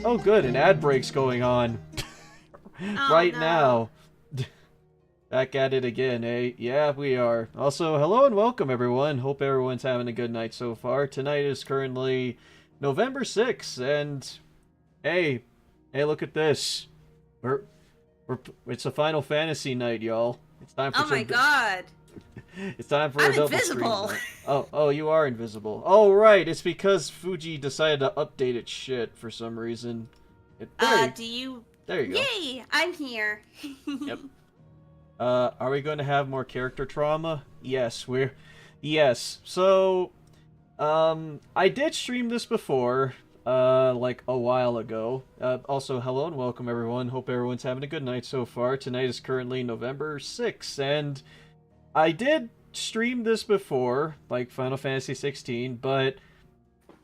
Oh good, an ad break's going on. Oh, right no. now. Back at it again, eh? Yeah, we are. Also, hello and welcome everyone. Hope everyone's having a good night so far. Tonight is currently November 6th, and hey, look at this. It's a Final Fantasy night, y'all. It's time for Oh my god. It's time for I'm a double invisible. stream. Oh, you are invisible. Oh, right. It's because Fuji decided to update its shit for some reason. There you go. Yay! I'm here. Yep. Are we going to have more character trauma? Yes, Yes. So, I did stream this before, like a while ago. Also, hello and welcome everyone. Hope everyone's having a good night so far. Tonight is currently November 6th, and I did stream this before, like Final Fantasy 16, but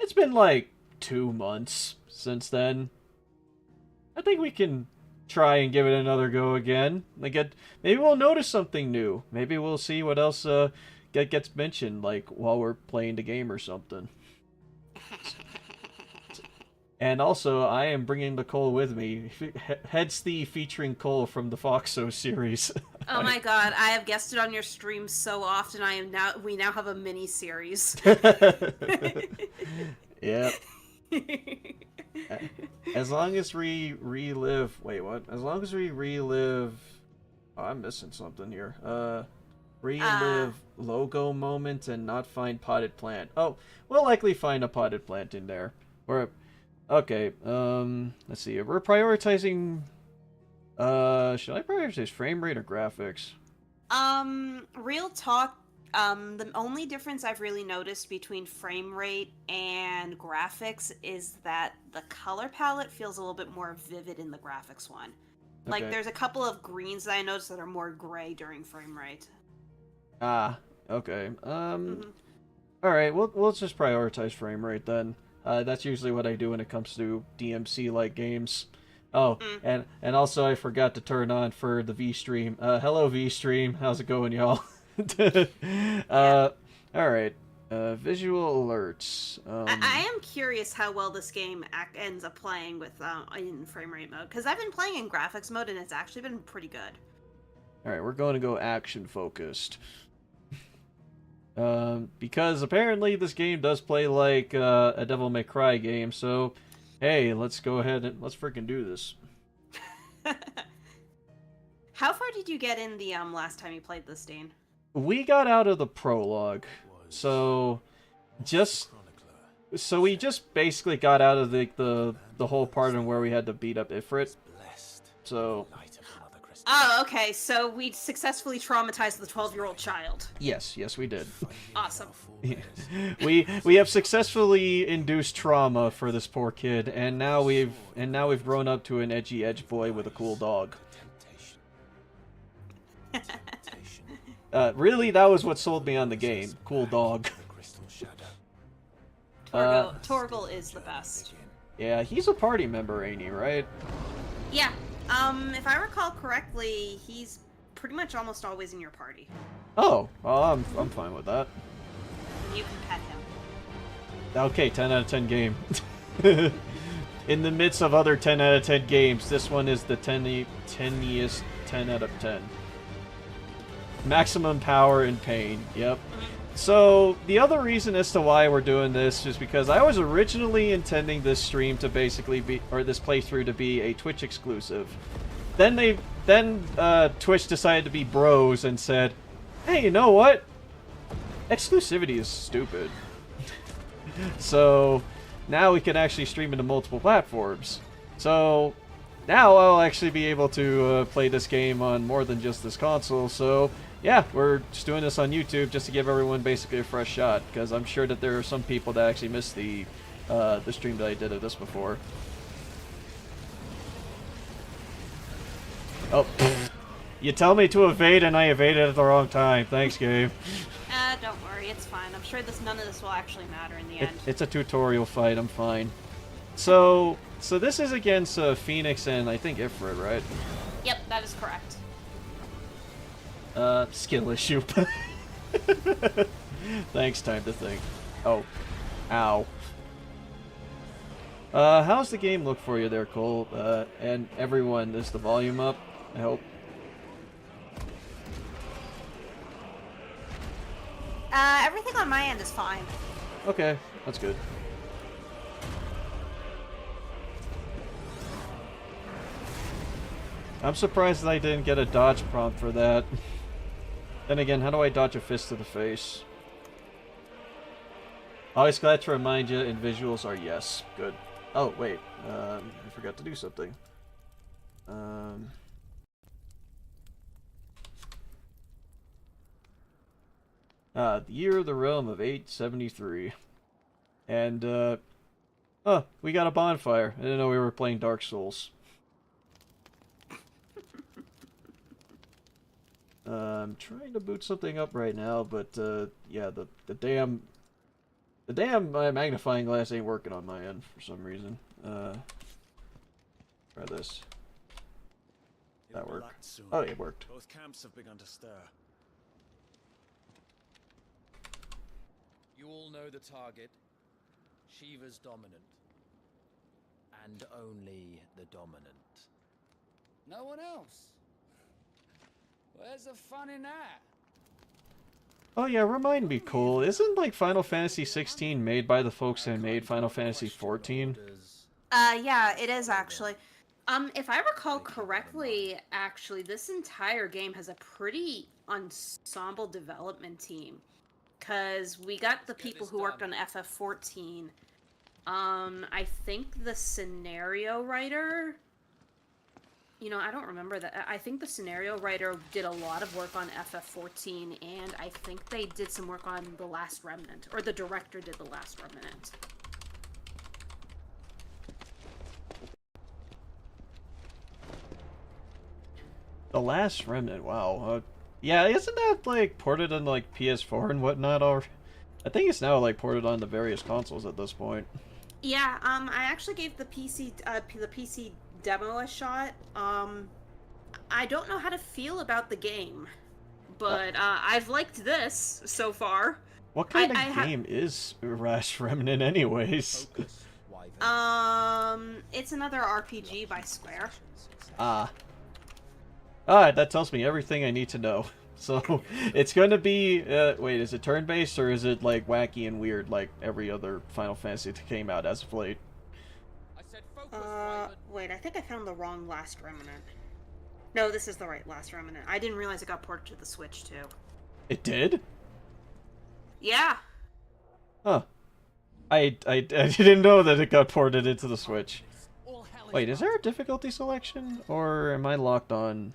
it's been like 2 months since then. I think we can try and give it another go again. Maybe we'll notice something new. Maybe we'll see what else gets mentioned, like while we're playing the game or something. And also, I am bringing Nicole with me. Heads the featuring Cole from the Foxo series. Oh my god, I have guested on your stream so often. We now have a mini series. Yep. As long as we relive... Wait, what? As long as we relive... Oh, I'm missing something here. Relive logo moment and not find potted plant. Oh, we'll likely find a potted plant in there. Okay, let's see. We're prioritizing... should I prioritize frame rate or graphics? Real talk, the only difference I've really noticed between frame rate and graphics is that the color palette feels a little bit more vivid in the graphics one. Like, Okay. there's a couple of greens that I noticed that are more gray during frame rate. Ah, okay. Alright, we'll just prioritize frame rate then. That's usually what I do when it comes to DMC-like games. Oh, and also I forgot to turn on for the V-Stream. Hello V-Stream, how's it going, y'all? Alright. Visual alerts. I am curious how well this game ends up playing with in frame rate mode, because I've been playing in graphics mode and it's actually been pretty good. Alright, we're going to go action-focused. Because apparently this game does play like a Devil May Cry game, so hey, let's go ahead and let's freaking do this. How far did you get in the last time you played this, Dane? We got out of the prologue, so we just basically got out of the whole part in where we had to beat up Ifrit. So oh, okay, so we successfully traumatized the 12-year-old child. yes, we did. Awesome. we have successfully induced trauma for this poor kid, and now we've grown up to an edgy edge boy with a cool dog. Really, that was what sold me on the game. Cool dog. Torgal is the best. Yeah, he's a party member, ain't he, right? Yeah. If I recall correctly, he's pretty much almost always in your party. Oh, well, I'm fine with that. You can pet him. Okay, 10 out of 10 game. In the midst of other 10 out of 10 games, this one is the 10-iest 10 out of 10. Maximum power and pain, yep. So, the other reason as to why we're doing this is because I was originally intending this stream to basically be, or this playthrough to be a Twitch exclusive. Then Twitch decided to be bros and said, hey, you know what? Exclusivity is stupid. So, now we can actually stream into multiple platforms. So, now I'll actually be able to play this game on more than just this console, so yeah, we're just doing this on YouTube just to give everyone basically a fresh shot, because I'm sure that there are some people that actually missed the stream that I did of this before. Oh, you tell me to evade and I evaded at the wrong time. Thanks, game. Don't worry, it's fine. I'm sure none of this will actually matter in the end. It's a tutorial fight, I'm fine. So this is against Phoenix and I think Ifrit, right? Yep, that is correct. Skill issue. Thanks, time to think. Oh. Ow. How's the game look for you there, Cole? And everyone, is the volume up? I hope. Everything on my end is fine. Okay, that's good. I'm surprised that I didn't get a dodge prompt for that. Then again, how do I dodge a fist to the face? Always glad to remind you, and visuals are yes. Good. Oh, wait. I forgot to do something. The year of the realm of 873. And, oh, we got a bonfire. I didn't know we were playing Dark Souls. I'm trying to boot something up right now, but yeah, the damn magnifying glass ain't working on my end for some reason. Try this. That worked. Oh, it worked. Both camps have begun to stir. You all know the target. Shiva's dominant. And only the dominant. No one else. Where's the fun in that? Oh yeah, remind me, Cole. Isn't like Final Fantasy 16 made by the folks that made Final Fantasy 14? Yeah, it is actually. If I recall correctly, actually, this entire game has a pretty ensemble development team. Because we got the people who worked on FF14. I think the scenario writer... You know, I don't remember that. I think the scenario writer did a lot of work on FF14, and I think they did some work on The Last Remnant. Or the director did The Last Remnant. The Last Remnant, wow. Yeah, isn't that, like, ported on, like, PS4 and whatnot? Or I think it's now, like, ported on the various consoles at this point. Yeah, I actually gave the PC demo a shot. I don't know how to feel about the game, but I've liked this so far. What kind of game is Last Remnant, anyways? It's another RPG by Square. Alright, that tells me everything I need to know. So, it's gonna be, wait, is it turn-based, or is it, like, wacky and weird like every other Final Fantasy that came out as of late? Wait, I think I found the wrong Last Remnant. No, this is the right Last Remnant. I didn't realize it got ported to the Switch, too. It did? Yeah. Huh. I didn't know that it got ported into the Switch. Wait, is there a difficulty selection? Or am I locked on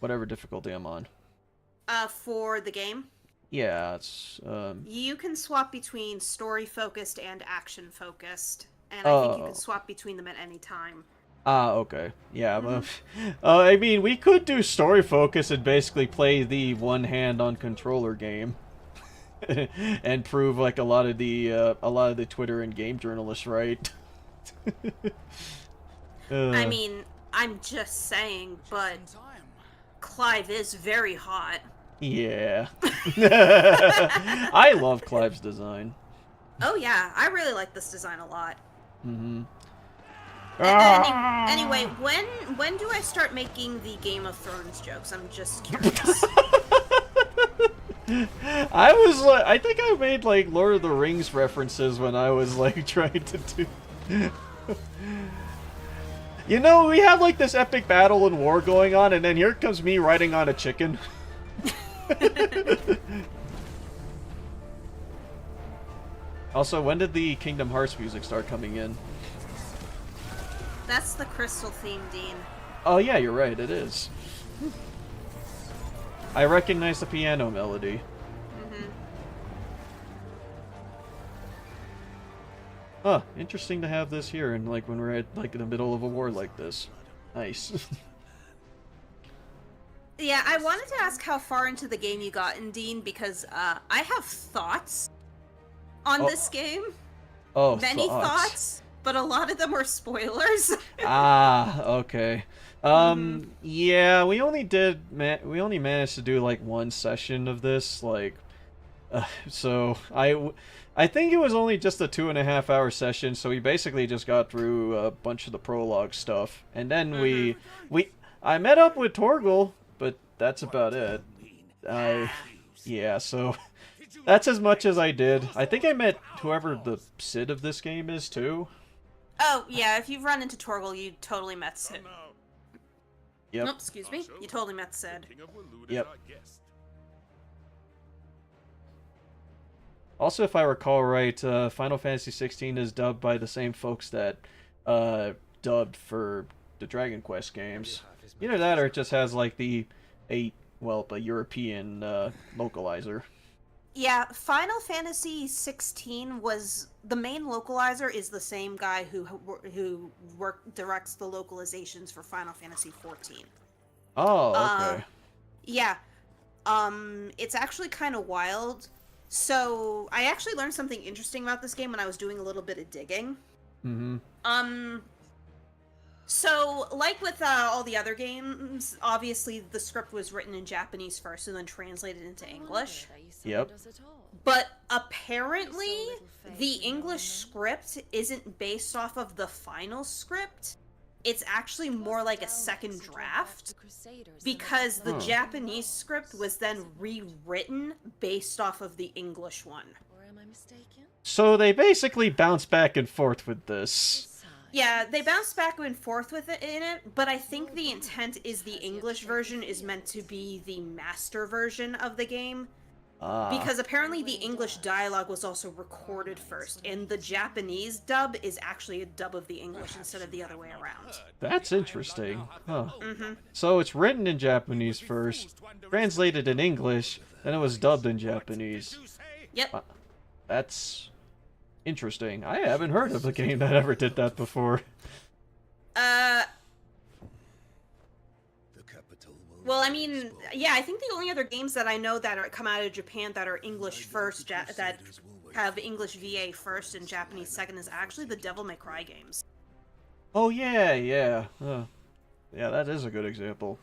whatever difficulty I'm on? For the game? Yeah, it's, You can swap between story-focused and action-focused. And I think you can swap between them at any time. Ah, okay. Yeah, I mean, we could do story focus and basically play the one-hand-on controller game. And prove, like, a lot of the Twitter and game journalists right. I mean, I'm just saying, but Clive is very hot. Yeah. I love Clive's design. Oh yeah, I really like this design a lot. Mm-hmm. Anyway, when do I start making the Game of Thrones jokes? I'm just curious. I think I made, like, Lord of the Rings references when I was, like, trying to do... You know, we have, like, this epic battle and war going on, and then here comes me riding on a chicken. Also, when did the Kingdom Hearts music start coming in? That's the Crystal theme, Dean. Oh yeah, you're right, it is. I recognize the piano melody. Huh, interesting to have this here, and like when we're at like in the middle of a war like this. Nice. Yeah, I wanted to ask how far into the game you got, Dean, because I have thoughts on this game. Oh, Many thoughts, but a lot of them are spoilers. Ah, okay. Yeah, we only managed to do like one session of this, like, so I think it was only just a 2.5-hour session, so we basically just got through a bunch of the prologue stuff, and then I met up with Torgal, but that's about it. Yeah, so that's as much as I did. I think I met whoever the Sid of this game is too. Oh, yeah, if you've run into Torgal, you totally met Sid. Yep. Nope, excuse me. You totally met Sid. Yep. Also, if I recall right, Final Fantasy XVI is dubbed by the same folks that dubbed for the Dragon Quest games. Either that or it just has like the a European localizer. Yeah, Final Fantasy 16 was the main localizer is the same guy who directs the localizations for Final Fantasy 14. Oh, okay. Yeah. It's actually kind of wild. So, I actually learned something interesting about this game when I was doing a little bit of digging. So, like with all the other games, obviously the script was written in Japanese first and then translated into English. Yep. But apparently, the English script isn't based off of the final script. It's actually more like a second draft, because the Japanese script was then rewritten based off of the English one. So they basically bounce back and forth with this. Yeah, they bounce back and forth with it in it, but I think the intent is the English version is meant to be the master version of the game. Because apparently the English dialogue was also recorded first, and the Japanese dub is actually a dub of the English instead of the other way around. That's interesting. Huh. So it's written in Japanese first, translated in English, then it was dubbed in Japanese. Yep. That's interesting. I haven't heard of a game that ever did that before. Well, I mean, yeah, I think the only other games that I know that come out of Japan that are English first, that have English VA first and Japanese second, is actually the Devil May Cry games. Oh yeah, yeah. Yeah, that is a good example.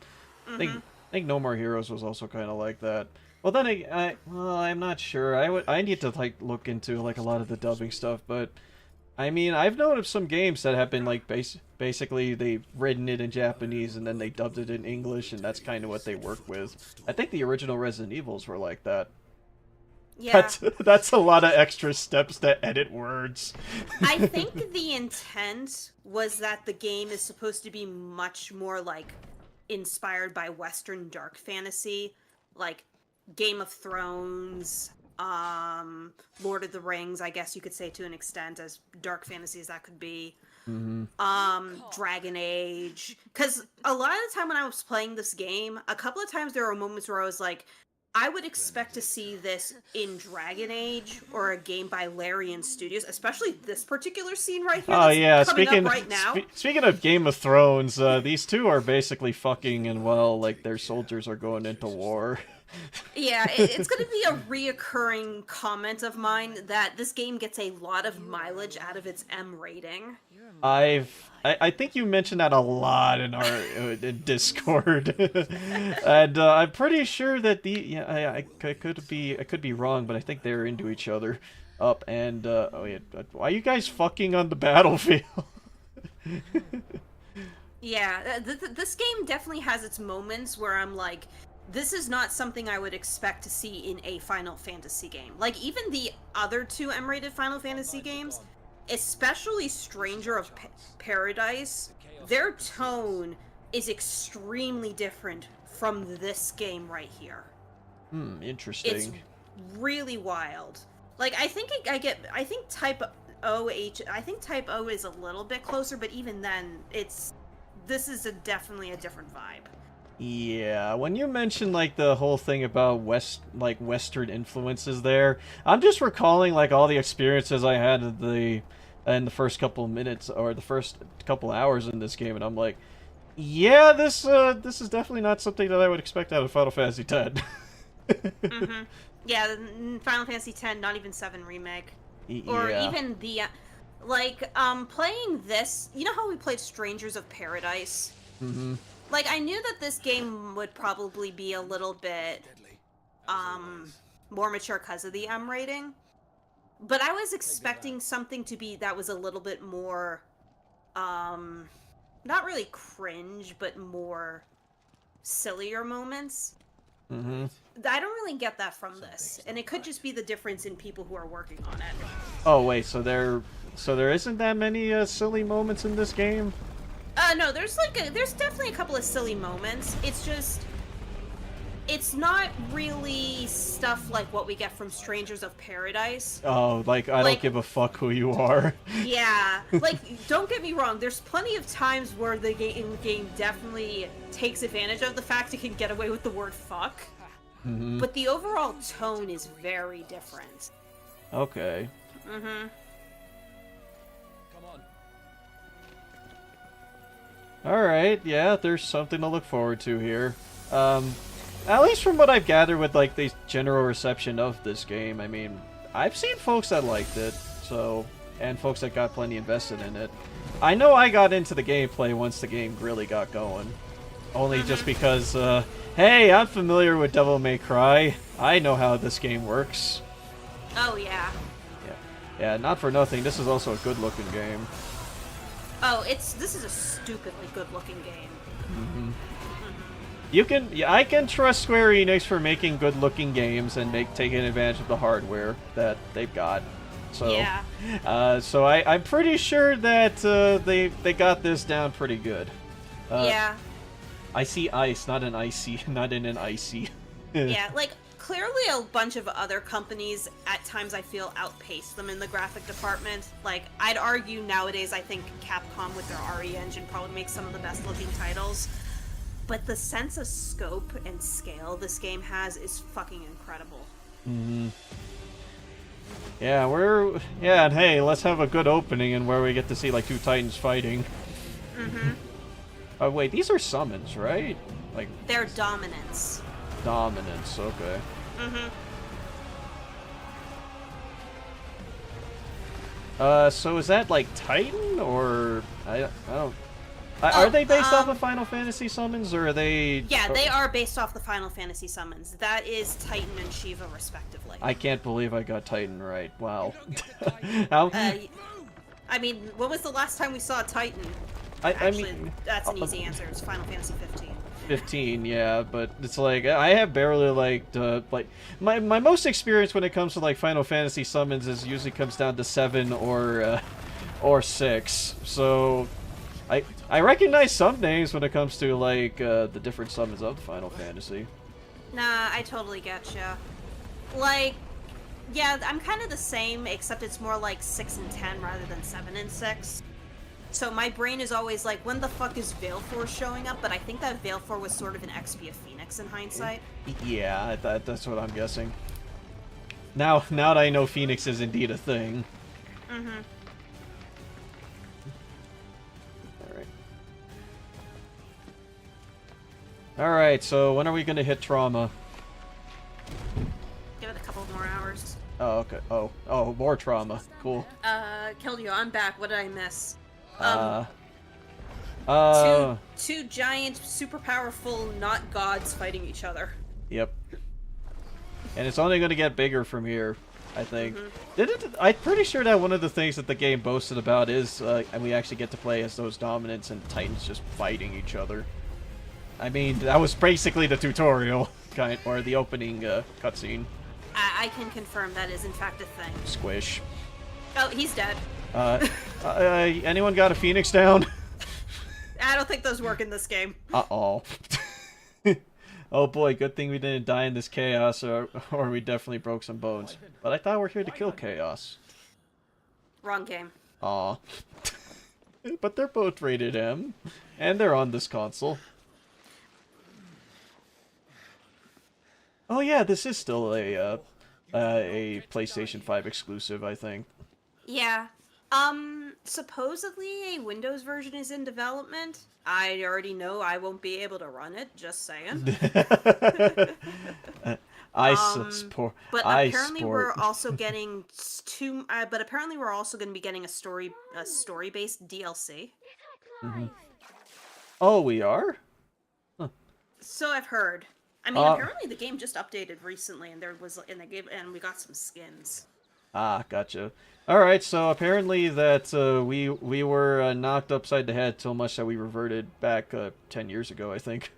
I think No More Heroes was also kind of like that. Well, then I'm not sure. I need to like look into like a lot of the dubbing stuff, but I mean, I've known of some games that have been like basically they've written it in Japanese and then they dubbed it in English, and that's kind of what they work with. I think the original Resident Evils were like that. Yeah. That's a lot of extra steps to edit words. I think the intent was that the game is supposed to be much more like inspired by Western dark fantasy, like Game of Thrones, Lord of the Rings, I guess you could say to an extent, as dark fantasy as that could be. Dragon Age. Because a lot of the time when I was playing this game, a couple of times there were moments where I was like, I would expect to see this in Dragon Age or a game by Larian Studios, especially this particular scene right here. Oh yeah, coming up right now. Speaking of Game of Thrones, these two are basically fucking, and well, like their soldiers are going into war. Yeah, it's going to be a reoccurring comment of mine that this game gets a lot of mileage out of its M rating. I think you mentioned that a lot in our Discord, and I'm pretty sure that I could be wrong, but I think they're into each other. Oh yeah, why are you guys fucking on the battlefield? Yeah, this game definitely has its moments where I'm like, this is not something I would expect to see in a Final Fantasy game. Like, even the other two M-rated Final Fantasy games, especially Stranger of Paradise, their tone is extremely different from this game right here. Interesting. It's really wild. Like, I think Type O is a little bit closer, but even then, this is definitely a different vibe. Yeah, when you mentioned like the whole thing about Western influences there, I'm just recalling like all the experiences I had in the first couple of minutes or the first couple hours in this game, and I'm like, yeah, this is definitely not something that I would expect out of Final Fantasy X. Yeah, Final Fantasy X, not even 7 remake, or yeah. even the playing this. You know how we played Strangers of Paradise? Like, I knew that this game would probably be a little bit, more mature because of the M rating. But I was expecting something to be that was a little bit more, not really cringe, but more sillier moments. I don't really get that from this. And it could just be the difference in people who are working on it. Oh, wait, so there isn't that many silly moments in this game? No, there's definitely a couple of silly moments. It's not really stuff like what we get from Strangers of Paradise. Oh, like, I don't give a fuck who you are. Yeah, like, don't get me wrong, there's plenty of times where the game definitely takes advantage of the fact it can get away with the word fuck. But the overall tone is very different. Okay. Alright, yeah, there's something to look forward to here. At least from what I've gathered with, like, the general reception of this game, I mean, I've seen folks that liked it, and folks that got plenty invested in it. I know I got into the gameplay once the game really got going. Only just because, hey, I'm familiar with Devil May Cry. I know how this game works. Oh, yeah. Yeah, not for nothing, this is also a good-looking game. Oh, this is a stupidly good-looking game. I can trust Square Enix for making good-looking games and taking advantage of the hardware that they've got. So, Yeah. so I'm pretty sure that they got this down pretty good. Yeah. I see ice, not an icy, not in an icy. Yeah, like, clearly a bunch of other companies, at times I feel, outpace them in the graphic department. Like, I'd argue nowadays I think Capcom with their RE engine probably makes some of the best looking titles. But the sense of scope and scale this game has is fucking incredible. Mm-hmm. Yeah, yeah, and hey, let's have a good opening and where we get to see, like, two titans fighting. Mm-hmm. Oh, wait, these are summons, right? Like... They're dominance. Dominance, okay. Mm-hmm. So is that, like, Titan, or... I don't... Are they based off of Final Fantasy summons, or are they... Yeah, they are based off the Final Fantasy summons. That is Titan and Shiva, respectively. I can't believe I got Titan right. Wow. How... I mean, when was the last time we saw a Titan? I mean... That's an easy answer. It's Final Fantasy 15. 15, yeah, but it's like, I have barely, like, my most experience when it comes to, like, Final Fantasy summons is usually comes down to 7 or 6, so... I recognize some names when it comes to, like, the different summons of the Final Fantasy. Nah, I totally get ya. Like, yeah, I'm kind of the same, except it's more like 6 and 10 rather than 7 and 6. So my brain is always like, when the fuck is Valefor showing up? But I think that Valefor was sort of an XP of Phoenix in hindsight. Yeah, that's what I'm guessing. Now that I know Phoenix is indeed a thing. Mm-hmm. Alright, so when are we gonna hit trauma? Give it a couple more hours. Oh, okay. Oh, more trauma. Cool. Killed you. I'm back. What did I miss? Two giant, super powerful, not gods fighting each other. Yep. And it's only gonna get bigger from here, I think. I'm pretty sure that one of the things that the game boasted about is, and we actually get to play as those dominants and titans just fighting each other. I mean, that was basically the tutorial, or the opening cutscene. I can confirm that is in fact a thing. Squish. Oh, he's dead. Anyone got a Phoenix down? I don't think those work in this game. Uh-oh. Oh boy, good thing we didn't die in this chaos, or we definitely broke some bones. But I thought we're here to kill chaos. Wrong game. Aw. But they're both rated M, and they're on this console. Oh yeah, this is still a PlayStation 5 exclusive, I think. Yeah. Supposedly a Windows version is in development. I already know I won't be able to run it, just saying. But apparently we're also getting but apparently we're also going to be getting a story-based DLC. Oh, we are? Huh. So I've heard. I mean, apparently the game just updated recently, and and we got some skins. Ah, gotcha. All right, so apparently that we were knocked upside the head so much that we reverted back 10 years ago, I think.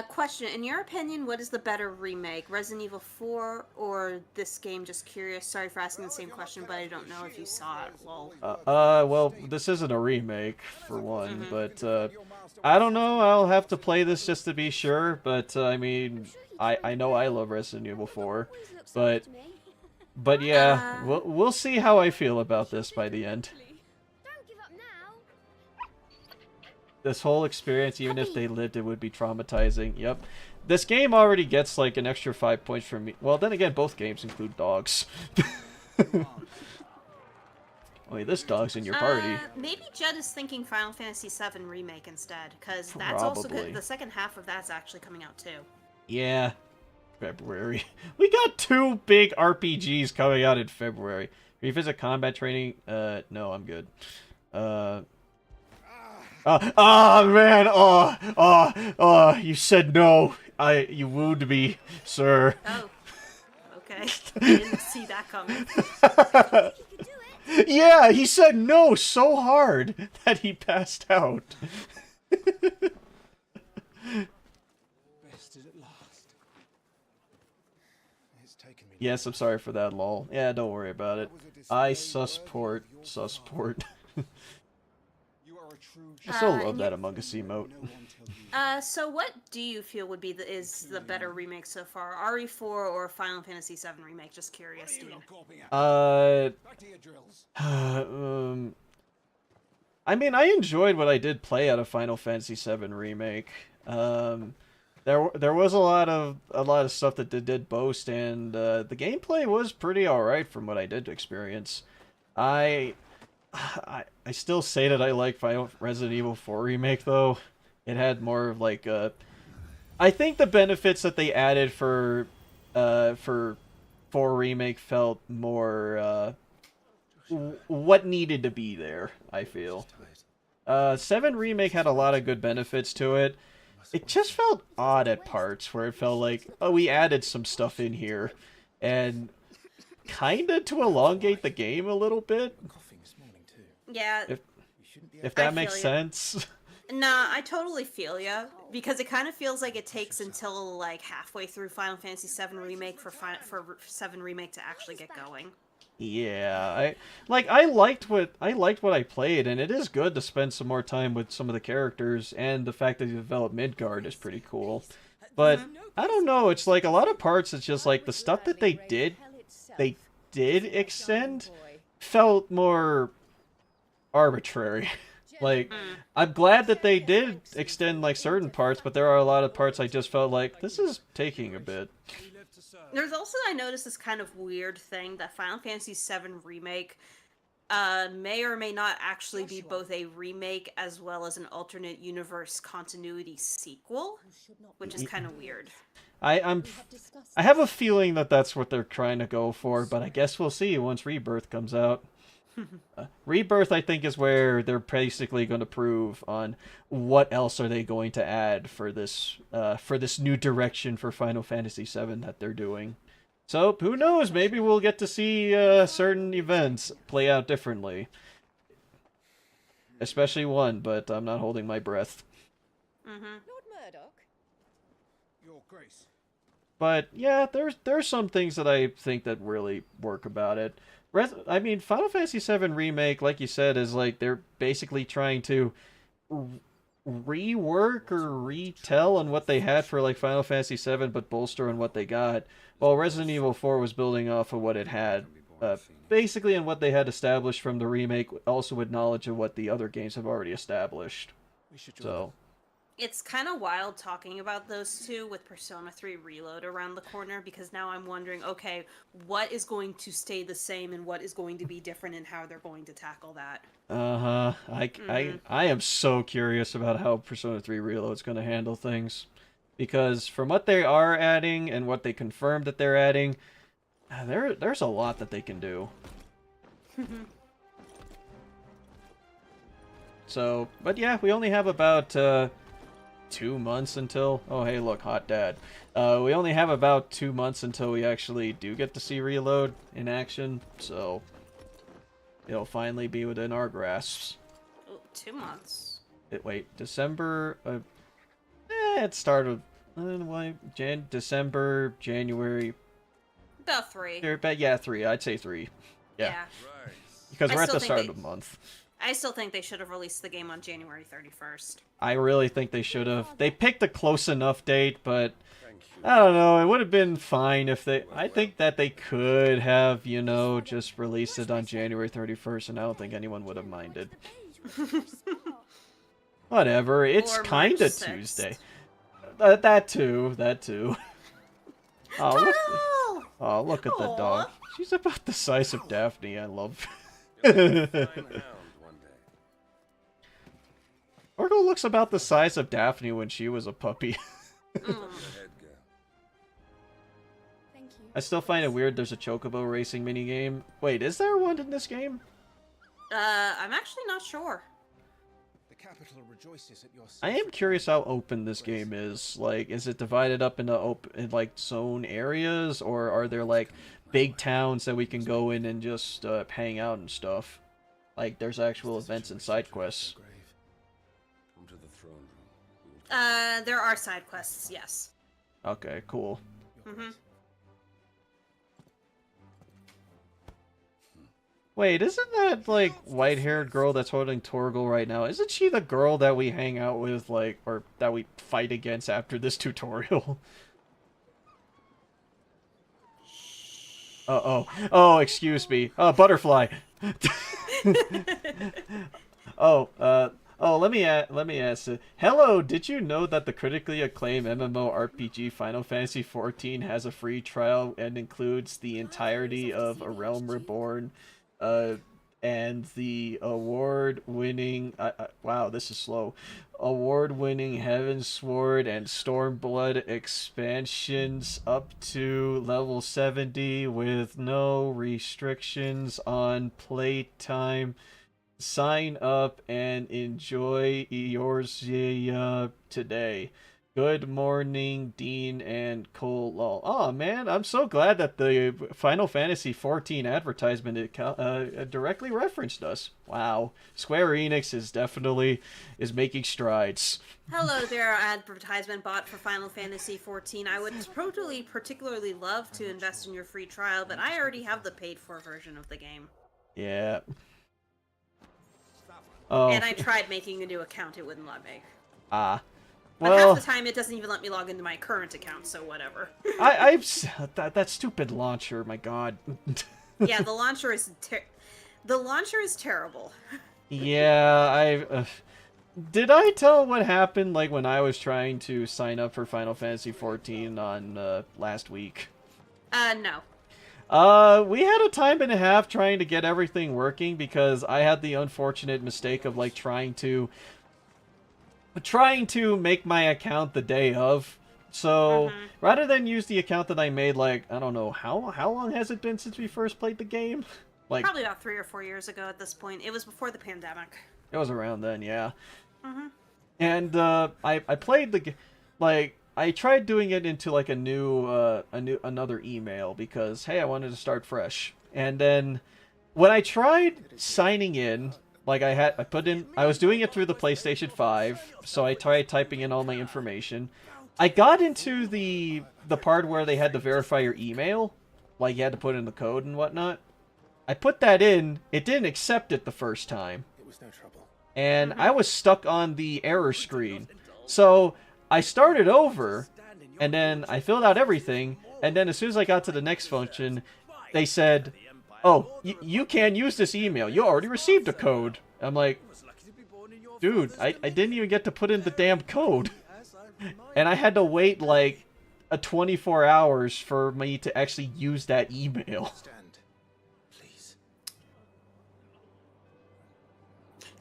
Question: in your opinion, what is the better remake, Resident Evil 4 or this game? Just curious. Sorry for asking the same question, but I don't know if you saw it. Lol. Well, this isn't a remake for one, but I don't know. I'll have to play this just to be sure. But I mean, I know I love Resident Evil 4, but yeah, we'll see how I feel about this by the end. This whole experience, even if they lived, it would be traumatizing. Yep. This game already gets like an extra 5 points from me. Well, then again, both games include dogs. Wait, this dog's in your party. Maybe Judd is thinking Final Fantasy VII Remake instead, because that's also good. The second half of that's actually coming out too. Yeah. February. We got 2 big RPGs coming out in February. Revisit combat training? No, I'm good. Man, you said no. You wooed me, sir. Oh, okay. I didn't see that coming. Yeah, he said no so hard that he passed out. Bested at last. It's Yes, I'm sorry for that, lol. Yeah, don't worry about it. I susport. I still love that Among Us emote. So what do you feel would be is the better remake so far? RE4 or Final Fantasy VII Remake? Just curious, Dean. I mean, I enjoyed what I did play out of Final Fantasy VII Remake. There was a lot of stuff that did boast, and the gameplay was pretty alright from what I did experience. I still say that I like Resident Evil 4 Remake though. It had more of like I think the benefits that they added for 4 Remake felt more what needed to be there, I feel. 7 Remake had a lot of good benefits to it. It just felt odd at parts where it felt like, oh, we added some stuff in here, and kinda to elongate the game a little bit. Yeah. If that makes sense. Nah, I totally feel ya, because it kind of feels like it takes until like halfway through Final Fantasy VII Remake for 7 Remake to actually get going. Yeah, I liked what I played, and it is good to spend some more time with some of the characters, and the fact that you developed Midgard is pretty cool. But I don't know, it's like a lot of parts it's just like the stuff that they did extend felt more arbitrary. Like, I'm glad that they did extend like certain parts, but there are a lot of parts I just felt like this is taking a bit. There's also, I noticed this kind of weird thing that Final Fantasy VII Remake may or may not actually be both a remake as well as an alternate universe continuity sequel, which is kind of weird. I have a feeling that that's what they're trying to go for, but I guess we'll see once Rebirth comes out. Rebirth, I think, is where they're basically going to prove on what else are they going to add for this new direction for Final Fantasy VII that they're doing. So who knows? Maybe we'll get to see certain events play out differently, especially one. But I'm not holding my breath. Mm-hmm. Lord Murdoch. Your Grace. But yeah, there's some things that I think that really work about it. I mean, Final Fantasy VII Remake, like you said, is like they're basically trying to rework or retell on what they had for like Final Fantasy VII, but bolster on what they got. While Resident Evil 4 was building off of what it had, basically, and what they had established from the remake, also with knowledge of what the other games have already established. So. It's kind of wild talking about those two with Persona 3 Reload around the corner, because now I'm wondering, okay, what is going to stay the same and what is going to be different and how they're going to tackle that. Uh-huh. I am so curious about how Persona 3 Reload is going to handle things. Because from what they are adding and what they confirmed that they're adding, there's a lot that they can do. So, but yeah, we only have about 2 months until... Oh, hey, look, hot dad. We only have about 2 months until we actually do get to see Reload in action, so it'll finally be within our grasps. Ooh, 2 months. Wait, December... it started... December, January... About 3. Yeah, 3. I'd say 3. Yeah. Because we're at the start of the month. I still think they should have released the game on January 31st. I really think they should have. They picked a close enough date, but I don't know. It would have been fine if they... I think that they could have, you know, just released it on January 31st, and I don't think anyone would have minded. Whatever. It's kind of Tuesday. That too. Oh, look at the dog. She's about the size of Daphne. I love Orgo looks about the size of Daphne when she was a puppy. I still find it weird there's a chocobo racing minigame. Wait, is there one in this game? I'm actually not sure. The capital rejoices at your I am curious how open this game is. Like, is it divided up into like zone areas, or are there like big towns that we can go in and just hang out and stuff? Like, there's actual events and side quests. There are side quests, yes. Okay, cool. Mm-hmm. Wait, isn't that, like, white-haired girl that's holding Torgal right now? Isn't she the girl that we hang out with, like, or that we fight against after this tutorial? Uh-oh. Oh, excuse me. Butterfly. Let me ask. Hello, did you know that the critically acclaimed MMORPG Final Fantasy XIV has a free trial and includes the entirety of A Realm Reborn, and the award-winning, wow, this is slow, award-winning Heaven's Sword and Stormblood expansions up to level 70 with no restrictions on playtime. Sign up and enjoy yours today. Good morning, Dean and Cole. Lol. Oh man, I'm so glad that the Final Fantasy XIV advertisement directly referenced us. Wow, Square Enix is making strides. Hello there, advertisement bot for Final Fantasy XIV. I would particularly love to invest in your free trial, but I already have the paid-for version of the game. Yeah. Oh. And I tried making a new account; it wouldn't let me. Ah. But Well, half the time, it doesn't even let me log into my current account, so whatever. that stupid launcher. My God. Yeah, the launcher is terrible. Yeah, did I tell what happened like when I was trying to sign up for Final Fantasy XIV on last week? No. We had a time and a half trying to get everything working because I had the unfortunate mistake of like trying to make my account the day of. So rather than use the account that I made, like, I don't know, how long has it been since we first played the game? Like, probably about 3 or 4 years ago at this point. It was before the pandemic. It was around then, yeah. And I played the like I tried doing it into like another email because hey, I wanted to start fresh. And then when I tried signing in, like I was doing it through the PlayStation 5, so I tried typing in all my information. I got into the part where they had to verify your email, like you had to put in the code and whatnot. I put that in, it didn't accept it the first time. It was no trouble. And I was stuck on the error screen. So I started over, and then I filled out everything, and then as soon as I got to the next function, they said, oh, you can't use this email. You already received a code. I'm like, dude, I didn't even get to put in the damn code. And I had to wait like 24 hours for me to actually use that email.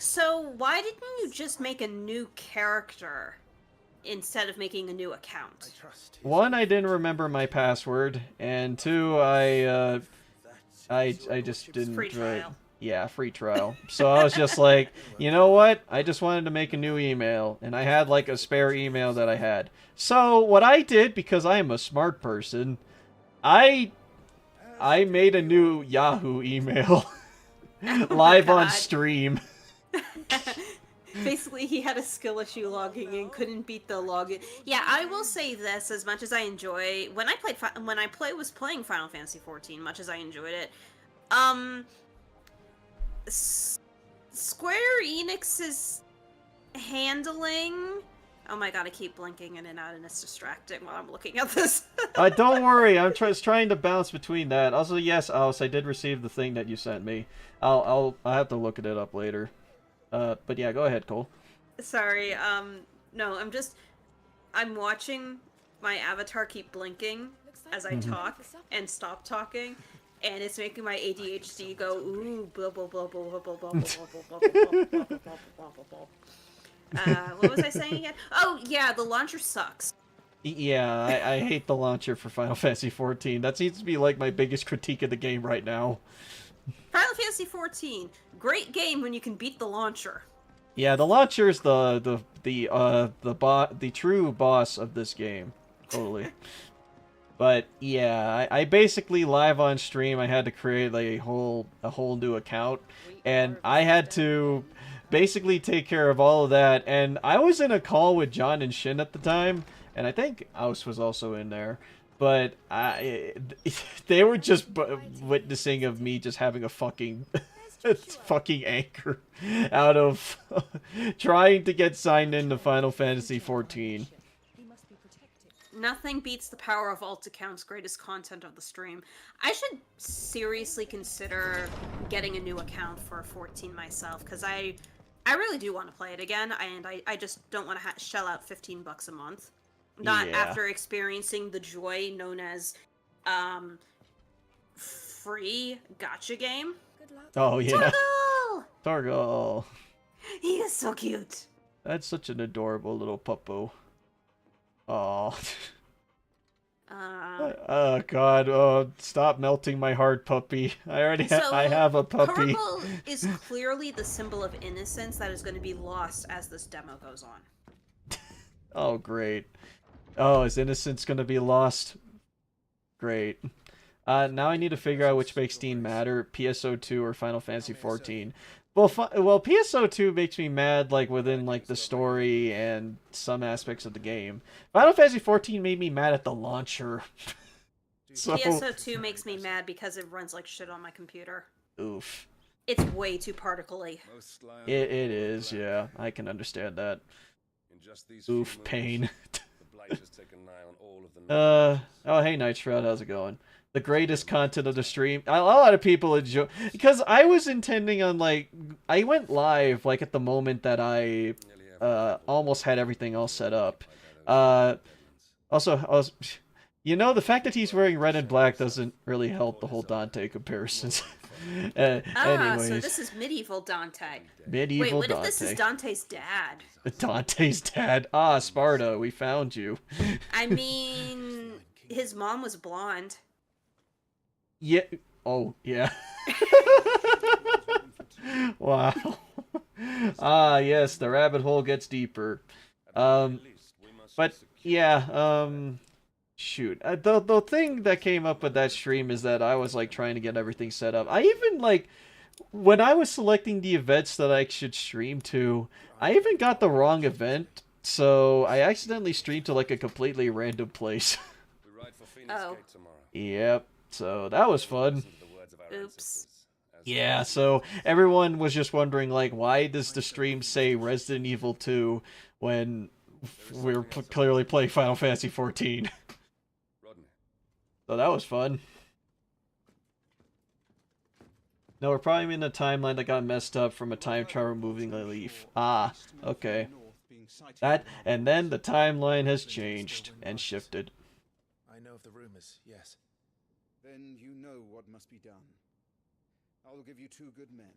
So why didn't you just make a new character instead of making a new account? One, I didn't remember my password, and two, I just didn't. Free trial. Yeah, free trial. So I was just like, you know what? I just wanted to make a new email, and I had like a spare email that I had. So what I did, because I am a smart person, I made a new Yahoo email live on stream. Basically, he had a skill issue logging in, couldn't beat the login. Yeah, I will say this: as much as I enjoy when I was playing Final Fantasy XIV, much as I enjoyed it, Square Enix's handling. Oh my god, I keep blinking in and out, and it's distracting while I'm looking at this. Don't worry, I'm trying to bounce between that. Also, yes, Alice, I did receive the thing that you sent me. I'll have to look it up later. But yeah, go ahead, Cole. Sorry, no, I'm watching my avatar keep blinking as I talk and stop talking, and it's making my ADHD go, ooh, blah, blah, blah, blah, blah, blah, blah, blah, blah, blah, blah, blah, blah, blah. What was I saying again? Oh, yeah, the launcher sucks. Yeah, I hate the launcher for Final Fantasy XIV. That seems to be like my biggest critique of the game right now. Final Fantasy XIV, great game when you can beat the launcher. Yeah, the launcher's the true boss of this game, totally. But yeah, I basically live on stream. I had to create like a whole new account, and I had to basically take care of all of that. And I was in a call with John and Shin at the time, and I think Aus was also in there. but they were just witnessing of me just having a fucking fucking anger out of trying to get signed into Final Fantasy 14. Nothing beats the power of alt accounts' greatest content of the stream. I should seriously consider getting a new account for 14 myself, because I really do want to play it again, and I just don't want to shell out $15 a month. Not after experiencing the joy known as free gacha game. Oh yeah. Torgal! Torgal. He is so cute. That's such an adorable little puppo. Oh. Oh god, oh, stop melting my heart, puppy. I already I have a puppy. Torgal is clearly the symbol of innocence that is going to be lost as this demo goes on. Oh, great. Oh, is innocence going to be lost? Great. Now I need to figure out which makes Steam madder, PSO2 or Final Fantasy 14. Well, PSO2 makes me mad, like, within, like, the story and some aspects of the game. Final Fantasy 14 made me mad at the launcher. So... PSO2 makes me mad because it runs like shit on my computer. Oof. It's way too particle-y. It is, yeah. I can understand that. Oof, pain. Oh, hey, Night Shroud, how's it going? The greatest content of the stream. A lot of people enjoy, because I was intending on, like, I went live like at the moment that I almost had everything all set up. Also, you know, the fact that he's wearing red and black doesn't really help the whole Dante comparisons. Anyways. So this is medieval Dante. Medieval Wait, what Dante. if this is Dante's dad? Dante's dad. Ah, Sparta, we found you. I mean, his mom was blonde. Yeah. Oh, yeah. Wow. Ah, yes, the rabbit hole gets deeper. But yeah, shoot. The thing that came up with that stream is that I was like trying to get everything set up. I even like when I was selecting the events that I should stream to, I even got the wrong event, so I accidentally streamed to like a completely random place. Oh. Yep. So that was fun. Oops. Yeah, so everyone was just wondering, like, why does the stream say Resident Evil 2 when we're clearly playing Final Fantasy 14? So that was fun. No, we're probably in a timeline that got messed up from a time travel moving a leaf. Ah, okay. And then the timeline has changed and shifted. I know of the rumors, yes. Then you know what must be done. I will give you 2 good men.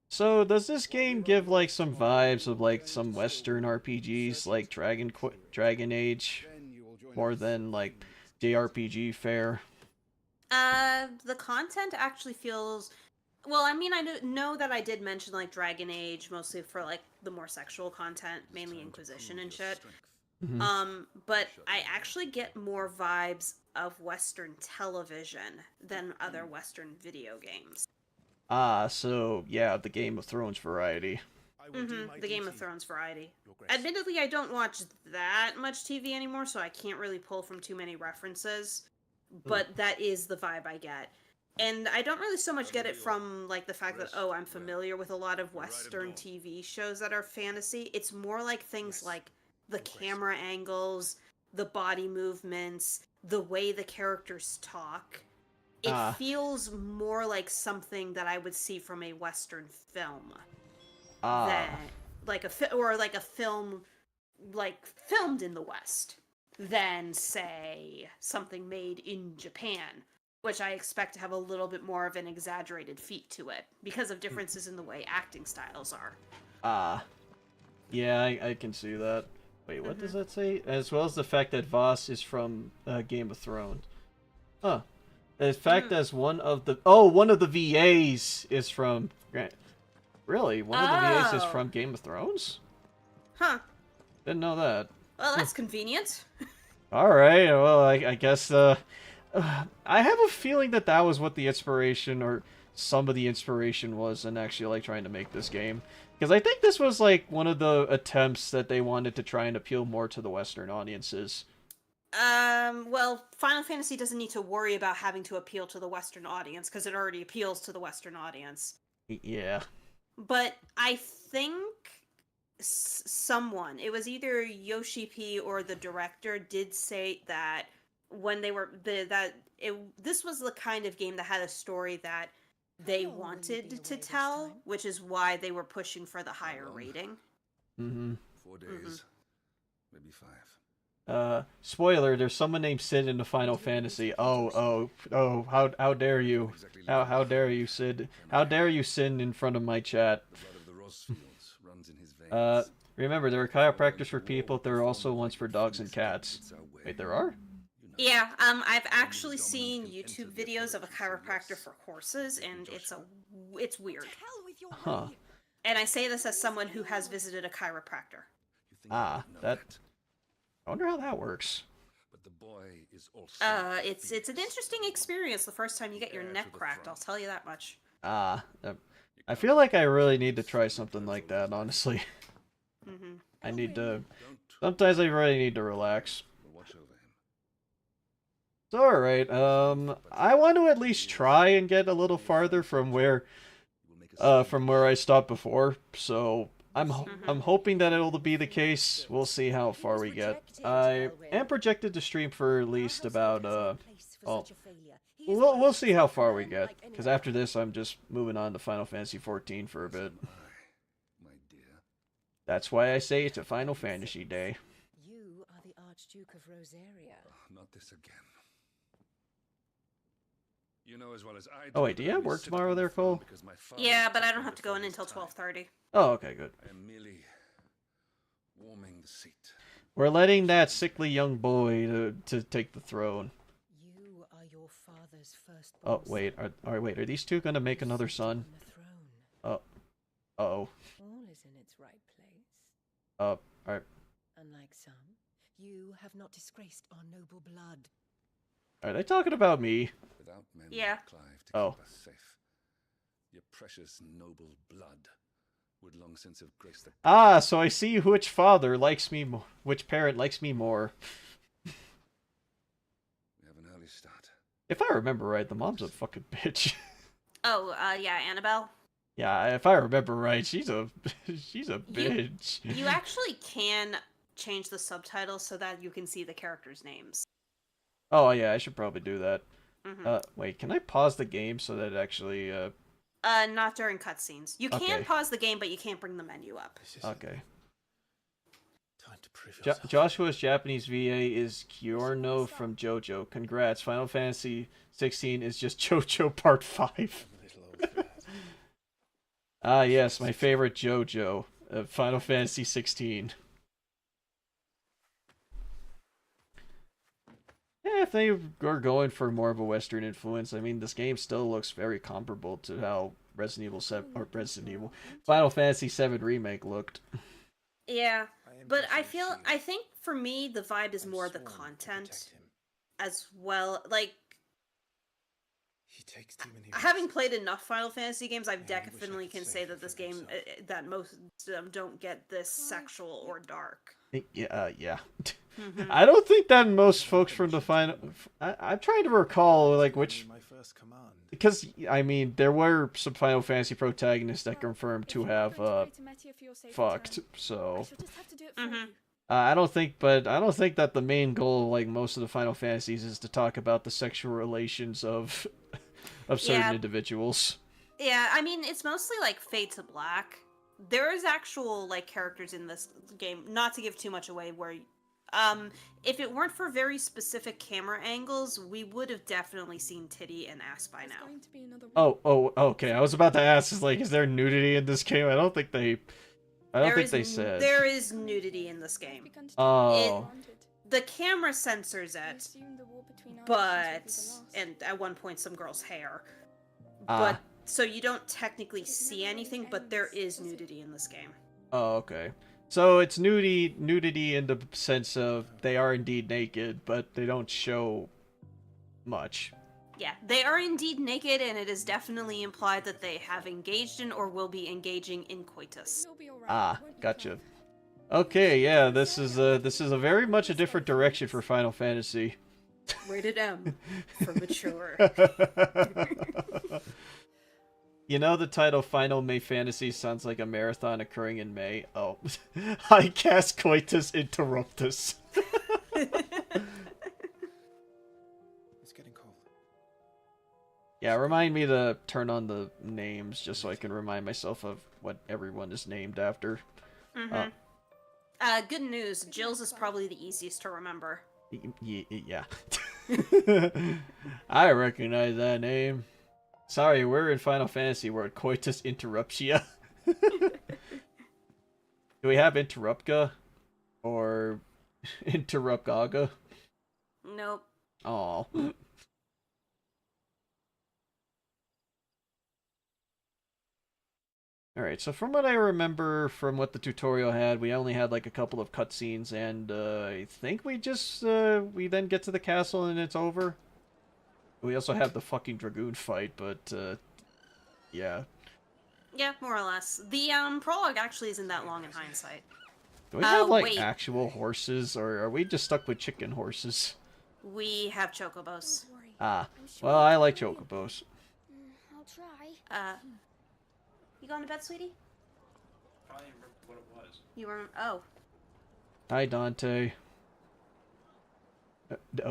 So, does this game give, like, some vibes of, like, some Western RPGs, like Dragon Age, more than, like, JRPG fare? The content actually feels... Well, I mean, I know that I did mention, like, Dragon Age, mostly for, like, the more sexual content, mainly Inquisition and shit. Mm-hmm. But I actually get more vibes of Western television than other Western video games. Ah, so, yeah, the Game of Thrones variety. The Game of Thrones variety. Admittedly, I don't watch that much TV anymore, so I can't really pull from too many references, but that is the vibe I get. And I don't really so much get it from, like, the fact that, oh, I'm familiar with a lot of Western TV shows that are fantasy. It's more like things like the camera angles, the body movements, the way the characters talk. It feels more like something that I would see from a Western film than like a film like filmed in the West than say something made in Japan, which I expect to have a little bit more of an exaggerated feat to it because of differences in the way acting styles are. Yeah, I can see that. Wait, what does that say? As well as the fact that Voss is from Game of Thrones. Huh. The fact as one of the VAs is from... Really? One of the VAs is from Game of Thrones? Huh. Didn't know that. Well, that's convenient. Alright, well, I guess, I have a feeling that that was what the inspiration, or some of the inspiration was in actually, like, trying to make this game. Because I think this was, like, one of the attempts that they wanted to try and appeal more to the Western audiences. Well, Final Fantasy doesn't need to worry about having to appeal to the Western audience because it already appeals to the Western audience. Yeah. But I think someone, it was either Yoshi P or the director, did say that when they were this was the kind of game that had a story that they long will you wanted be to away this tell, time? which is why they were pushing for the higher long? rating. Mm-hmm. 4 days, maybe 5. Spoiler, there's someone named Sid in the Final Fantasy. Oh, how dare you? How dare you, Sid? How dare you sin in front of my chat? The blood of the Ross fields runs in his veins. Remember, there are chiropractors for people, there are also ones for dogs and cats. Wait, there are? Yeah, I've actually seen YouTube videos of a chiropractor for horses, and it's weird. Hell with your Huh. way. And I say this as someone who has visited a chiropractor. Ah, that... I wonder how that works. But the boy is also It's an interesting experience the first time you get your neck cracked, I'll tell you that much. I feel like I really need to try something like that, honestly. Mm-hmm. I need to... Don't. Sometimes I really need to relax. We'll watch over him. It's alright, I want to at least try and get a little farther from where I stopped before, so I'm hoping that it'll be the case. We'll see how far we get. I am projected to stream for at least about, we'll see how far we get, because after this I'm just moving on to Final Fantasy XIV for a bit. My dear. That's why I say it's a Final Fantasy day. You are the Archduke of Rosaria. Not this again. You know as well as I do. Oh wait, do you have work tomorrow there, Cole? Yeah, but I don't have to go in until 12:30. Oh, okay, good. I am merely warming the seat. We're letting that sickly young boy to take the throne. You are your father's first. Oh wait, are these two gonna make another son? Oh, uh-oh. All is in its right place. Alright. Unlike some, you have not disgraced our noble blood. Are they talking about me? Without men Yeah. like Clive to Oh. keep us safe, your precious noble blood would long since have graced the... Ah, so I see which father likes me more, which parent likes me more. We have an early start. If I remember right, the mom's a fucking bitch. Oh, yeah, Annabelle. Yeah, if I remember right, she's a bitch. You actually can change the subtitles so that you can see the characters' names. Oh yeah, I should probably do that. Mm-hmm. Wait, can I pause the game so that it actually Not during cutscenes. You can Okay. pause the game, but you can't bring the menu up. This is Okay. time to prove yourself. Joshua's Japanese VA is Giorno from JoJo. Congrats. Final Fantasy 16 is just JoJo Part 5. I'm a little old for that. Ah, yes, my favorite JoJo. Final Fantasy 16. Yeah, if they are going for more of a Western influence, I mean, this game still looks very comparable to how Final Fantasy 7 Remake looked. Yeah, I am but I Joshua's shield. think for me the vibe is I'm more the sworn to content protect him. as well. Like, He takes too many having risks. played enough Final Fantasy games, I Yeah, I wish I definitely could can say say he that this forgives game himself. that most of them don't get this sexual or dark. Yeah. Mhm. I don't think that most folks from the final... I'm trying to recall, like, which... My first command. Because, I mean, there were some Final Fantasy protagonists that confirmed to have, fucked, so... Mhm. I don't think that the main goal, like most of the Final Fantasies, is to talk about the sexual relations of certain Yeah. individuals. Yeah, I mean, it's mostly like Fade to Black. There is actual like characters in this game, not to give too much away, where if it weren't for very specific camera angles, we would have definitely seen titty and ass by now. Oh, okay. I was about to ask, is there nudity in this game? I don't think they said. There is nudity in this game. Oh. The camera censors it, and at one point some girl's hair. But so you don't technically see anything, but there is nudity in this game. Oh, okay. So it's nudity in the sense of they are indeed naked, but they don't show much. Yeah, they are indeed naked, and it is definitely implied that they have engaged in or will be engaging in coitus. Gotcha. Okay, yeah, this is a very much a different direction for Final Fantasy. Rated M for mature. You know the title Final May Fantasy sounds like a marathon occurring in May? Oh. I cast Coitus Interruptus. It's getting cold. Yeah, remind me to turn on the names just so I can remind myself of what everyone is named after. Good news. Jill's is probably the easiest to remember. Yeah. I recognize that name. Sorry, we're in Final Fantasy word Coitus Interruptia. Do we have Interruptka? Or Interrupgaga? Nope. Aw. Alright, so from what I remember from what the tutorial had, we only had like a couple of cutscenes, and I think we just, we then get to the castle and it's over. We also have the fucking Dragoon fight, but, yeah. Yeah, more or less. The prologue actually isn't that long in hindsight. Do we have, like, wait. actual horses, or are we just stuck with chicken horses? We have chocobos. Don't worry. Ah, I'm sure well, I it'll like be okay. chocobos. I'll try. You going to bed, sweetie? I don't remember what it was. You were... Oh. Hi, Dante.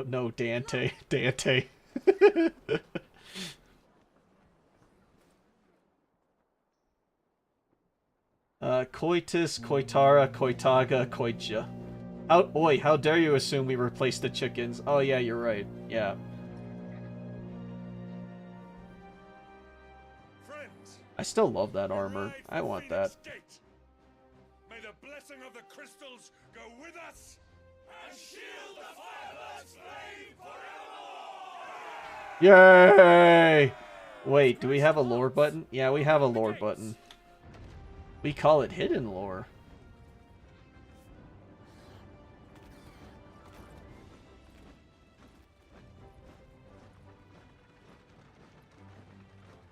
No, Dante. Dante. Coitus, Coitara, Coitaga, Coitja. How dare you assume we replaced the chickens? Oh yeah, you're right. Yeah. Friends, I still love that armor. I want that. May the blessing of the crystals go with us and shield the Firebird's flame forevermore! Yay! Wait, do we have a lore button? Yeah, we have a lore button. We call it hidden lore.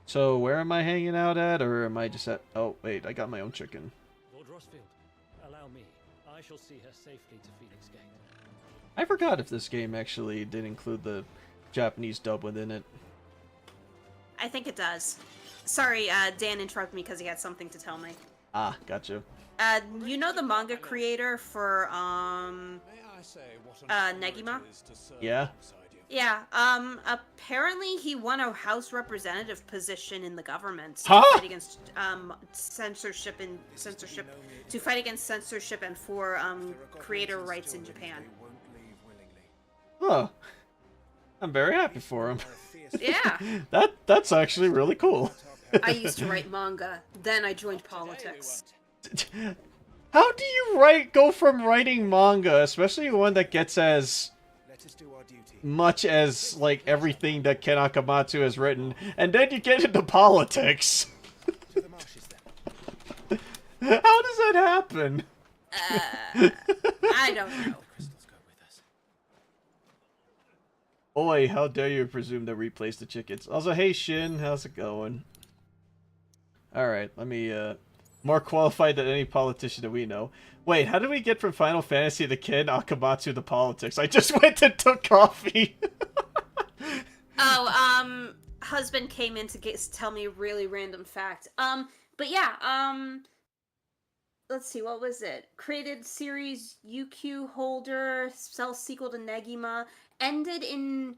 So, where am I hanging out at, or am I just at... Oh, wait, I got my own chicken. Lord Rossfield, allow me. I shall see her safely to Phoenix Gate. I forgot if this game actually did include the Japanese dub within it. I think it does. Sorry, Dan interrupted me because he had something to tell me. Ah, gotcha. You know the manga creator for, Negima? Yeah? Yeah, apparently he won a House representative position in the government to Huh? fight against, censorship and for, creator rights in Japan. Huh. I'm very happy for him. Yeah, That's actually really cool. I used to write manga, then I joined politics. How do you go from writing manga, especially one that gets as much as, like, everything that Ken Akamatsu has written, and then you get into politics? How does that happen? I don't know. Oi, how dare you presume to replace the chickens. Also, hey Shin, how's it going? Alright, let me, more qualified than any politician that we know. Wait, how did we get from Final Fantasy to Ken Akamatsu to politics? I just went and took coffee! Husband came in to tell me a really random fact. But yeah, let's see, what was it? Created series UQ holder, sells sequel to Negima, ended in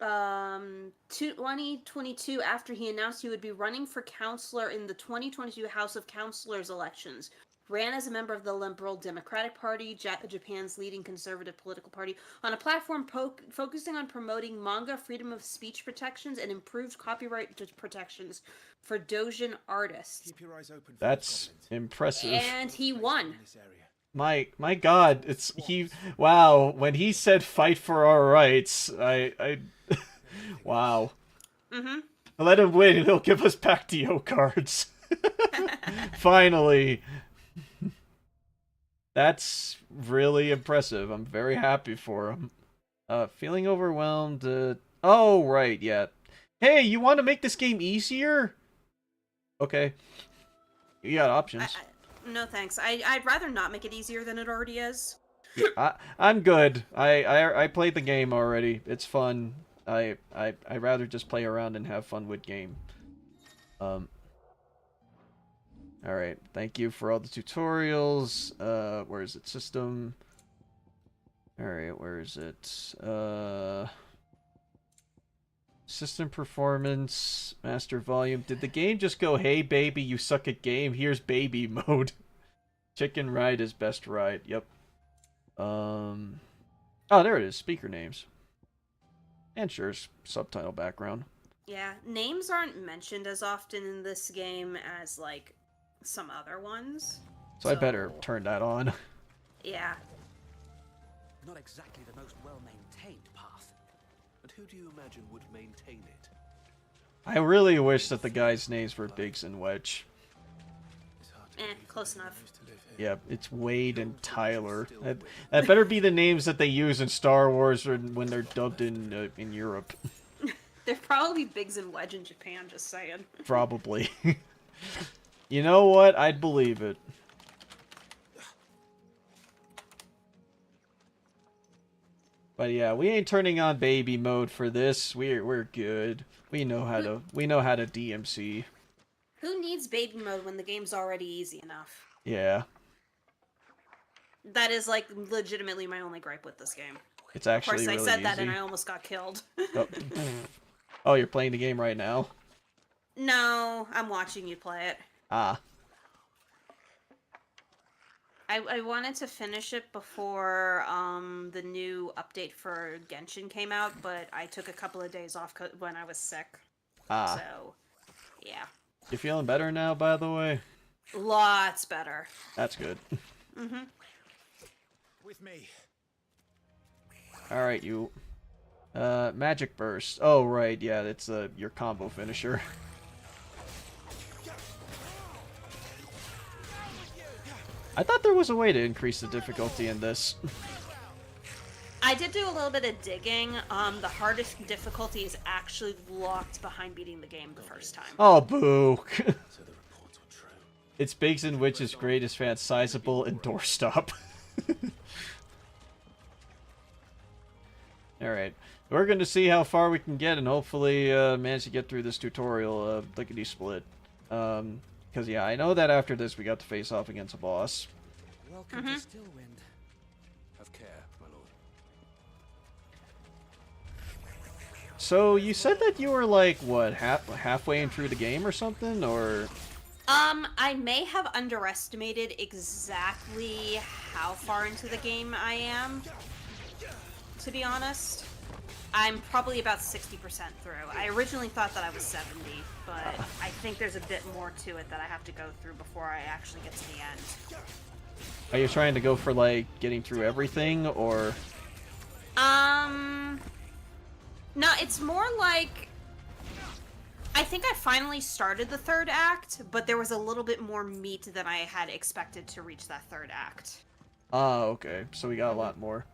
2022 after he announced he would be running for counselor in the 2022 House of Councilors elections. Ran as a member of the Liberal Democratic Party, Japan's leading conservative political party, on a platform focusing on promoting manga freedom of speech protections and improved copyright protections for doujin artists. Keep your eyes open for That's impressive. And he won. My god, wow, when he said fight for our rights, I wow. Mm-hmm. Let him win and he'll give us Pactio cards. Finally. That's really impressive. I'm very happy for him. Feeling overwhelmed. Oh, right, yeah. Hey, you want to make this game easier? Okay. You got options. No thanks. I'd rather not make it easier than it already is. I'm good. I played the game already. It's fun. I rather just play around and have fun with game. Alright, thank you for all the tutorials. Where is it? System. Alright, where is it? System performance, master volume. Did the game just go, hey baby, you suck at game, here's baby mode? Chicken ride is best ride, yep. Oh, there it is, speaker names. And sure, subtitle background. Yeah, names aren't mentioned as often in this game as, like, some other ones. So I better turn that on. Yeah. Not exactly the most well-maintained path. And who do you imagine would maintain it? I really wish that the guys' names were Biggs and Wedge. Close enough. Yeah, it's Wade and Tyler. That better be the names that they use in Star Wars or when they're dubbed in Europe. They're probably Biggs and Wedge in Japan, just saying. Probably. You know what? I'd believe it. But yeah, we ain't turning on baby mode for this. We're good. We know how to DMC. Who needs baby mode when the game's already easy enough? Yeah. That is, like, legitimately my only gripe with this game. It's actually really Of course, I said that easy. and I almost got killed. Oh, you're playing the game right now? No, I'm watching you play it. Ah. I wanted to finish it before the new update for Genshin came out, but I took a couple of days off when I was sick. Ah. So, yeah. You feeling better now, by the way? Lots better. That's good. Mm-hmm. With me. Alright, you. Magic Burst. Oh, right, yeah, it's your combo finisher. I thought there was a way to increase the difficulty in this. I did do a little bit of digging. The hardest difficulty is actually locked behind beating the game the first time. Oh, boo. It's Biggs and Witch's greatest fan, sizable and doorstop. Alright. We're going to see how far we can get and hopefully manage to get through this tutorial lickety-split. Because, yeah, I know that after this we got to face off against a boss. Welcome to Stillwind. Have care, my lord. So, you said that you were, like, what, halfway in through the game or something, or...? I may have underestimated exactly how far into the game I am, to be honest. I'm probably about 60% through. I originally thought that I was 70, but I think there's a bit more to it that I have to go through before I actually get to the end. Are you trying to go for, like, getting through everything, or...? No, it's more like... I think I finally started the third act, but there was a little bit more meat than I had expected to reach that third act. Oh, okay. So we got a lot more.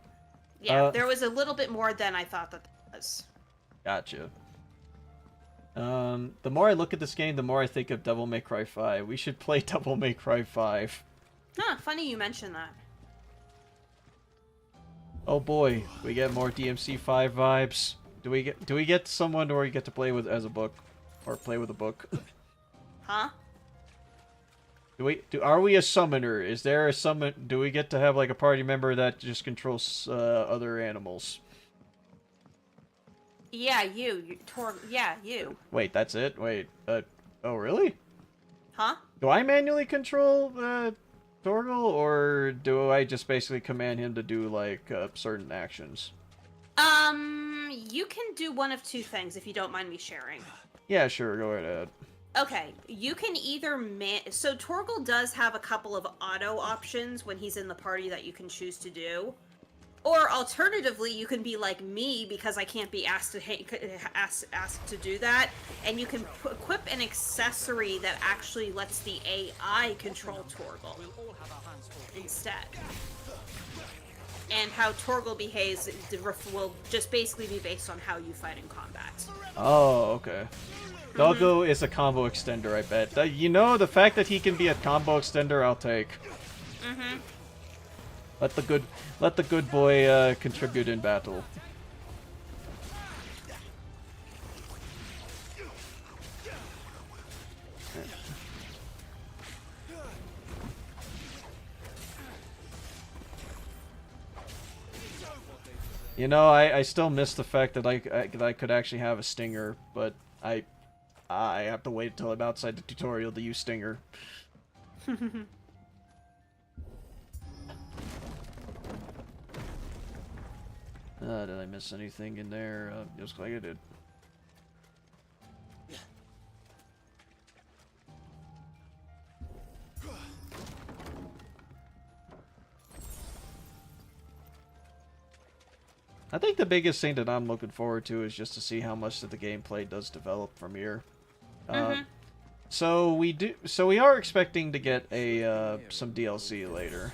Yeah, there was a little bit more than I thought that there was. Gotcha. The more I look at this game, the more I think of Devil May Cry 5. We should play Devil May Cry 5. Huh, funny you mentioned that. Oh boy, we get more DMC 5 vibes. Do we get someone where we get to play with as a book? Or play with a book? Huh? Are we a summoner? Is there a summon? Do we get to have like a party member that just controls other animals? Yeah, you. Yeah, you. Wait, that's it? Wait, oh really? Huh? Do I manually control Torgal, or do I just basically command him to do like certain actions? You can do one of two things if you don't mind me sharing. Yeah, sure, go ahead. Okay, you can either so Torgal does have a couple of auto options when he's in the party that you can choose to do. Or alternatively, you can be like me because I can't be asked to do that, and you can equip an accessory that actually lets the AI control Torgal instead. and how Torgal behaves will just basically be based on how you fight in combat. Oh, okay. Doggo is a combo extender, I bet. You know, the fact that he can be a combo extender, I'll take. Let the good boy contribute in battle. You know, I still miss the fact that I could actually have a stinger, but I have to wait until I'm outside the tutorial to use stinger. Did I miss anything in there? Looks like I did. I think the biggest thing that I'm looking forward to is just to see how much that the gameplay does develop from here. So we are expecting to get a some DLC later.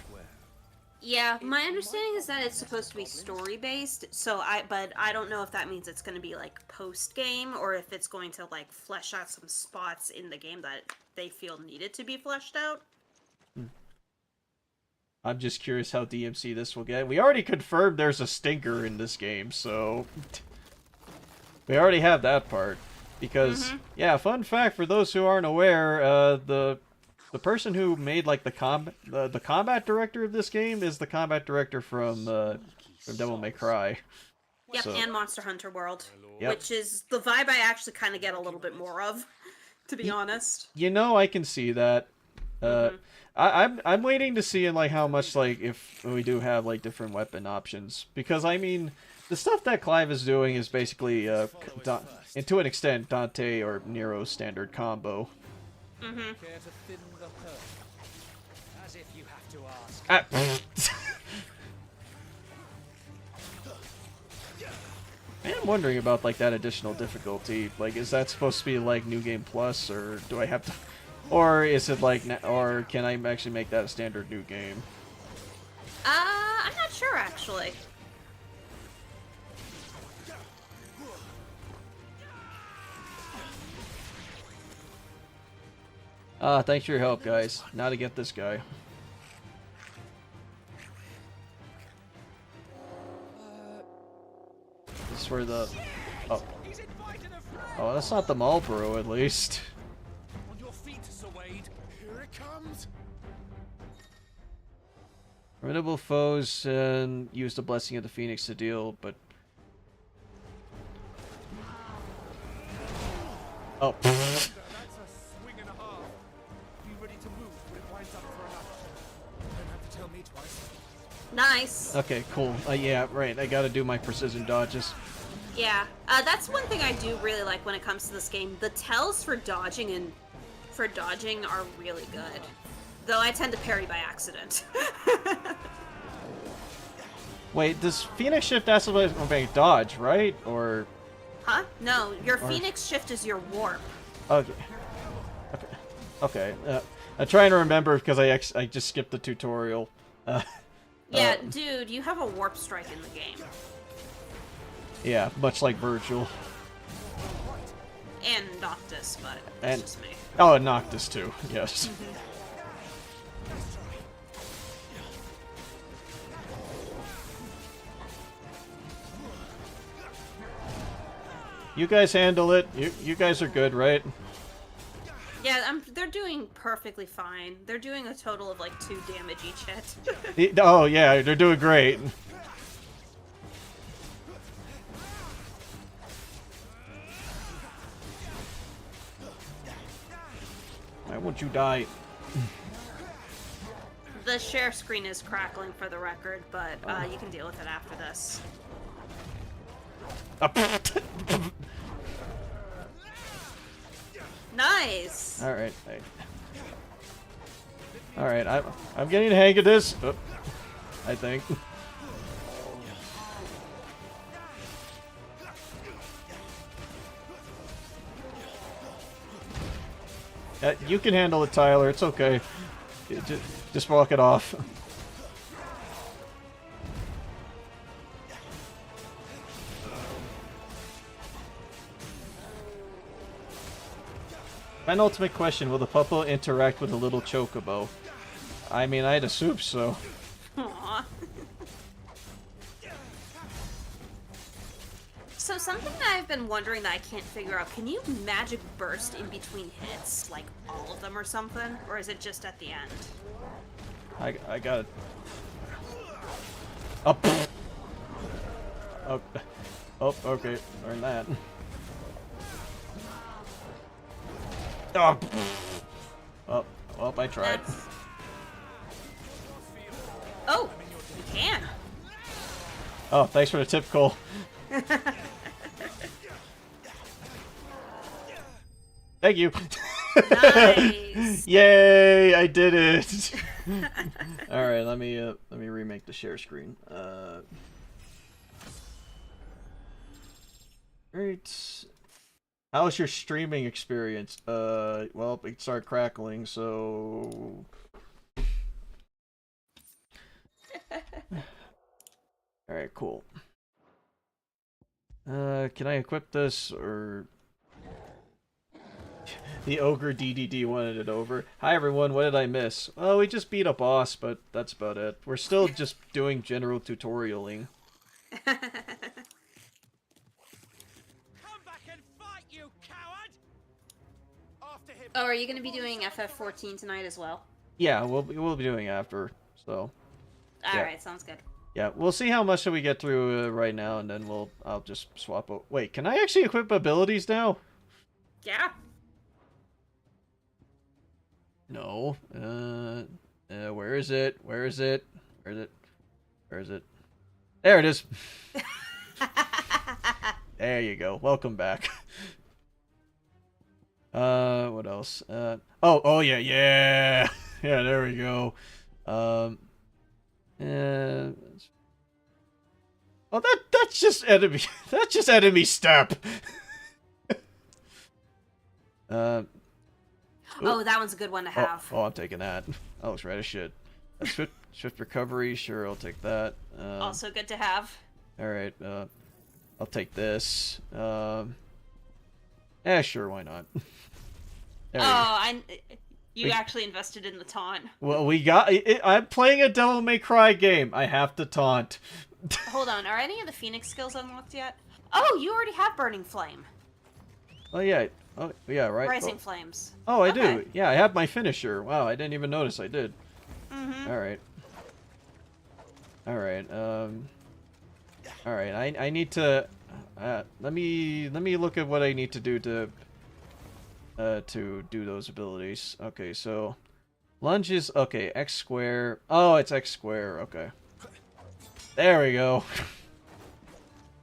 Yeah, my understanding is that it's supposed to be story based. But I don't know if that means it's going to be like post game or if it's going to like flesh out some spots in the game that they feel needed to be fleshed out. I'm just curious how DMC this will get. We already confirmed there's a stinker in this game, so we already have that part. Because yeah, fun fact for those who aren't aware, the person who made like the combat director of this game is the combat director from Devil May Cry. Yep, So, and Monster Hunter World, Yep. which is the vibe I actually kind of get a little bit more of, to be honest. you know, I can see that. I'm waiting to see in like how much like if we do have like different weapon options, because I mean the stuff that Clive is doing is basically and to an extent Dante or Nero's standard combo. Care to thin the herd? As if you have to ask. I'm wondering about like that additional difficulty. Like, is that supposed to be like New Game Plus, or do I have to? Or is it like, or can I actually make that a standard new game? I'm not sure actually. Thanks for your help, guys. Now to get this guy. This is where the... Oh. Oh, that's not the Marlboro, at least. On your feet, Sir Wade. Here it comes. Formidable foes and use the Blessing of the Phoenix to deal, but... Oh. That's a swing and a half. Be ready to move when it winds up for another. You don't have to tell me twice. Nice. Okay, cool. Yeah, right. I gotta do my precision dodges. Yeah, that's one thing I do really like when it comes to this game. The tells for dodging are really good. Though I tend to parry by accident. Wait, does Phoenix shift actually dodge, right? Or... Huh? No, your Phoenix shift is your warp. Okay. Okay. I'm trying to remember because I just skipped the tutorial. Yeah, dude, you have a warp strike in the game. Yeah, much like Virgil. And Noctis, but that's just me. Oh, and Noctis too. Yes. You guys handle it. You guys are good, right? Yeah, they're doing perfectly fine. They're doing a total of like 2 damage each hit. Oh yeah, they're doing great. Why won't you die? The share screen is crackling for the record, but you can deal with it after this. Nice. All right. All right. I'm getting the hang of this. Oh, I think. You can handle it, Tyler. It's okay. Just walk it off. Penultimate question, will the puppo interact with a little chocobo? I mean, I'd assume so. Aww. So something that I've been wondering that I can't figure out, can you magic burst in between hits? Like all of them or something? Or is it just at the end? I got it. Oh, oh, oh, okay. Learn that. Oh, oh, well, I tried. Oh, you can. Oh, thanks for the tip, Cole. Thank you. Nice. Yay! I did it. All right, let me remake the share screen. Great. How's your streaming experience? Well, it started crackling, so. All right, cool. Can I equip this or? The ogre DDD wanted it over. Hi everyone, what did I miss? Well, we just beat a boss, but that's about it. We're still just doing general tutorialing. Come back and fight, you coward! After him. Oh, are you going to be doing FF14 tonight as well? Yeah, we'll be doing after. So. All Yeah. right, sounds good. Yeah, we'll see how much we get through right now, and then I'll just swap. Wait, can I actually equip abilities now? Yeah. No. Where is it? Where is it? Where is it? Where is it? There it is. There you go. Welcome back. What else? Oh yeah, yeah, yeah. There we go. Oh, that's just enemy. That's just enemy step. Oh, that one's a good one to have. Oh, I'm taking that. That looks right as shit. Swift recovery, sure, I'll take that. Also good to have. Alright, I'll take this. Sure, why not? You actually invested in the taunt. Well, we got... I'm playing a Devil May Cry game. I have to taunt. Hold on, are any of the Phoenix skills unlocked yet? Oh, you already have Burning Flame. Oh, yeah. Oh, yeah, right. Rising Flames. Oh, I Okay. do. Yeah, I have my finisher. Wow, I didn't even notice I did. Mm-hmm. Alright. Alright, Alright, I need to... let me look at what I need to do to do those abilities. Okay, so... Lunge is... Okay, X square... Oh, it's X square. Okay. There we go.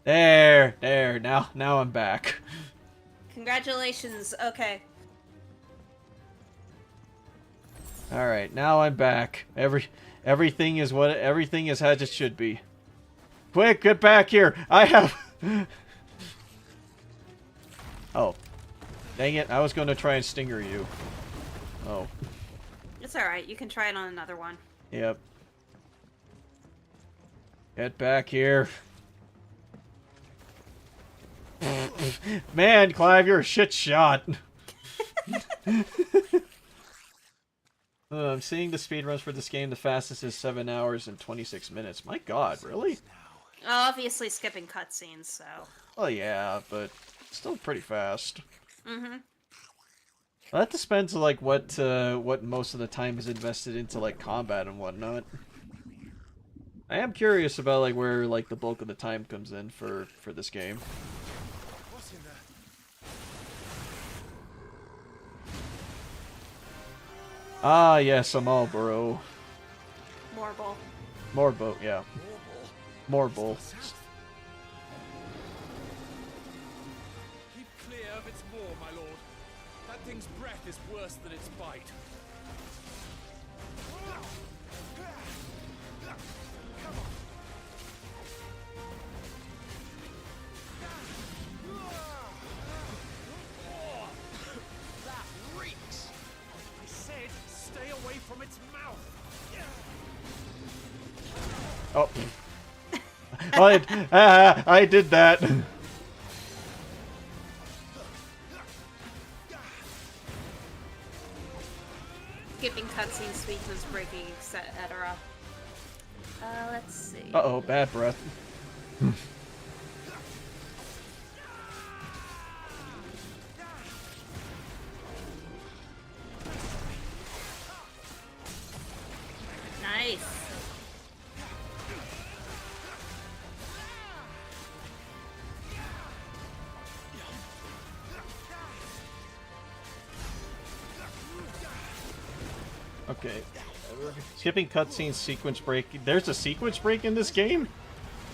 There. Now I'm back. Congratulations. Okay. Alright, now I'm back. Everything is as it should be. Quick, get back here! I have... Oh. Dang it, I was going to try and stinger you. Oh. It's alright, you can try it on another one. Yep. Get back here. Man, Clive, you're a shit shot. I'm seeing the speedruns for this game. The fastest is 7 hours and 26 minutes. My god, really? Obviously skipping cutscenes, so... Well, yeah, but still pretty fast. Mm-hmm. Well, that depends on, like, what most of the time is invested into, like, combat and whatnot. I am curious about, like, where, like, the bulk of the time comes in for this game. What's in there? Ah, yes, I'm all bro. Morble. Morbo, yeah. Morble. Keep clear of its maw, my lord. That thing's breath is worse than its bite. That reeks! I said stay away from its mouth! Oh. I did that. skipping cutscenes, sequence breaking, etc. Let's see. Uh-oh, bad breath. Nice. Okay. Skipping cutscenes, sequence break. There's a sequence break in this game?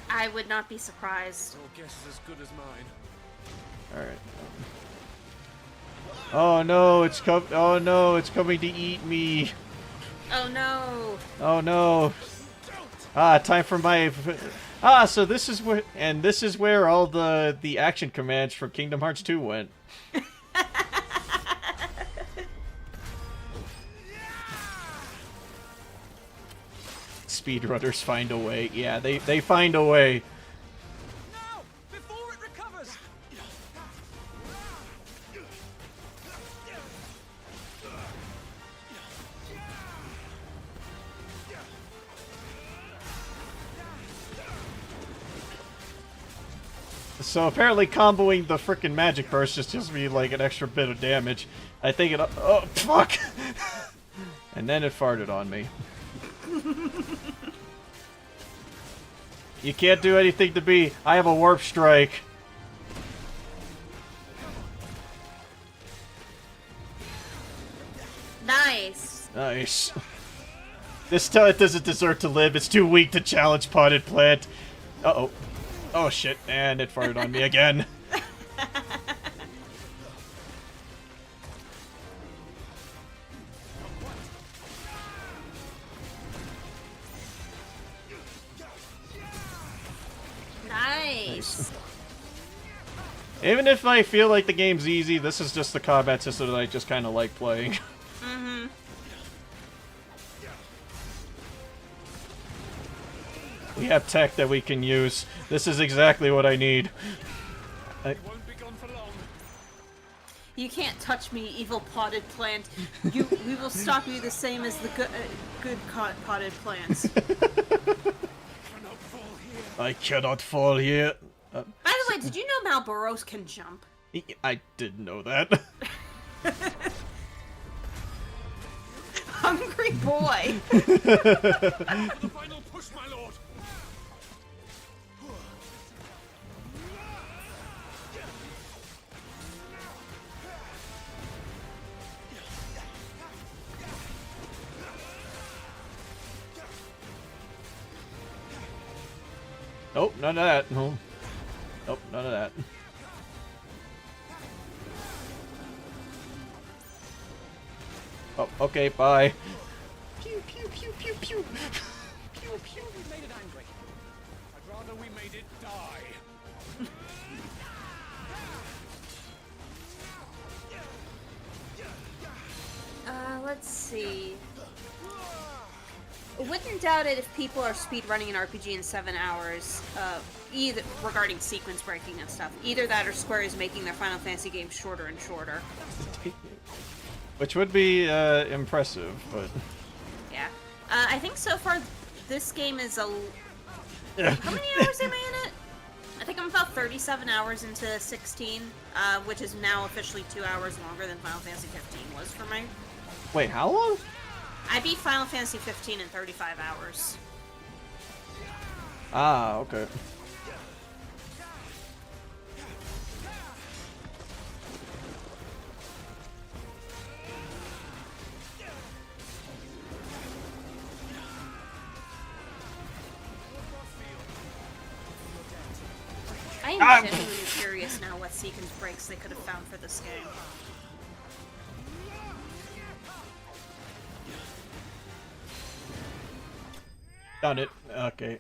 I would not be surprised. Your guess is as good as mine. Alright. Oh no, it's coming to eat me. Oh no. Oh no. Time for my... so this is where all the action commands from Kingdom Hearts 2 went. Speedrunners find a way. Yeah, they find a way. No! Before it recovers! So apparently comboing the frickin' magic burst just gives me like an extra bit of damage. I think it... Oh, fuck! And then it farted on me. You can't do anything to me. I have a warp strike. Nice. Nice. This talent doesn't deserve to live. It's too weak to challenge Potted Plant. Uh-oh. Oh shit, and it farted on me again. Nice. Even if I feel like the game's easy, this is just the combat system that I just kind of like playing. Mm-hmm. We have tech that we can use. This is exactly what I need. Won't be gone for long. You can't touch me, evil potted plant. We will stop you the same as the good potted plants. I cannot fall here. By the way, did you know Malboros can jump? I didn't know that. Hungry boy. The final push, my lord. Nope, none of that. No. Nope, none of that. Oh, okay, bye. Pew, pew, pew, pew, pew. Pew, pew. We made it angry. I'd rather we made it die. Let's see. Wouldn't doubt it if people are speedrunning an RPG in 7 hours, either regarding sequence breaking and stuff. Either that or Square is making their Final Fantasy games shorter and shorter. Which would be impressive, but... Yeah. I think so far this game is How many hours am I in it? I think I'm about 37 hours into 16, which is now officially 2 hours longer than Final Fantasy 15 was for me. Wait, how long? I beat Final Fantasy 15 in 35 hours. Ah, okay. I am genuinely curious now what sequence breaks they could have found for this game. Done it. Okay.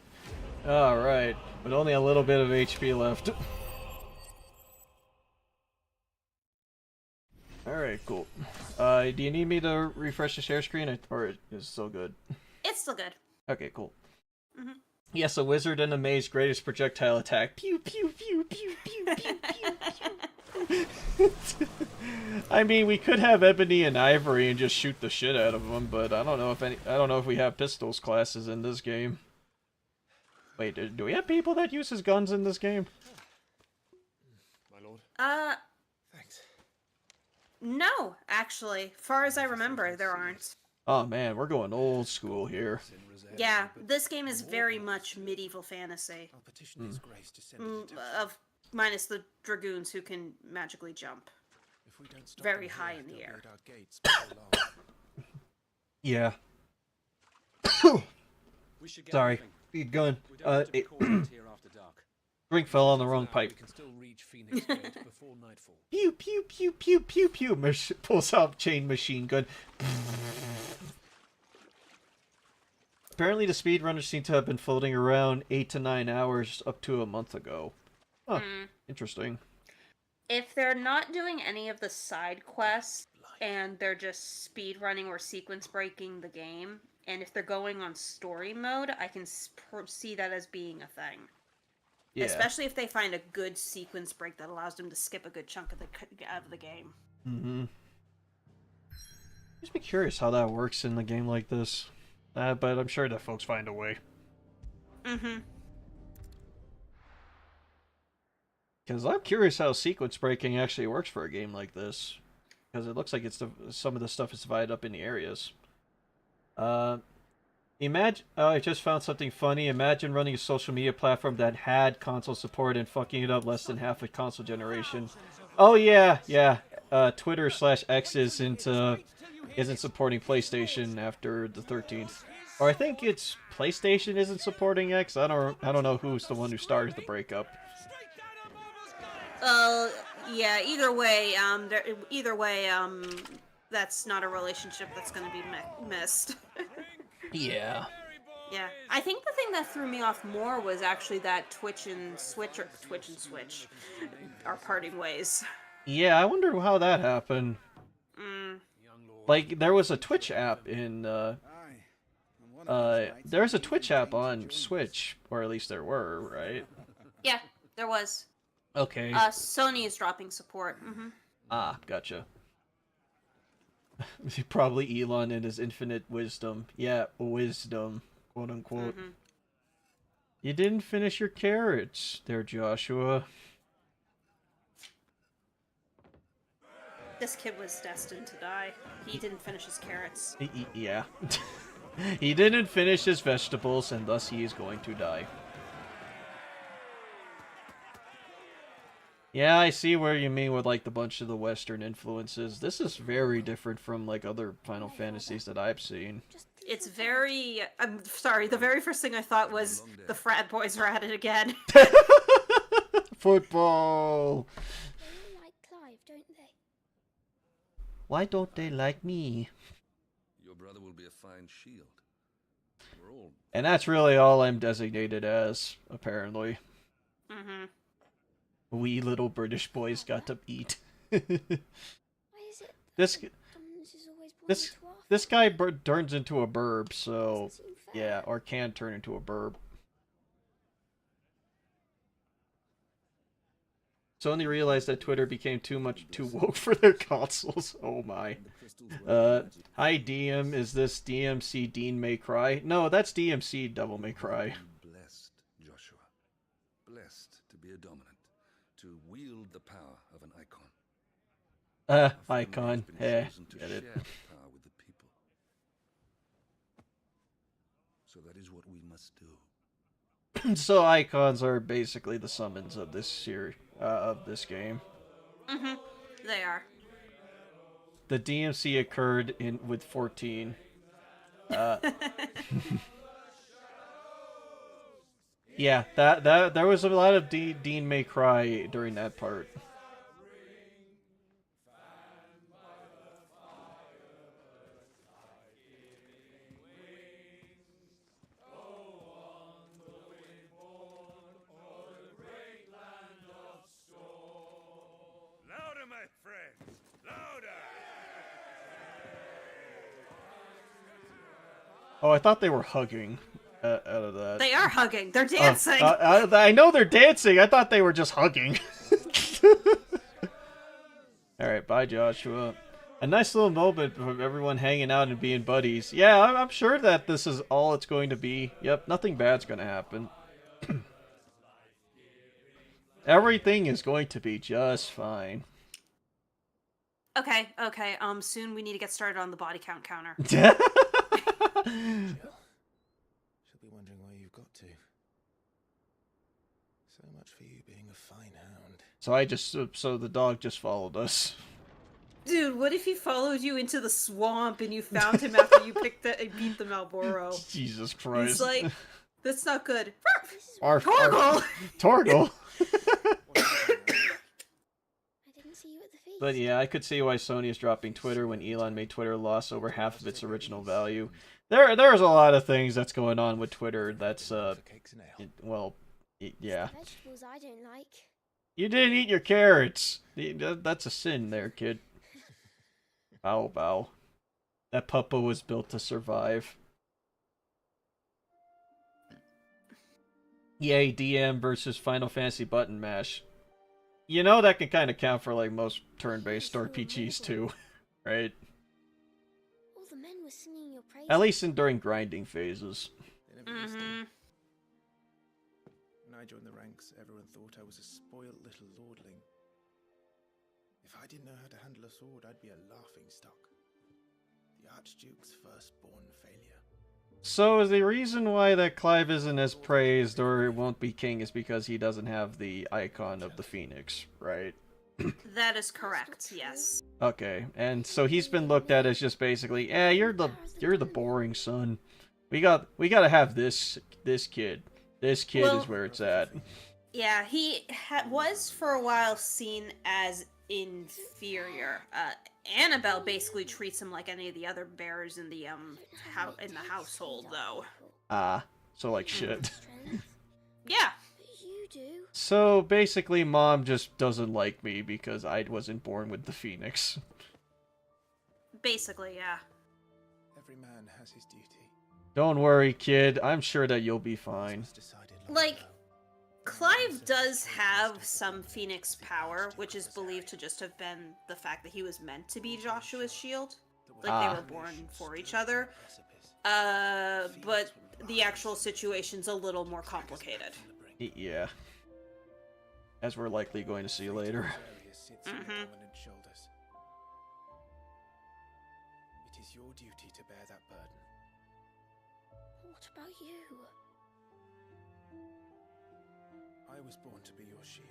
Alright. With only a little bit of HP left. Alright, cool. Do you need me to refresh the share screen, or is it still good? It's still good. Okay, cool. Mm-hmm. Yes, a wizard and a maze greatest projectile attack. Pew, pew, pew, pew, pew, pew, pew, pew. I mean, we could have Ebony and Ivory and just shoot the shit out of them, but I don't know if we have pistols classes in this game. Wait, do we have people that uses guns in this game? My lord. Thanks. No, actually. Far as I remember, there aren't. Oh man, we're going old school here. Yeah, this game is very much medieval fantasy. I'll petition His Grace to send it to Of minus the dragoons who can magically jump If we don't stop very them high here, in the they'll be air. at our gates before long. Yeah. We should get Sorry. moving. Keep going. We don't have to be caught out here after dark. Drink fell on the wrong Now, pipe. We can still reach Phoenix Gate before nightfall. Pew pew pew pew pew pew. Pulls out chain machine gun. Apparently, the speedrunners seem to have been floating around 8 to 9 hours up to a month ago. Huh. Interesting. If they're not doing any of the side quests and they're just speed running or sequence breaking the game, and if they're going on story mode, I can see that as being a thing. Yeah. Especially if they find a good sequence break that allows them to skip a good chunk of the game. Mm-hmm. Just be curious how that works in a game like this. But I'm sure that folks find a way. Mm-hmm. Because I'm curious how sequence breaking actually works for a game like this. Because it looks like some of the stuff is divided up in the areas. Imagine, I just found something funny. Imagine running a social media platform that had console support and fucking it up less than half a console generation. Oh yeah. Twitter/X isn't supporting PlayStation after the 13th. Or I think it's PlayStation isn't supporting X. I don't know who's the one who started the breakup. Yeah. Either way, that's not a relationship that's going to be missed. Yeah. Yeah, I think the thing that threw me off more was actually that Twitch and Switch are parting ways. Yeah, I wonder how that happened. Like, there was a Twitch app in, there's a Twitch app on Switch, or at least there were, right? Yeah, there was. Okay. Sony is dropping support. Ah, gotcha. Probably Elon and his infinite wisdom. Yeah, wisdom, quote unquote. You didn't finish your carrots there, Joshua. This kid was destined to die. He didn't finish his carrots. Yeah. He didn't finish his vegetables, and thus he is going to die. Yeah, I see where you mean with, like, the bunch of the Western influences. This is very different from, like, other Final Fantasies that I've seen. It's very... I'm sorry, the very first thing I thought was the frat boys are at it again. Football! They all like Clive, don't they? Why don't they like me? Your brother will be a fine shield. We're all... And that's really all I'm designated as, apparently. We little British boys got to eat. Why is it This Dominus is always wanting to offer? this guy turns into a burb, so yeah, or can turn into a burb. Sony realized that Twitter became too woke for their consoles. Oh my. Hi DM, is this DMC Dean May Cry? No, that's DMC Devil May Cry. Blessed, Joshua. Blessed to be a dominant, to wield the power of an icon. Our family Icon. has been Eh, chosen to get share it. the power with the people. So that is what we must do. So icons are basically the summons of this series, of this game. They are. The DMC occurred with 14. Yeah, that there was a lot of Dean May Cry during that part. Louder, my friends! Louder! Oh, I thought they were hugging out of that. They are hugging. They're dancing. I know they're dancing. I thought they were just hugging. Alright, bye Joshua. A nice little moment of everyone hanging out and being buddies. Yeah, I'm sure that this is all it's going to be. Yep, nothing bad's going to happen. Everything is going to be just fine. Okay. Soon we need to get started on the body count counter. She'll be wondering where you've got to. So much for you being a fine hound. So the dog just followed us. Dude, what if he followed you into the swamp and you found him after you beat the Malboro? Jesus Christ. He's like, that's not good. Torgal! Torgal! But yeah, I could see why Sony is dropping Twitter when Elon made Twitter lost over half of its original value. There's a lot of things that's going on with Twitter that's, yeah. Vegetables I don't like. You didn't eat your carrots! That's a sin there, kid. Bow bow. That puppo was built to survive. Yay, DM versus Final Fantasy button mash. You know that can kind of count for like most turn-based RPGs too, right? All the men were singing your praises. At least during grinding phases. Mm-hmm. When I joined the ranks, everyone thought I was a spoiled little lordling. If I didn't know how to handle a sword, I'd be a laughingstock. The Archduke's firstborn failure. So the reason why that Clive isn't as praised or won't be king is because he doesn't have the icon of the Phoenix, right? That is correct, yes. Okay, and so he's been looked at as just basically, you're the boring son. We gotta have this kid. This kid is where it's at. Yeah, he was for a while seen as inferior. Annabelle basically treats him like any of the other bears in the household, though. So like shit. Yeah. You do. So basically, Mom just doesn't like me because I wasn't born with the Phoenix. Basically, yeah. Every man has his duty. Don't worry, kid. I'm sure that you'll be fine. Like, Clive does have some Phoenix power, which is believed to just have been the fact that he was meant to be Joshua's shield. Like, they were born for each other. But the actual situation's a little more complicated. Yeah. As we're likely going to see later. Mm-hmm. It is your duty to bear that burden. What about you? I was born to be your shield.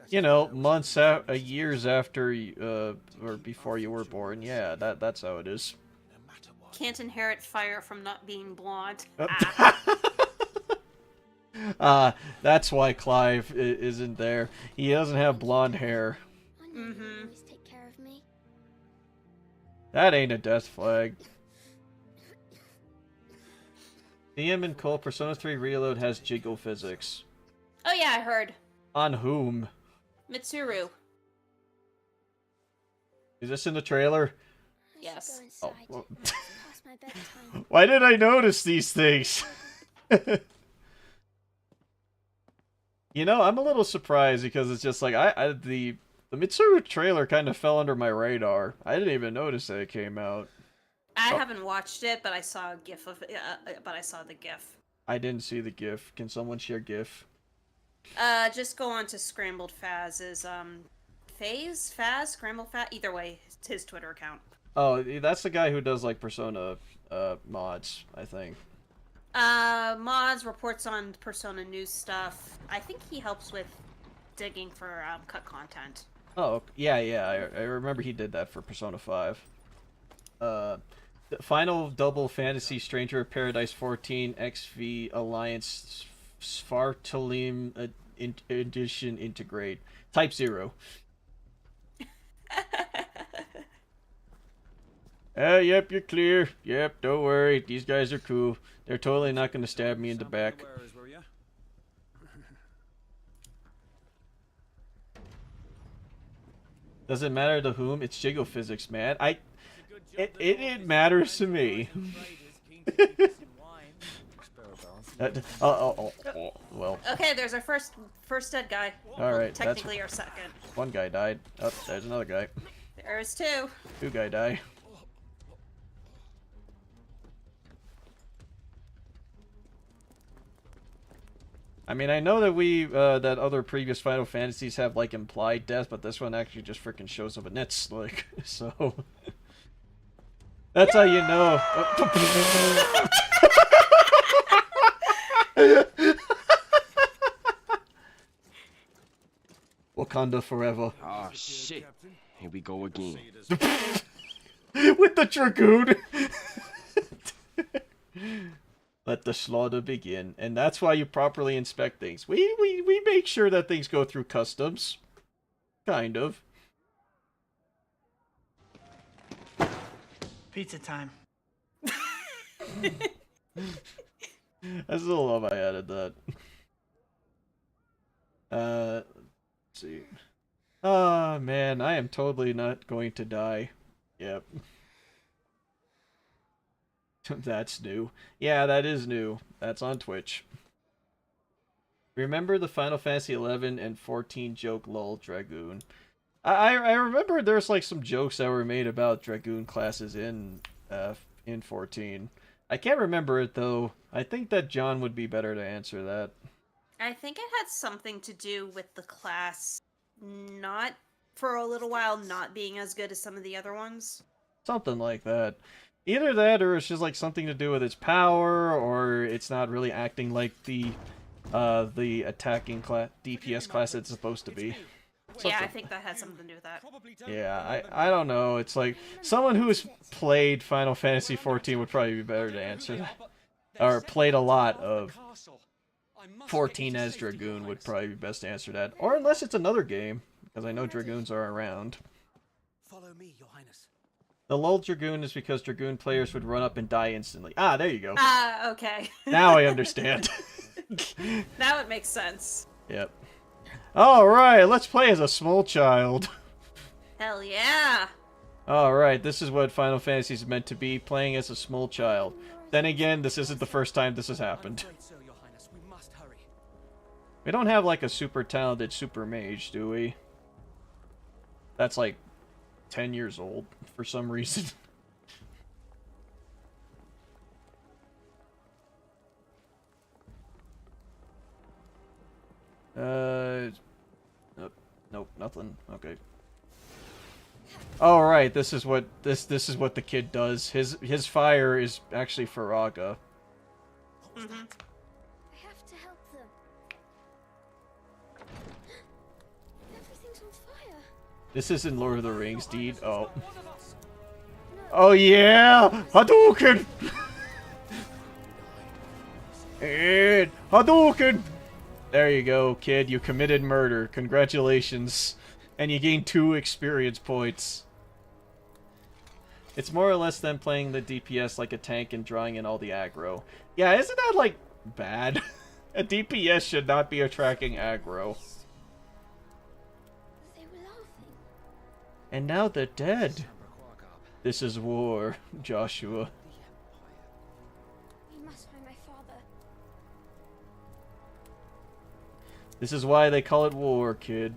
You know, years after, or before you were born. Yeah, that's how it is. Can't inherit fire from not being blonde. That's why Clive isn't there. He doesn't have blonde hair. Mm-hmm. Take care of me. That ain't a death flag. DM and Cole, Persona 3 Reload has jiggle physics. Oh yeah, I heard. On whom? Mitsuru. Is this in the trailer? Yes. Oh, well. Past my bedtime. Why did I notice these things? You know, I'm a little surprised because it's just like the Mitsuru trailer kind of fell under my radar. I didn't even notice that it came out. I haven't watched it, but I saw a GIF of it. But I saw the GIF. I didn't see the GIF. Can someone share GIF? Just go on to Scrambled Faz's Faz, Scrambled Faz. Either way, it's his Twitter account. Oh, that's the guy who does like Persona mods, I think. Mods, reports on Persona news stuff. I think he helps with digging for cut content. Oh, yeah, I remember he did that for Persona 5. The final double fantasy Stranger of Paradise 14 XV Alliance Svartalem edition integrate. Type 0. Yep, you're clear. Yep, don't worry. These guys are cool. They're totally not going to stab me in the back. Does it matter to whom? It's jiggle physics, man. It matters to me. Well. Okay, there's our first dead guy. All right. Technically, our second. One guy died. Oh, there's another guy. There's two. Two guy die. I mean, I know that that other previous Final Fantasies have, like, implied death, but this one actually just freaking shows up and it's like, so... That's how you know. Wakanda forever. Oh, shit. Here we go again. With the Dragoon! Let the slaughter begin. And that's why you properly inspect things. We make sure that things go through customs. Kind of. Pizza time. I still love I added that. Let's see. Oh, man, I am totally not going to die. Yep. That's new. Yeah, that is new. That's on Twitch. Remember the Final Fantasy 11 and 14 joke lol Dragoon. I remember there's like some jokes that were made about Dragoon classes in 14. I can't remember it though. I think that John would be better to answer that. I think it had something to do with the class not for a little while not being as good as some of the other ones. Something like that. Either that or it's just like something to do with its power, or it's not really acting like the attacking class DPS class it's supposed to be. Yeah, I think that had something to do with that. Yeah, I don't know. It's like someone who's played Final Fantasy 14 would probably be better to answer that. Or played a lot of 14 as Dragoon would probably be best to answer that. Or unless it's another game, because I know Dragoons are around. Follow me, Your Highness. The lull Dragoon is because Dragoon players would run up and die instantly. Ah, there you go. Ah, okay. Now I understand. Now it makes sense. Yep. Alright, let's play as a small child. Hell yeah! Alright, this is what Final Fantasy is meant to be, playing as a small child. Then again, this isn't the first time this has happened. We don't have like a super talented super mage, do we? That's like 10 years old for some reason. Nope, nothing. Okay. All right, this is what this is what the kid does. His fire is actually Faraga. I have to help them. Everything's on fire. This isn't Lord of the Rings, Deed. Oh. Oh yeah! Hadouken! And Hadouken! There you go, kid. You committed murder. Congratulations. And you gained 2 experience points. It's more or less than playing the DPS like a tank and drawing in all the aggro. Yeah, isn't that, like, bad? A DPS should not be attracting aggro. They were laughing. And now they're dead. This is war, Joshua. We must find my father. This is why they call it war, kid.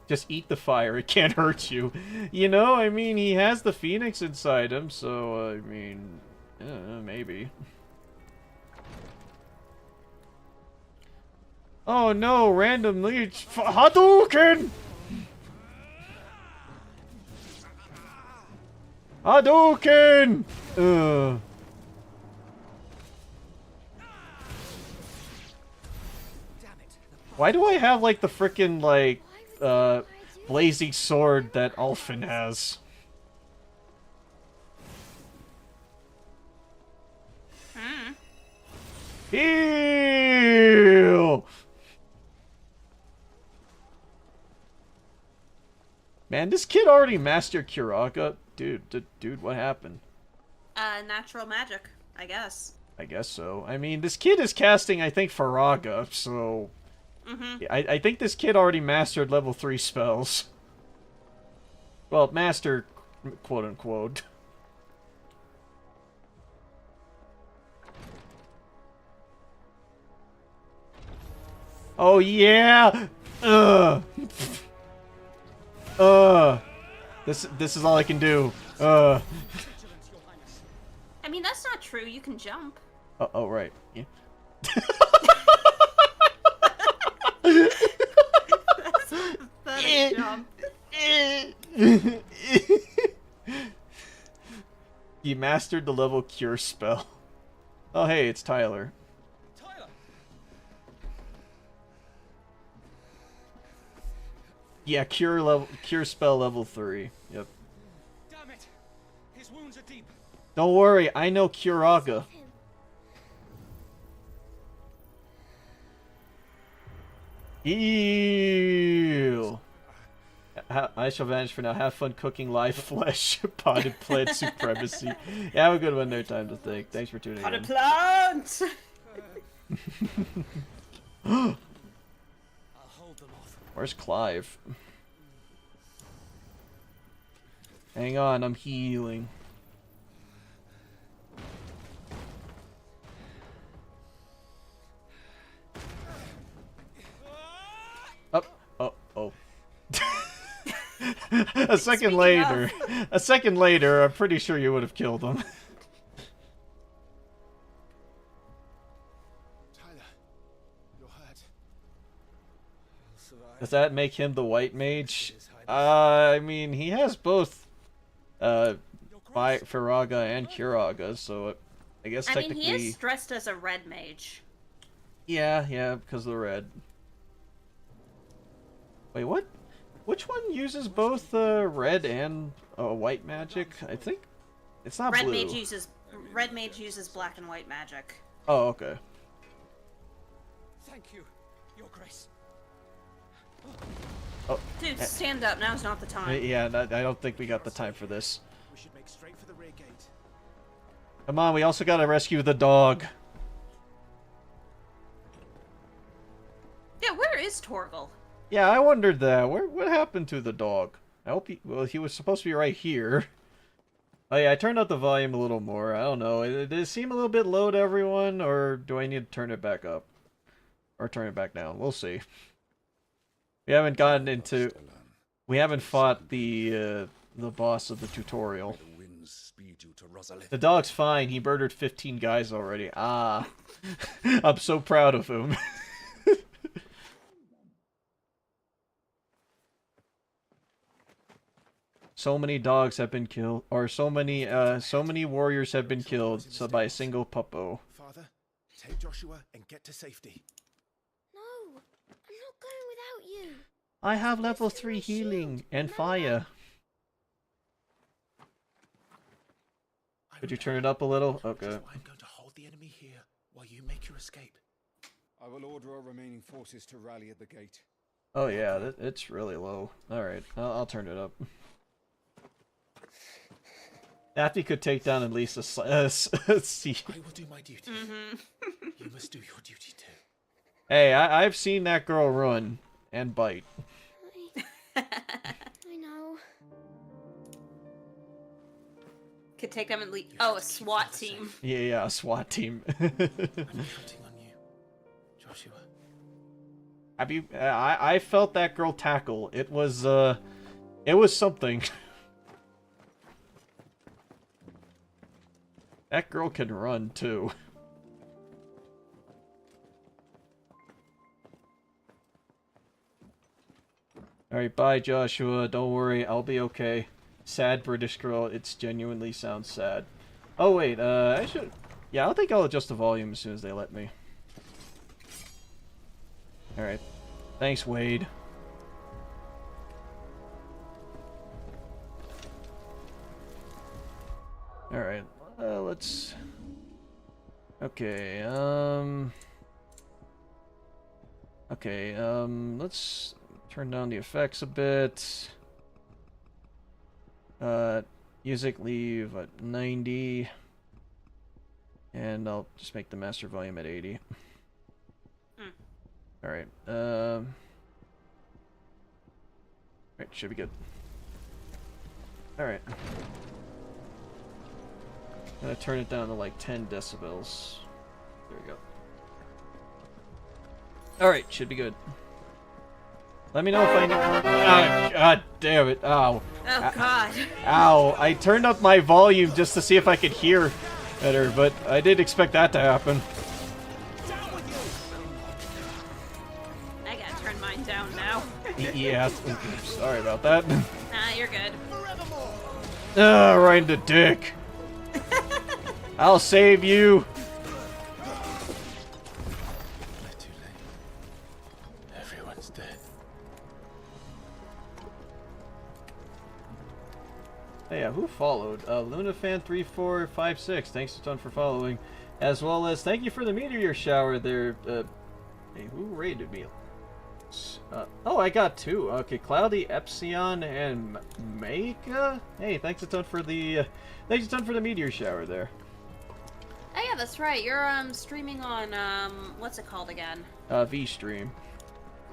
Just eat the fire, it can't hurt you. You know, I mean, he has the phoenix inside him, so, I mean, maybe. Oh no, random leech. Hadouken! Hadouken! Why do I have, like, the frickin', like, blazing sword that Alphen has? Heal! Man, this kid already mastered Curaga. Dude, what happened? Natural magic, I guess. I guess so. I mean, this kid is casting, I think, Faraga, so... I think this kid already mastered level 3 spells. Well, mastered, quote-unquote. Oh yeah! Ugh! This is all I can do. I mean, that's not true. You can jump. Oh right. Yeah. That's a pathetic jump. You mastered the level cure spell. Oh hey, it's Tyler. Tyler! Yeah, cure spell level 3. Yep. Damn it! His wounds are deep. Don't worry, I know Curaga. Ew. I shall vanish for now. Have fun cooking live flesh. Potted plant supremacy. Yeah, have a good one there, time to think. Thanks for tuning Potted in. plant! I'll hold them off. Where's Clive? Hang on, I'm healing. Oh. A second later, I'm pretty sure you would have killed him. Tyler, you're hurt. Does that make him the white mage? I mean, he has both Firaga and Curaga, so I guess technically... I mean, he is dressed as a red mage. Yeah, because of the red. Wait, what? Which one uses both red and white magic? I think it's not Red blue. Red mage uses black and white magic. Oh, okay. Thank you, Your Grace. Oh, Dude, stand up. Now's not the time. yeah, I don't think we got the time for this. We should make straight for the rear gate. Come on, we also gotta rescue the dog. Yeah, where is Torgal? Yeah, I wondered that. What happened to the dog? I hope he was supposed to be right here. Oh yeah, I turned up the volume a little more. I don't know. Did it seem a little bit low to everyone, or do I need to turn it back up? Or turn it back down? We'll see. We haven't gotten into... We haven't fought the boss of the tutorial. The dog's fine. He murdered 15 guys already. Ah. I'm so proud of him. So many dogs have been killed, or so many warriors have been killed by a single puppo. Father, take Joshua and get to safety. No, I'm not going without you. I have level 3 healing and fire. Could you turn it up a little? Okay. I'm going to hold the enemy here while you make your escape. I will order our remaining forces to rally at the gate. Oh yeah, it's really low. Alright, I'll turn it up. Daffy could take down at least a C. I will do my duty. You must do your duty too. Hey, I've seen that girl run and bite. I know. Could take them at least. Oh, a SWAT team. Yeah, a SWAT team. I'm counting on you, Joshua. Have you? I felt that girl tackle. It was something. That girl can run too. Alright, bye Joshua. Don't worry, I'll be okay. Sad British girl, it's genuinely sounds sad. Oh wait, I should... Yeah, I think I'll adjust the volume as soon as they let me. Alright. Thanks, Wade. Alright, let's... Okay, let's turn down the effects a bit. Music leave at 90. And I'll just make the master volume at 80. Alright, right, should be good. Alright. I'm gonna turn it down to like 10 decibels. There we go. Alright, should be good. Let me know if I need... Ah, God damn it. Ow. Oh, God. Ow. I turned up my volume just to see if I could hear better, but I did expect that to happen. I gotta turn mine down now. Yeah, sorry about that. Nah, you're good. Ah, right in the dick. I'll save you. Not too late. Everyone's dead. Hey, yeah, who followed? LunaFan3456, thanks a ton for following. As well as, thank you for the meteor shower there. Hey, who raided me? Oh, I got 2. Okay, Cloudy, Epsilon, and Mega? Hey, thanks a ton for the meteor shower there. Oh yeah, that's right. You're streaming on what's it called again? VStream.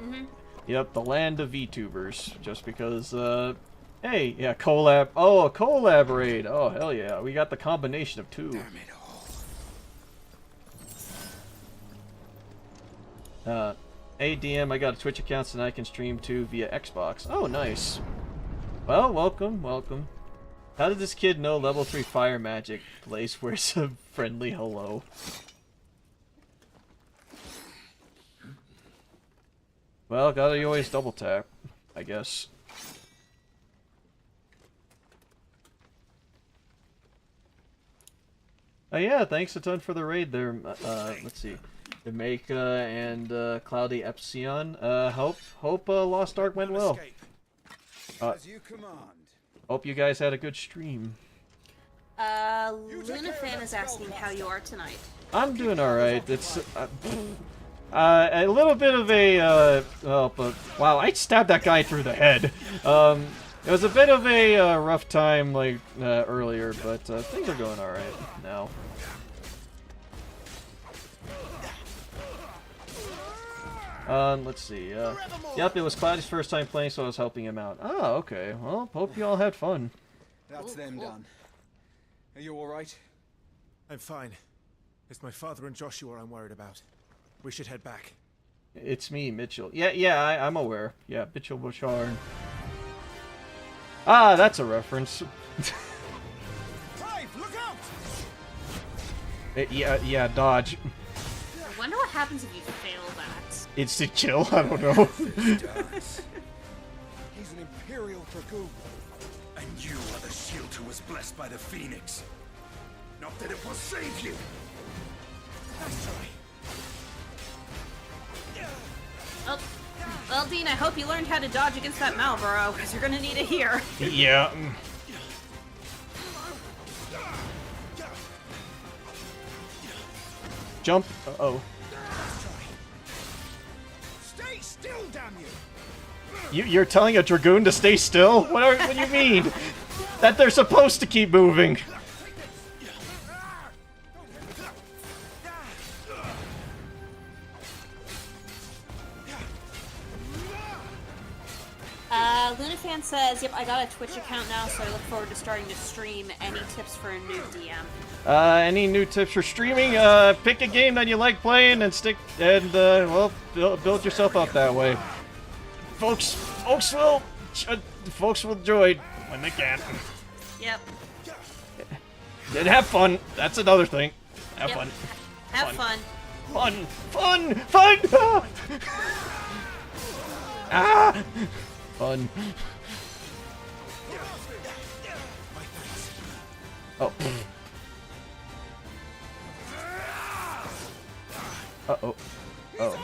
Mhm. Yep, the land of VTubers. Just because, hey, yeah, collab. Oh, a collab raid. Oh, hell yeah. We got the combination of 2. Hey, DM, I got a Twitch account so I can stream too via Xbox. Oh, nice. Well, welcome, welcome. How did this kid know level 3 fire magic? Blaze wears a friendly hello. Well, gotta always double tap, I guess. Oh yeah, thanks a ton for the raid there. Let's see. Jamaica and Cloudy Epsilon. Hope Lost Ark went well. As you command. Hope you guys had a good stream. LunaFan is asking how you are tonight. I'm doing alright. It's a little bit of a but wow, I stabbed that guy through the head. It was a bit of a rough time like earlier, but things are going alright now. Let's see, yep, it was Cloudy's first time playing, so I was helping him out. Oh, okay, well, hope you all had fun. That's them done. Are you alright? I'm fine. It's my father and Joshua I'm worried about. We should head back. It's me, Mitchell. Yeah, I'm aware. Yeah, Mitchell Bouchard. Ah, that's a reference. Clive, look out! Yeah, dodge. I wonder what happens if you fail that. Instant kill? I don't know. He's an Imperial Dragoon. And you are the shield who was blessed by the Phoenix. Not that it will save you. That's right. Oh, well, Dean, I hope you learned how to dodge against that Malboro, because you're gonna need it here. Yeah. Jump. Uh-oh. Stay still, damn you! You're telling a Dragoon to stay still? What do you mean? That they're supposed to keep moving. LunaFan says, yep, I got a Twitch account now, so I look forward to starting to stream. Any tips for a new DM? Any new tips for streaming? Pick a game that you like playing and stick, and, well, build yourself up that way. Folks will join when they can. Yep. And have fun. That's another thing. Have fun. Have fun. Fun! Ah! Fun. Oh. Uh-oh. Oh.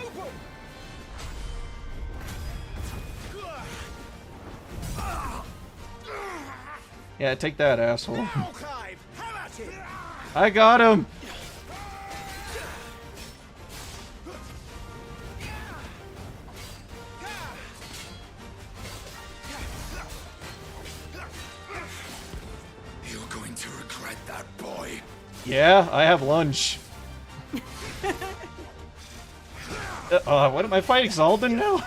Yeah, take that, asshole. I got him! You're going to regret that, boy. Yeah, I have lunch. What am I fighting, Zaldin now?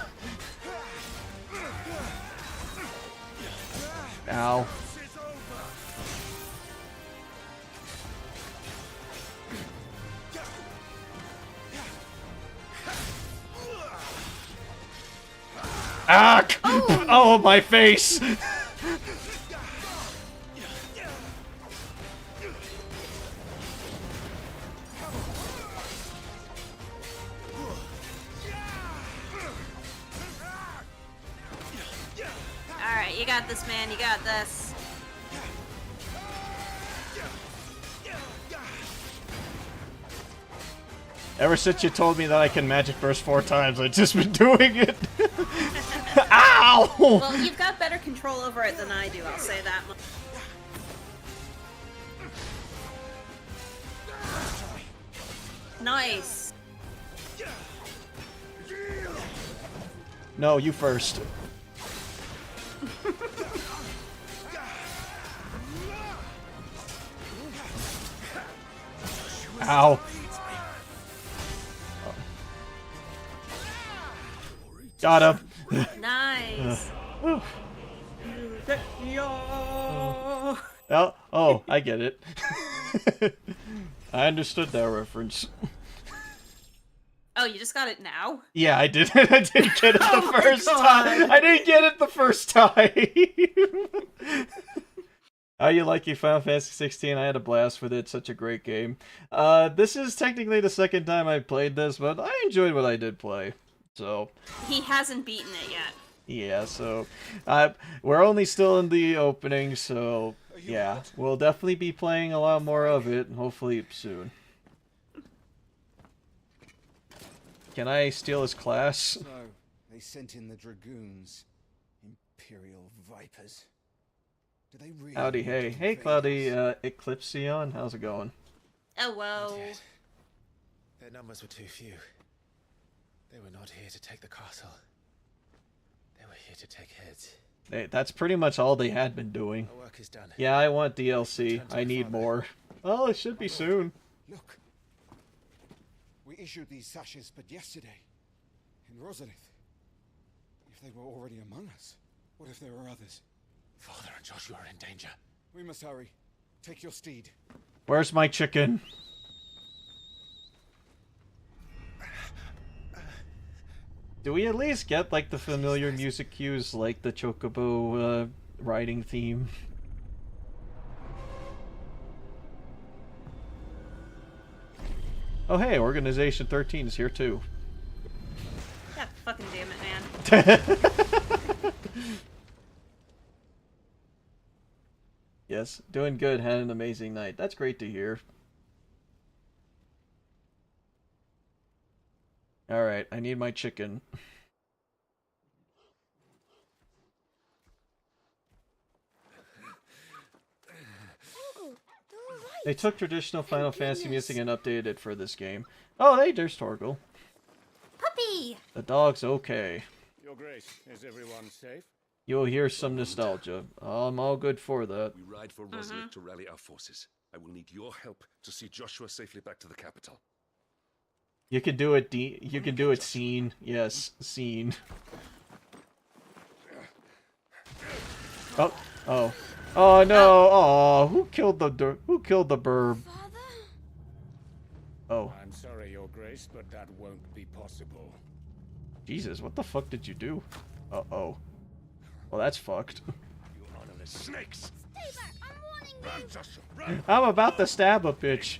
Ow. Ah! Oh, my face! Alright, you got this, man. You got this. Ever since you told me that I can magic burst 4 times, I've just been doing it. Ow! Well, you've got better control over it than I do, I'll say that much. Nice. No, you first. Ow. Got him. Nice. Oh, I get it. I understood that reference. Oh, you just got it now? Yeah, I did. I didn't get it the first time. I didn't get it the first time. How you like your Final Fantasy 16? I had a blast with it. Such a great game. This is technically the second time I played this, but I enjoyed what I did play. So He hasn't beaten it yet. yeah, so we're only still in the opening, so yeah, we'll definitely be playing a lot more of it, hopefully soon. Can I steal his class? So, they sent in the dragoons. Imperial vipers. Do they really Howdy, hey. Hey, Cloudy, Eclipsion, how's it going? Hello. Their numbers were too few. They were not here to take the castle. They were here to take heads. Hey, that's pretty much all they had been doing. Our work is done. Yeah, I want DLC. I need more. Oh, it should be soon. Look. We issued these sashes but yesterday. In Rosalith. If they were already among us, what if there were others? Father and Joshua are in danger. We must hurry. Take your steed. Where's my chicken? Do we at least get, like, the familiar music cues, like the Chocobo, riding theme? Oh hey, Organization 13 is here too. God fucking damn it, man. Yes, doing good, had an amazing night. That's great to hear. Alright, I need my chicken. They took traditional Final Fantasy music and updated it for this game. Oh, hey, there's Torgal. Puppy! The dog's okay. Your Grace, is everyone safe? You'll hear some nostalgia. I'm all good for that. We ride for Rosalith to rally our forces. I will need your help to see Joshua safely back to the capital. You can do it, you can do it, scene. Yes, scene. Oh, oh. Oh no! Oh, who killed the burb? Oh. I'm sorry, Your Grace, but that won't be possible. Jesus, what the fuck did you do? Uh-oh. Well, that's fucked. You honorless snakes! Stay back! I'm warning you! Run, Joshua, run! I'm about to stab a bitch.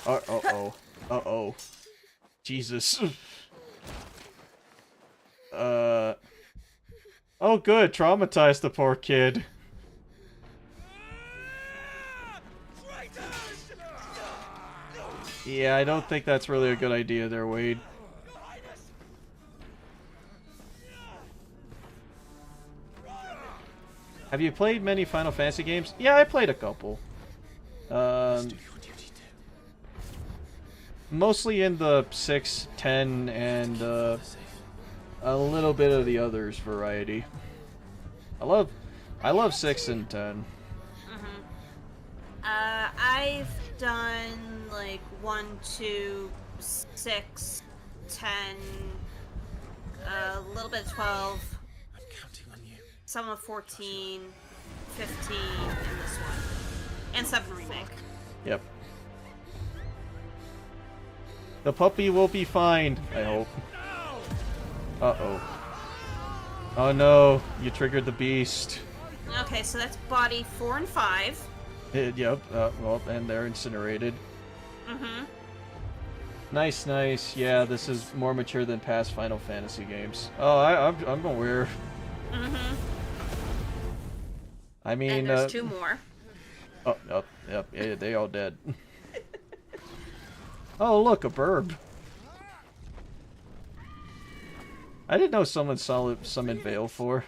Uh-oh. Uh-oh. Jesus. Oh, good. Traumatized the poor kid. Yeah, I don't think that's really a good idea there, Wade. Have you played many Final Fantasy games? Yeah, I played a couple. Mostly in the 6, 10, and a little bit of the others variety. I love 6 and 10. I've done like 1, 2, 6, 10, a little bit of 12. I'm counting on you. Some of 14, 15, and this one. And 7 Remake. Yep. The puppy will be fine, I hope. Uh-oh. Oh no, you triggered the beast. Okay, so that's body 4 and 5. Yep, well, and they're incinerated. Mm-hmm. Nice, nice. Yeah, this is more mature than past Final Fantasy games. Oh, I'm aware. Mm-hmm. I mean, and there's 2 more. Oh, yep, yeah, they all dead. Oh, look, a burb. I didn't know someone summoned Veil for.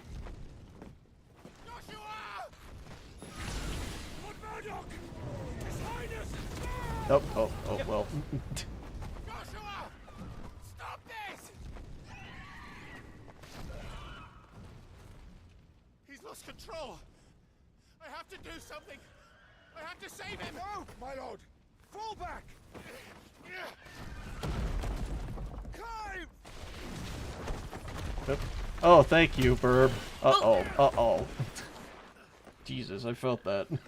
Oh, well. Joshua! Stop this! He's lost control. I have to do something. I have to save him. No, my lord. Fall back. Climb. Yep. Oh, thank you, burb. Uh-oh. Jesus, I felt that. Thank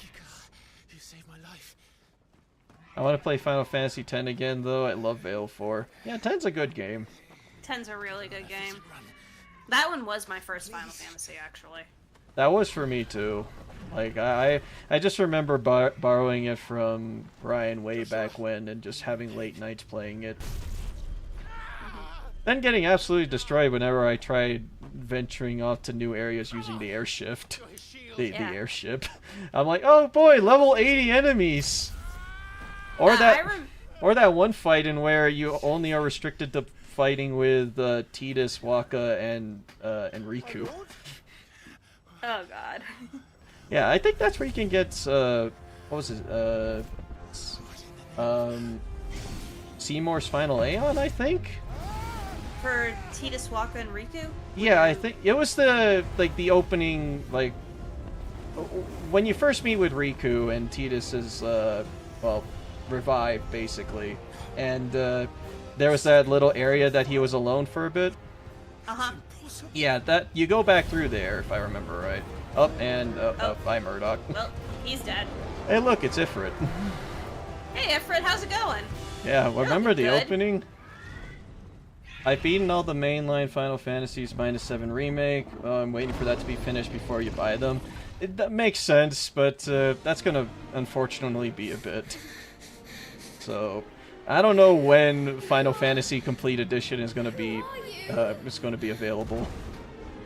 you, God. You saved my life. I want to play Final Fantasy X again, though. I love Veil 4. Yeah, 10's a good game. 10's a really good game. That one was my first Final Fantasy, actually. That was for me, too. Like, I just remember borrowing it from Brian way back when and just having late nights playing it. Then getting absolutely destroyed whenever I tried venturing off to new areas using the airship. The airship. I'm like, oh boy, level 80 enemies! Or that one fight in where you only are restricted to fighting with Tidus, Waka, and Riku. Oh god. Yeah, I think that's where you can get, what was it, Seymour's Final Aeon, I think? For Tidus, Waka, and Riku? Yeah, I think it was the opening, like, when you first meet with Riku and Tidus is, well, revived, basically. And, there was that little area that he was alone for a bit. Uh-huh. Yeah, that, you go back through there, if I remember right. Oh, and, bye, Murdoch. Well, he's dead. Hey, look, it's Ifrit. Hey, Ifrit, how's it going? Yeah, well, remember the good. opening? I've beaten all the mainline Final Fantasies -7 Remake. I'm waiting for that to be finished before you buy them. That makes sense, but that's gonna unfortunately be a bit. So, I don't know when Final Fantasy Complete Edition is gonna be available.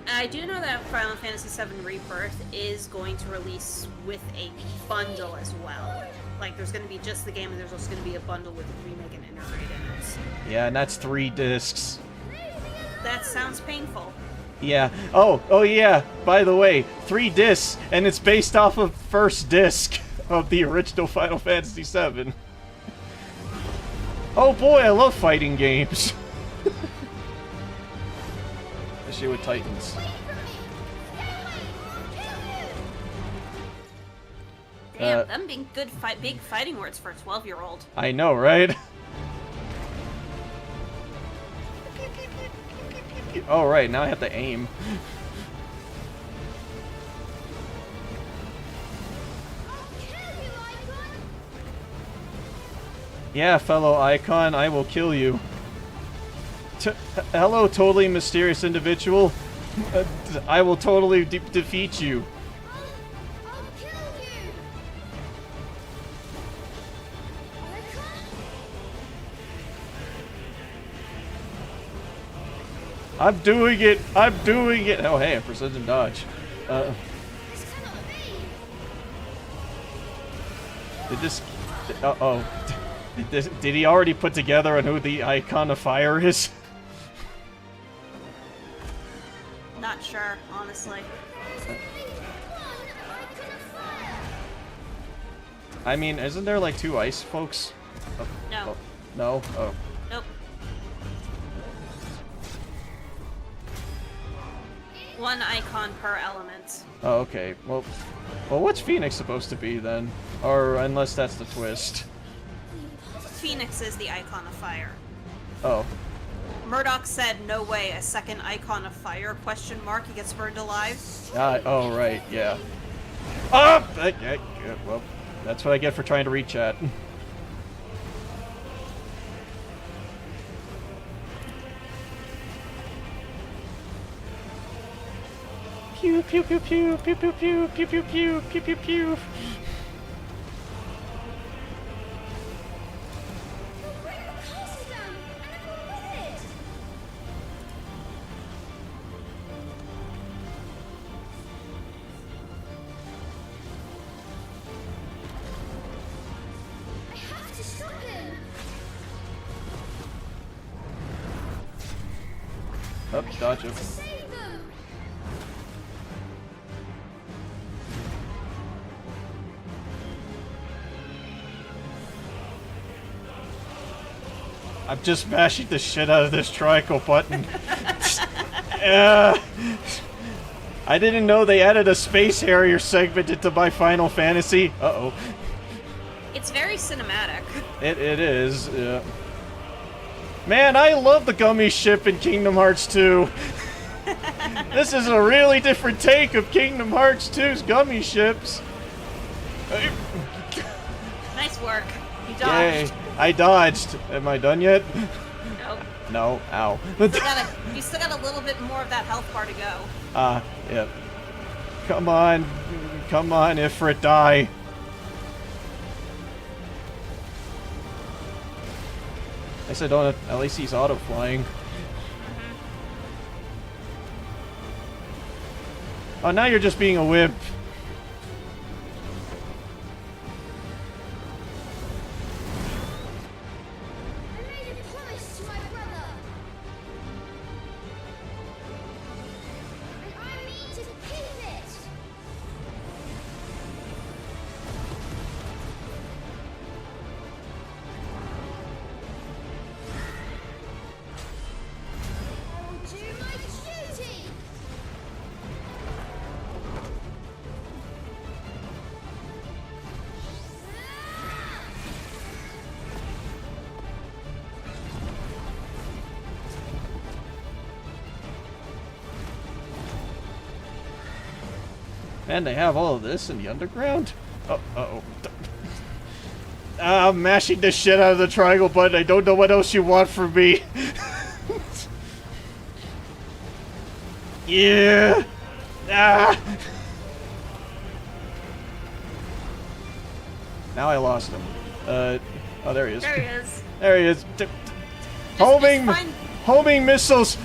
I do know that Final Fantasy VII Rebirth is going to release with a bundle as well. Like, there's going to be just the game, and there's also going to be a bundle with the remake and integrated in it. Yeah, and that's 3 discs. That sounds painful. Yeah. Oh yeah. By the way, 3 discs, and it's based off of first disc of the original Final Fantasy VII. Oh boy, I love fighting games. Especially with Titans. Damn, them being big fighting words for a 12-year-old. I know, right? Oh, right, now I have to aim. Yeah, fellow Icon, I will kill you. Hello, totally mysterious individual. I will totally defeat you. I'm doing it! I'm doing it! Oh, hey, precision dodge. Did this... Uh-oh. Did he already put together on who the Icon of Fire is? Not sure, honestly. I mean, isn't there like 2 ice folks? Oh, No. Oh, no? Oh. Nope. One icon per element. Oh, okay. Well, what's Phoenix supposed to be then? Or unless that's the twist. Phoenix is the icon of fire. Oh. Murdoch said, "No way, a second icon of fire?" Question mark. He gets burned alive. Oh, right, yeah. Oh! Well, that's what I get for trying to reach at. Pew pew pew pew pew pew pew pew pew pew pew pew pew. Oh, dodge him. I'm just mashing the shit out of this triangle button. I didn't know they added a Space Harrier segment into my Final Fantasy. Uh-oh. It's very cinematic. It is, yeah. Man, I love the gummy ship in Kingdom Hearts 2. This is a really different take of Kingdom Hearts 2's gummy ships. Nice work. You dodged. Yay, I dodged. Am I done yet? Nope. No, ow. You still got a little bit more of that health bar to go. Yep. Come on, Ifrit, die. I said, don't. At least he's auto flying. Oh, now you're just being a wimp. And they have all of this in the underground? Uh-oh. I'm mashing the shit out of the triangle button. I don't know what else you want from me. Yeah. Ah. Now I lost him. Oh, there he is. There he is. There he is. Homing missiles.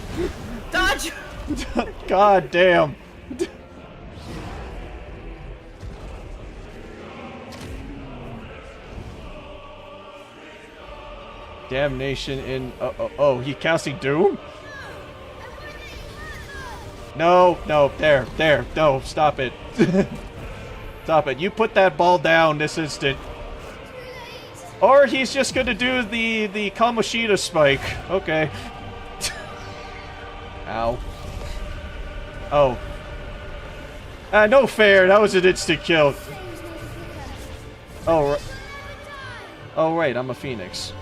Dodge. God damn. Damnation in... Oh, he casting Doom? No, there, no, stop it. Stop it, you put that ball down this instant. Or he's just gonna do the Kamoshida spike. Okay. Ow. Oh. No fair, that was an instant kill. Oh, right, I'm a Phoenix.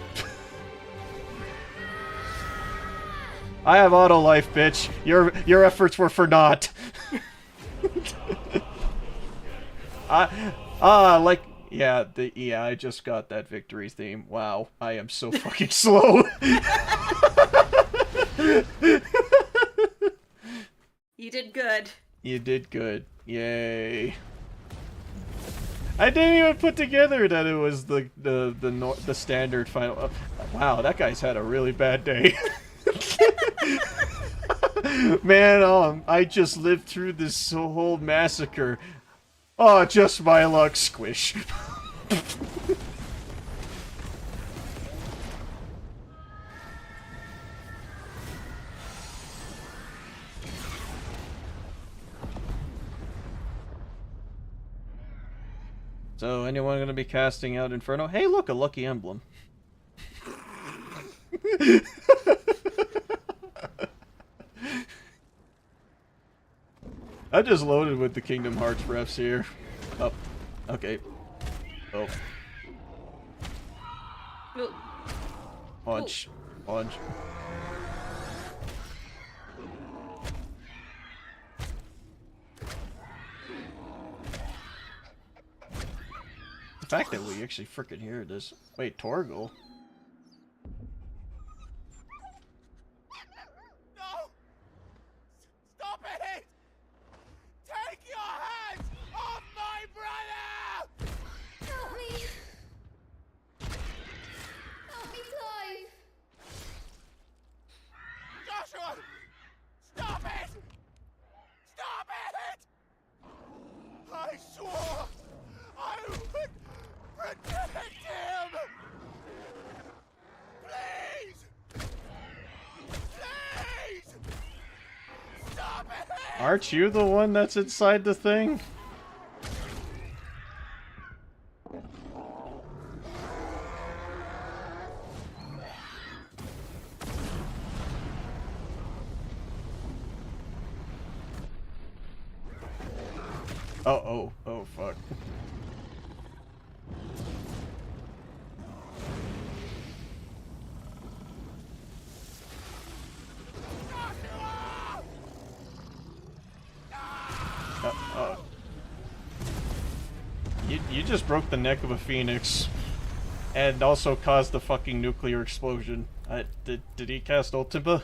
I have auto life, bitch. Your efforts were for naught. Yeah, I just got that victory theme. Wow, I am so fucking slow. You did good. You did good. Yay. I didn't even put together that it was the standard final. Wow, that guy's had a really bad day. Man, I just lived through this whole massacre. Oh, just my luck, squish. So, anyone gonna be casting out Inferno? Hey, look, a lucky emblem. I'm just loaded with the Kingdom Hearts refs here. Oh, okay. Oh. Punch. Punch. The fact that we actually freaking hear this. Wait, Torgal? No! Stop it! Protect him! Please! Please! Stop it! Aren't you the one that's inside the thing? Oh, fuck. You just broke the neck of a phoenix, and also caused the fucking nuclear explosion. Did he cast Ultima?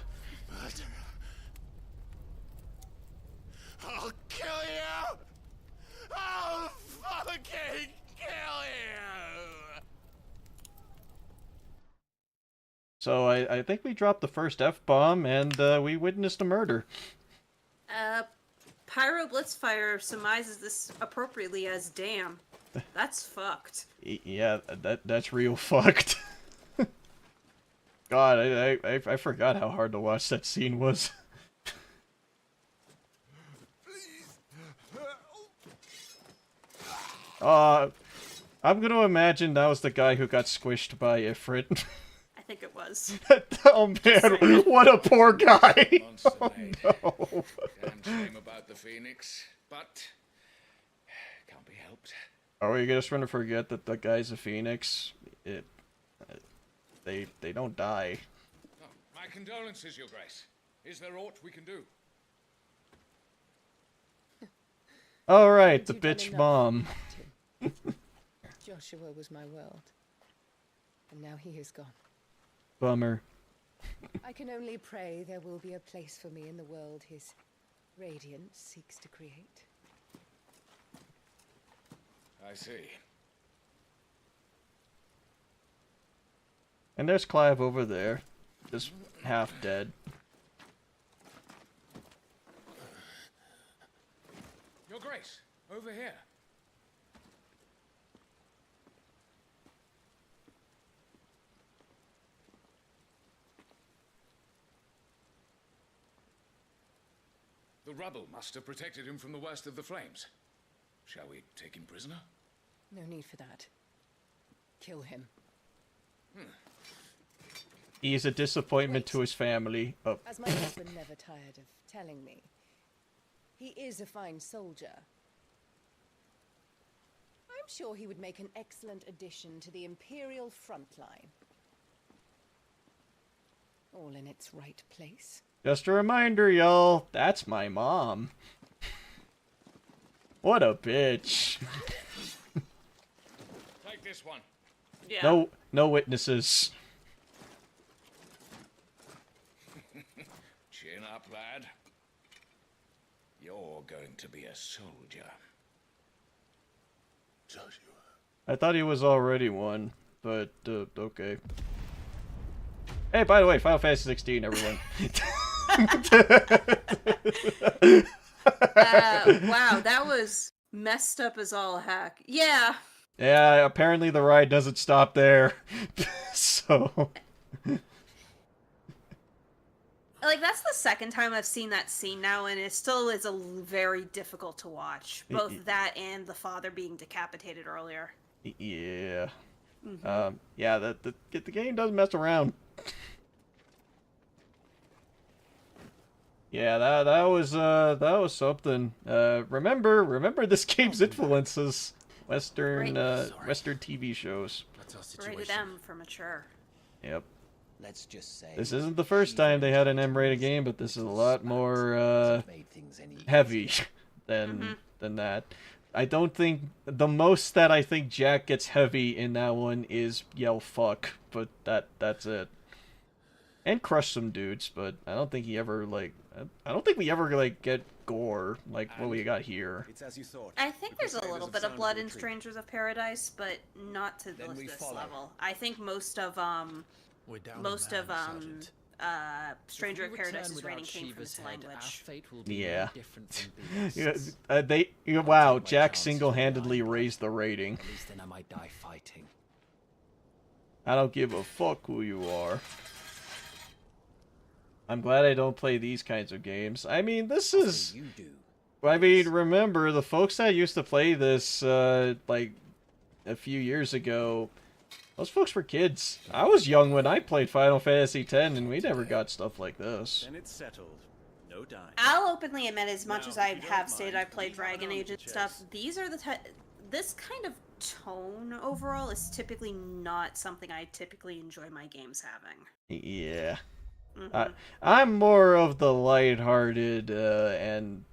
I'll kill you! I'll fucking kill you! So I think we dropped the first F-bomb, and we witnessed a murder. Pyro Blitzfire surmises this appropriately as damn. That's fucked. Yeah, that's real fucked. God, I forgot how hard to watch that scene was. I'm gonna imagine that was the guy who got squished by Ifrit. I think it was. Oh man, what a poor guy! Oh no. Damn shame about the Phoenix, but can't be helped. Are we just gonna forget that the guy's a phoenix? They don't die. Oh, my condolences, Your Grace. Is there aught we can do? Alright, the You've done bitch enough, mom. Joshua was my world, and now he is gone. Bummer. I can only pray there will be a place for me in the world his radiance seeks to create. I see. And there's Clive over there, just half dead. Your Grace, over here. The rubble must have protected him from the worst of the flames. Shall we take him prisoner? No need for that. Kill him. He's a disappointment to his family. Oh. As my husband never tired of telling me, he is a fine soldier. I'm sure he would make an excellent addition to the Imperial front line. All in its right place. Just a reminder, y'all, that's my mom. What a bitch. Take this one. Yeah. No witnesses. Chin up, lad. You're going to be a soldier. Joshua. I thought he was already one, but okay. Hey, by the way, Final Fantasy 16, everyone. Wow, that was messed up as all heck. Yeah. Yeah, apparently the ride doesn't stop there. So... Like, that's the second time I've seen that scene now, and it still is very difficult to watch. Both that and the father being decapitated earlier. Yeah. Mm-hmm. Yeah, the game doesn't mess around. Yeah, that was something. Remember this game's influences Western TV shows. Rated M for mature. Yep. Let's just say This isn't the first time they had an M-rated game, but this is a lot more heavy than that. I don't think the most that I think Jack gets heavy in that one is yell fuck, but that's it. And crush some dudes, but I don't think he ever I don't think we ever get gore like what we got here. It's as you thought. I think there's a little bit of blood in Strangers of Paradise, but not to this level. I think most of Stranger of Paradise's rating came from its language. Yeah. Wow, Jack single-handedly raised the rating. At least then I might die fighting. I don't give a fuck who you are. I'm glad I don't play these kinds of games. I mean, this is... You do. I mean, remember, the folks that used to play this, like, a few years ago, those folks were kids. I was young when I played Final Fantasy X, and we never got stuff like this. Then it's settled. No dying. I'll openly admit, as much as I have stated I played Dragon Age and stuff, these are the this kind of tone overall is typically not something I typically enjoy my games having. Yeah. Mm-hmm. I'm more of the lighthearted and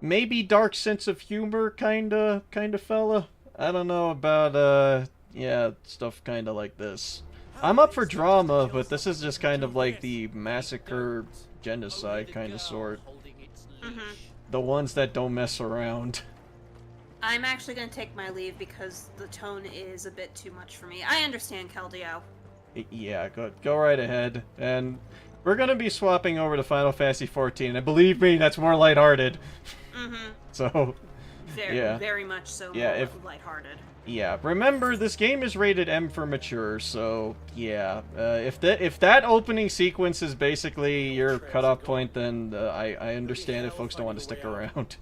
maybe dark sense of humor kind of fella. I don't know about yeah, stuff kind of like this. I'm up for drama, but this is just kind of like the massacre genocide kind of sort. Mm-hmm. The ones that don't mess around. I'm actually going to take my leave because the tone is a bit too much for me. I understand, Keldeo. Yeah, go right ahead. And we're going to be swapping over to Final Fantasy XIV, and believe me, that's more lighthearted. Mm-hmm. So, yeah. Very much so yeah, more lighthearted. Yeah, remember, this game is rated M for mature, so, yeah. If that opening sequence is basically your cutoff point, then I understand if folks don't want to stick around.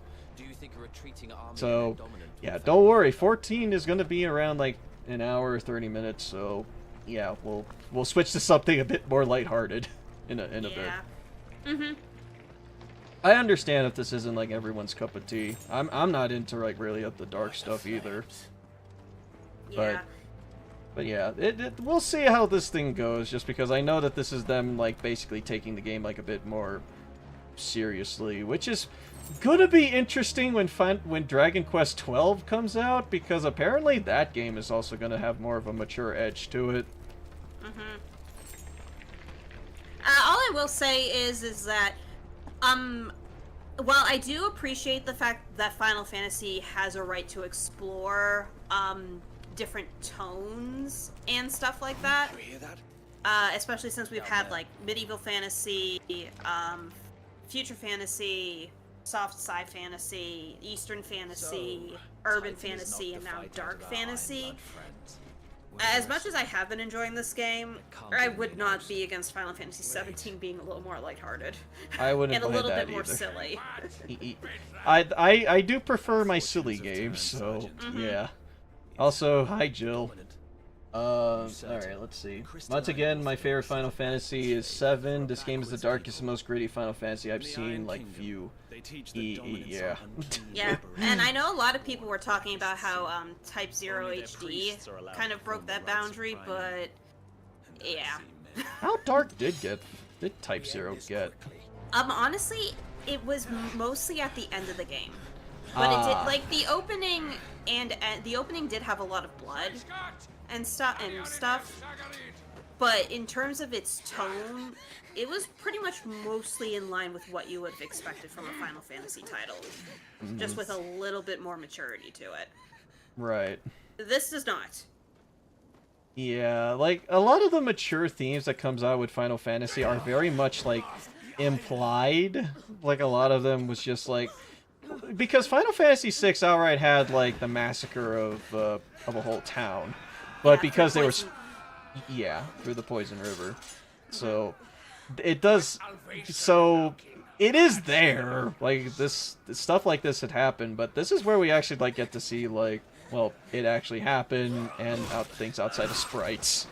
So, yeah, don't worry, 14 is going to be around, like, an hour or 30 minutes, so, yeah, we'll switch to something a bit more lighthearted in a bit. Mm-hmm. I understand if this isn't, like, everyone's cup of tea. I'm not into, like, really up the dark stuff either. Yeah. But yeah, we'll see how this thing goes, just because I know that this is them, like, basically taking the game, like, a bit more seriously, which is gonna be interesting when Dragon Quest XII comes out, because apparently that game is also gonna have more of a mature edge to it. Mm-hmm. All I will say is that, while I do appreciate the fact that Final Fantasy has a right to explore, different tones and stuff like that. You hear that? Especially since we've had like medieval fantasy, future fantasy, soft sci fantasy, eastern fantasy, urban fantasy, and now dark fantasy. As much as I have been enjoying this game, I would not be against Final Fantasy XVII being a little more lighthearted. I wouldn't and a play little that bit more either. silly. I do prefer my silly games, so yeah. Also, hi Jill. Alright, let's see. Once again, my favorite Final Fantasy is 7. This game is the darkest and most gritty Final Fantasy I've seen, like, few. Yeah. Yeah, and I know a lot of people were talking about how Type 0 HD kind of broke that boundary, but yeah. How dark did Type 0 get? Honestly, it was mostly at the end of the game. But it did, like, the opening, and the opening did have a lot of blood and stuff. But in terms of its tone, it was pretty much mostly in line with what you would have expected from a Final Fantasy title. Just with a little bit more maturity to it. Right. This does not. Yeah, like, a lot of the mature themes that comes out with Final Fantasy are very much, like, implied. Like, a lot of them was just, like... Because Final Fantasy VI outright had, like, the massacre of a whole town. But because they were... Yeah, through the Poison River. So, it does... So, it is there. Like, stuff like this had happened, but this is where we actually, like, get to see, like, well, it actually happened, and things outside of sprites.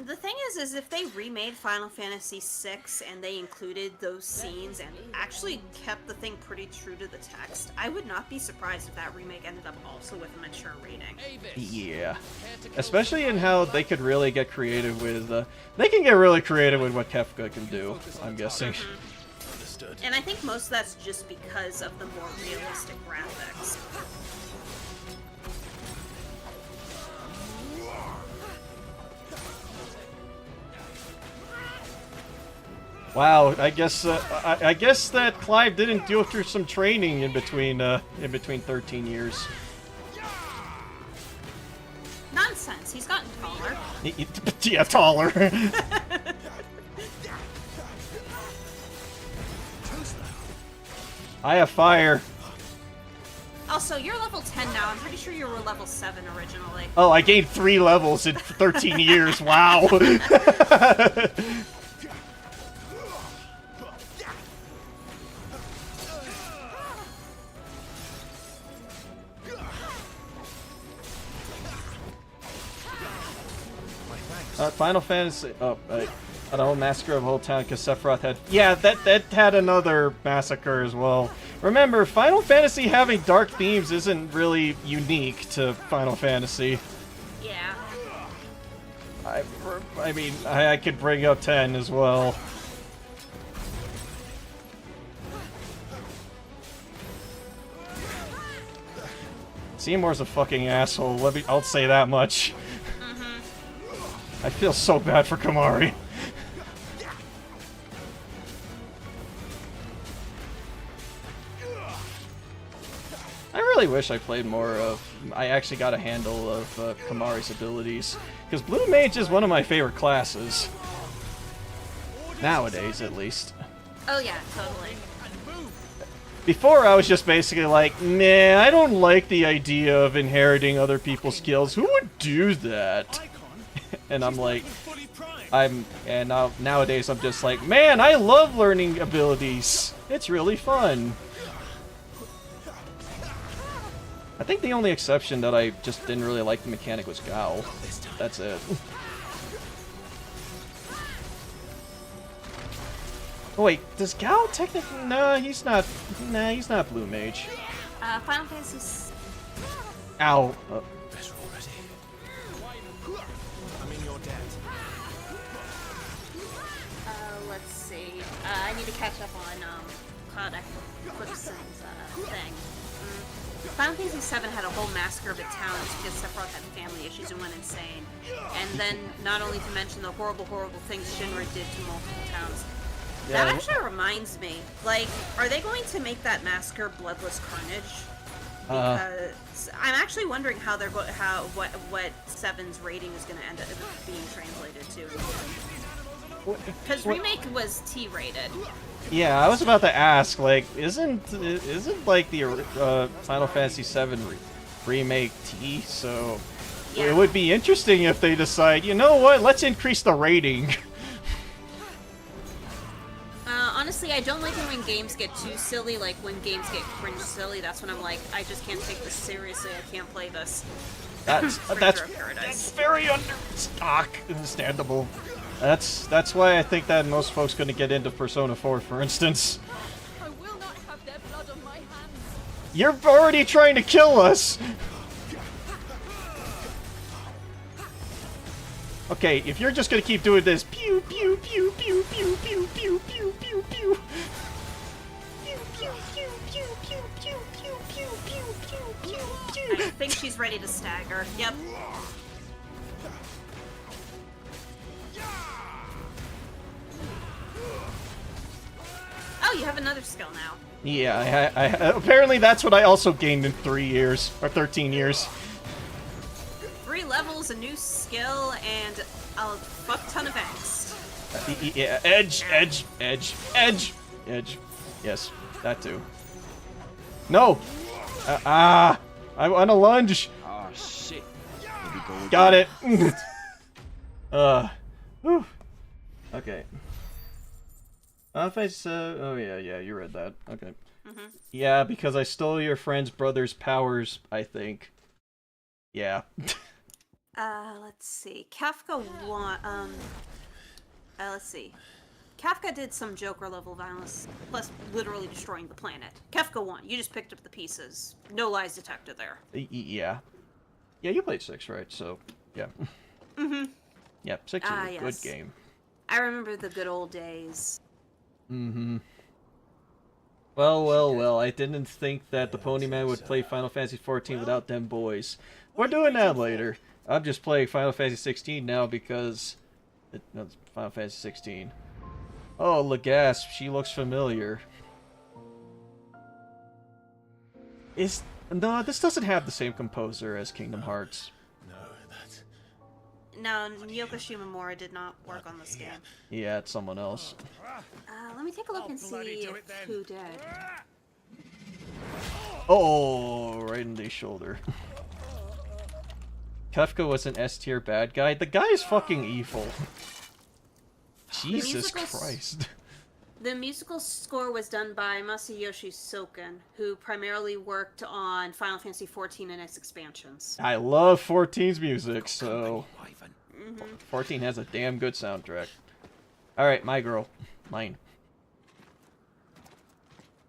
The thing is if they remade Final Fantasy VI and they included those scenes and actually kept the thing pretty true to the text, I would not be surprised if that remake ended up also with a mature rating. Yeah. Especially in how they could really get creative with... they can get really creative with what Kefka can do, I'm guessing. And I think most of that's just because of the more realistic graphics. Wow, I guess that Clive didn't go through some training in between 13 years. Nonsense. He's gotten taller. Yeah, taller. I have fire. Also, you're level 10 now. I'm pretty sure you were level 7 originally. Oh, I gained 3 levels in 13 years. Wow. Final Fantasy. Oh, I don't know, Massacre of Whole Town because Sephiroth had. Yeah, that had another massacre as well. Remember, Final Fantasy having dark themes isn't really unique to Final Fantasy. Yeah. I mean, I could bring up 10 as well. Seymour's a fucking asshole. I'll say that much. I feel so bad for Kamari. I really wish I played more of... I actually got a handle of Kamari's abilities. Because Blue Mage is one of my favorite classes. Nowadays, at least. Oh yeah, totally. Before, I was just basically like, man, I don't like the idea of inheriting other people's skills. Who would do that? And I'm like... nowadays I'm just like, man, I love learning abilities. It's really fun. I think the only exception that I just didn't really like the mechanic was Gao. That's it. Oh wait, does Gao technically? No, he's not. Nah, he's not Blue Mage. Final Fantasy. Ow. Let's see. I need to catch up on Cloud Eclipse's thing. Final Fantasy VII had a whole massacre of its towns because Sephiroth had family issues and went insane. And then, not only to mention the horrible, horrible things Shinra did to multiple towns. Yeah. That actually reminds me, like, are they going to make that massacre Bloodless Carnage? Because I'm actually wondering how they're what Seven's rating is going to end up being translated to. Because remake was T-rated. Yeah, I was about to ask, like, isn't like the Final Fantasy VII remake T? So yeah. It would be interesting if they decide, you know what, let's increase the rating. Honestly, I don't like it when games get too silly. Like when games get cringe silly, that's when I'm like, I just can't take this seriously. I can't play this. That's very understandable. That's why I think that most folks couldn't get into Persona 4, for instance. I will not have their blood on my hands. You're already trying to kill us! Okay, if you're just gonna keep doing this, pew pew pew pew pew pew pew pew pew pew. I think she's ready to stagger. Yep. Oh, you have another skill now. Yeah, I apparently that's what I also gained in 3 years, or 13 years. 3 levels, a new skill, and a fuck ton of angst. Yeah, edge. Yes, that too. No! I want a lunge! Oh shit. Got it! Whew. Okay. Oh yeah, you read that. Okay. Yeah, because I stole your friend's brother's powers, I think. Yeah. Let's see. Kafka won, let's see. Kafka did some Joker level violence, plus literally destroying the planet. Kafka won. You just picked up the pieces. No lies detected there. Yeah. Yeah, you played 6, right? So, yeah. Yeah, 6 is a good game. I remember the good old days. Well, I didn't think that the Ponyman would play Final Fantasy XIV without them boys. We're doing that later. I'm just playing Final Fantasy XVI now because... No, it's Final Fantasy XVI. Oh, Legasp, she looks familiar. No, this doesn't have the same composer as Kingdom Hearts. No, Yoko Shimomura did not work on this game. Yeah, it's someone else. Let me take a look and see who did. Oh, right in the shoulder. Kefka was an S-tier bad guy. The guy is fucking evil. Jesus Christ. The musical score was done by Masayoshi Soken, who primarily worked on Final Fantasy XIV and its expansions. I love 14's music, so... 14 has a damn good soundtrack. Alright, my girl. Mine.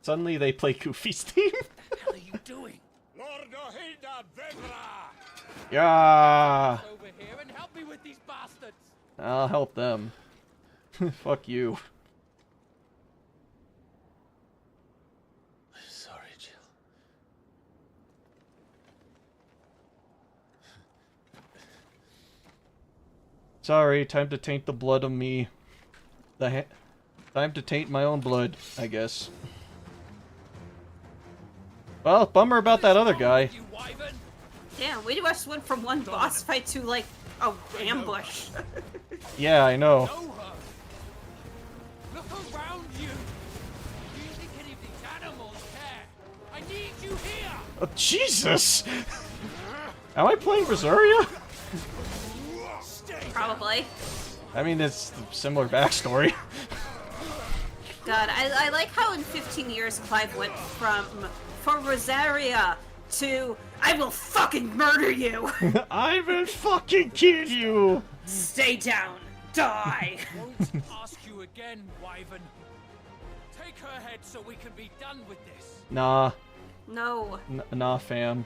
Suddenly they play Goofy's theme. What the hell are you doing? Yeah. Over here and help me with these bastards. I'll help them. Fuck you. Sorry, Jill. Sorry, time to taint the blood of me. Time to taint my own blood, I guess. Well, bummer about that other guy. Yeah, we just went from one boss fight to, like, a ambush. Yeah, I know. Look around you. Do you think any of these animals care? I need you here. Oh, Jesus! Am I playing Rosaria? Probably. I mean, it's a similar backstory. God, I like how in 15 years Clive went from for Rosaria to I will fucking murder you. I will fucking kill you. Stay down. Die. Won't ask you again, Wyvern. Take her head so we can be done with this. Nah. No. Nah, fam.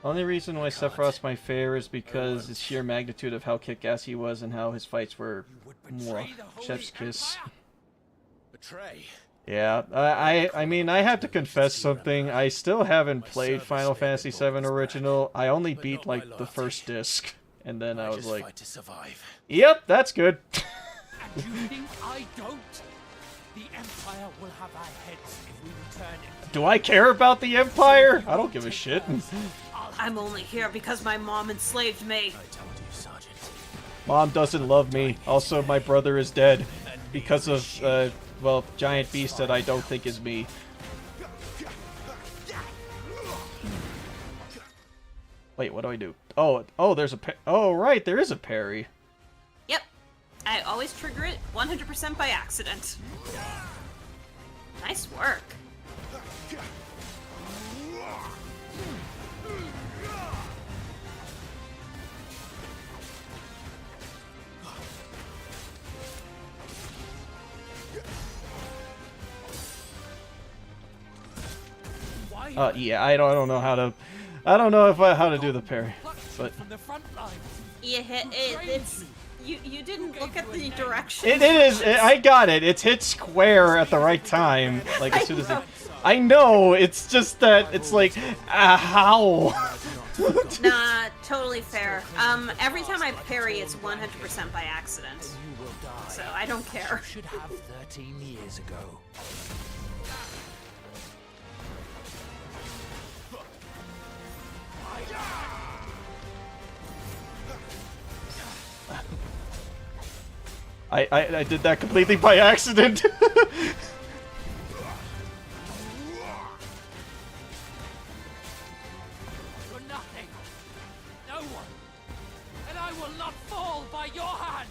Only reason why Sephiroth's my favorite is because the sheer magnitude of how kick-ass he was and how his fights were more chef's kiss. Betray. Yeah, I mean, I have to confess something. I still haven't played Final Fantasy VII Original. I only beat, like, the first disc. And then I was like, yep, that's good. And you think I don't? The Empire will have our heads if we return it. Do I care about the Empire? I don't give a shit. I'm only here because my mom enslaved me. I told you, Sergeant. Mom doesn't love me. Also, my brother is dead. Because of, well, giant beast that I don't think is me. Wait, what do I do? Oh, there's a oh, right, there is a parry. Yep. I always trigger it 100% by accident. Nice work. Yeah, I don't know how to, I don't know how to do the parry, but You hit it. It's you didn't look at the direction. it is. I got it. It's hit square at the right time. Like as soon as it. I know. It's just that it's like, how? Nah, totally fair. Every time I parry, it's 100% by accident. So I don't care. Should have 13 years ago. I did that completely by accident. For nothing. No one. And I will not fall by your hand.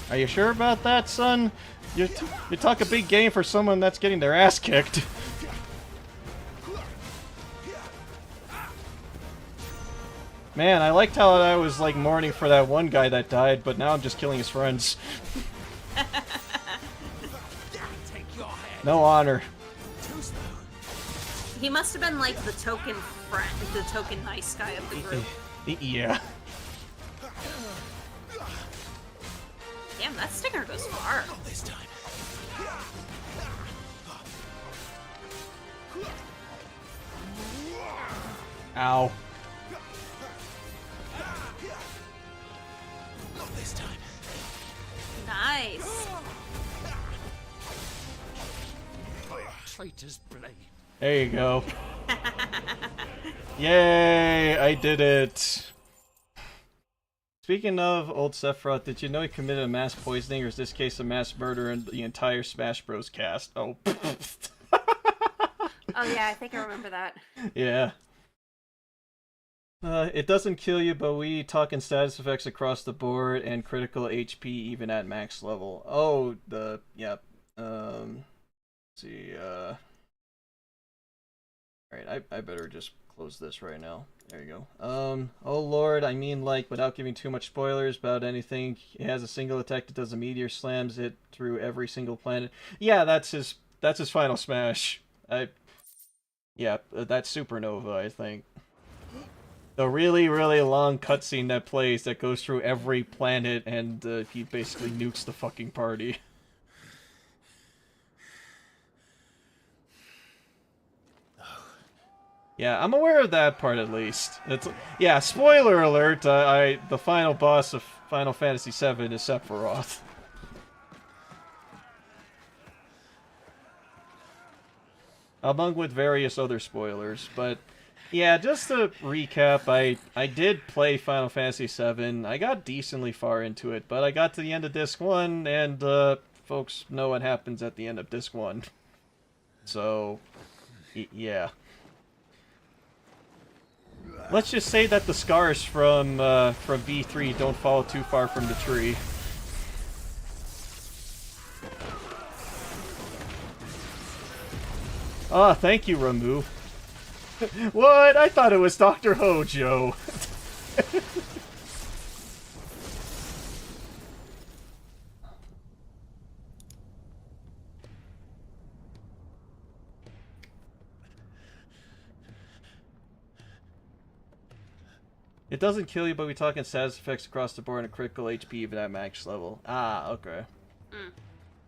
Are you sure about that, son? You talk a big game for someone that's getting their ass kicked. Man, I liked how I was like mourning for that one guy that died, but now I'm just killing his friends. No honor. He must have been like the token friend, the token nice guy of the group. Yeah. Damn, that stinger goes far. This time. Ow. Not this time. Nice. Traitor's blade. There you go. Yay! I did it. Speaking of old Sephiroth, did you know he committed a mass poisoning, or is this case a mass murder in the entire Smash Bros. Cast? Oh. Oh yeah, I think I remember that. Yeah. It doesn't kill you, but we talk in status effects across the board and critical HP even at max level. Oh, yep. Let's see, Alright, I better just close this right now. There you go. Oh lord, I mean, like, without giving too much spoilers about anything, he has a single attack that does a meteor, slams it through every single planet. Yeah, that's his final smash. Yeah, that's Supernova, I think. The really, really long cutscene that plays that goes through every planet and he basically nukes the fucking party. Yeah, I'm aware of that part at least. Yeah, spoiler alert, the final boss of Final Fantasy VII is Sephiroth. Among with various other spoilers, but yeah, just to recap, I did play Final Fantasy VII. I got decently far into it, but I got to the end of Disc 1, and folks know what happens at the end of Disc 1. So, yeah. Let's just say that the scars from V3 don't fall too far from the tree. Ah, thank you, Ramu. What? I thought it was Dr. Hojo. It doesn't kill you, but we talk in status effects across the board and critical HP even at max level. Ah, okay.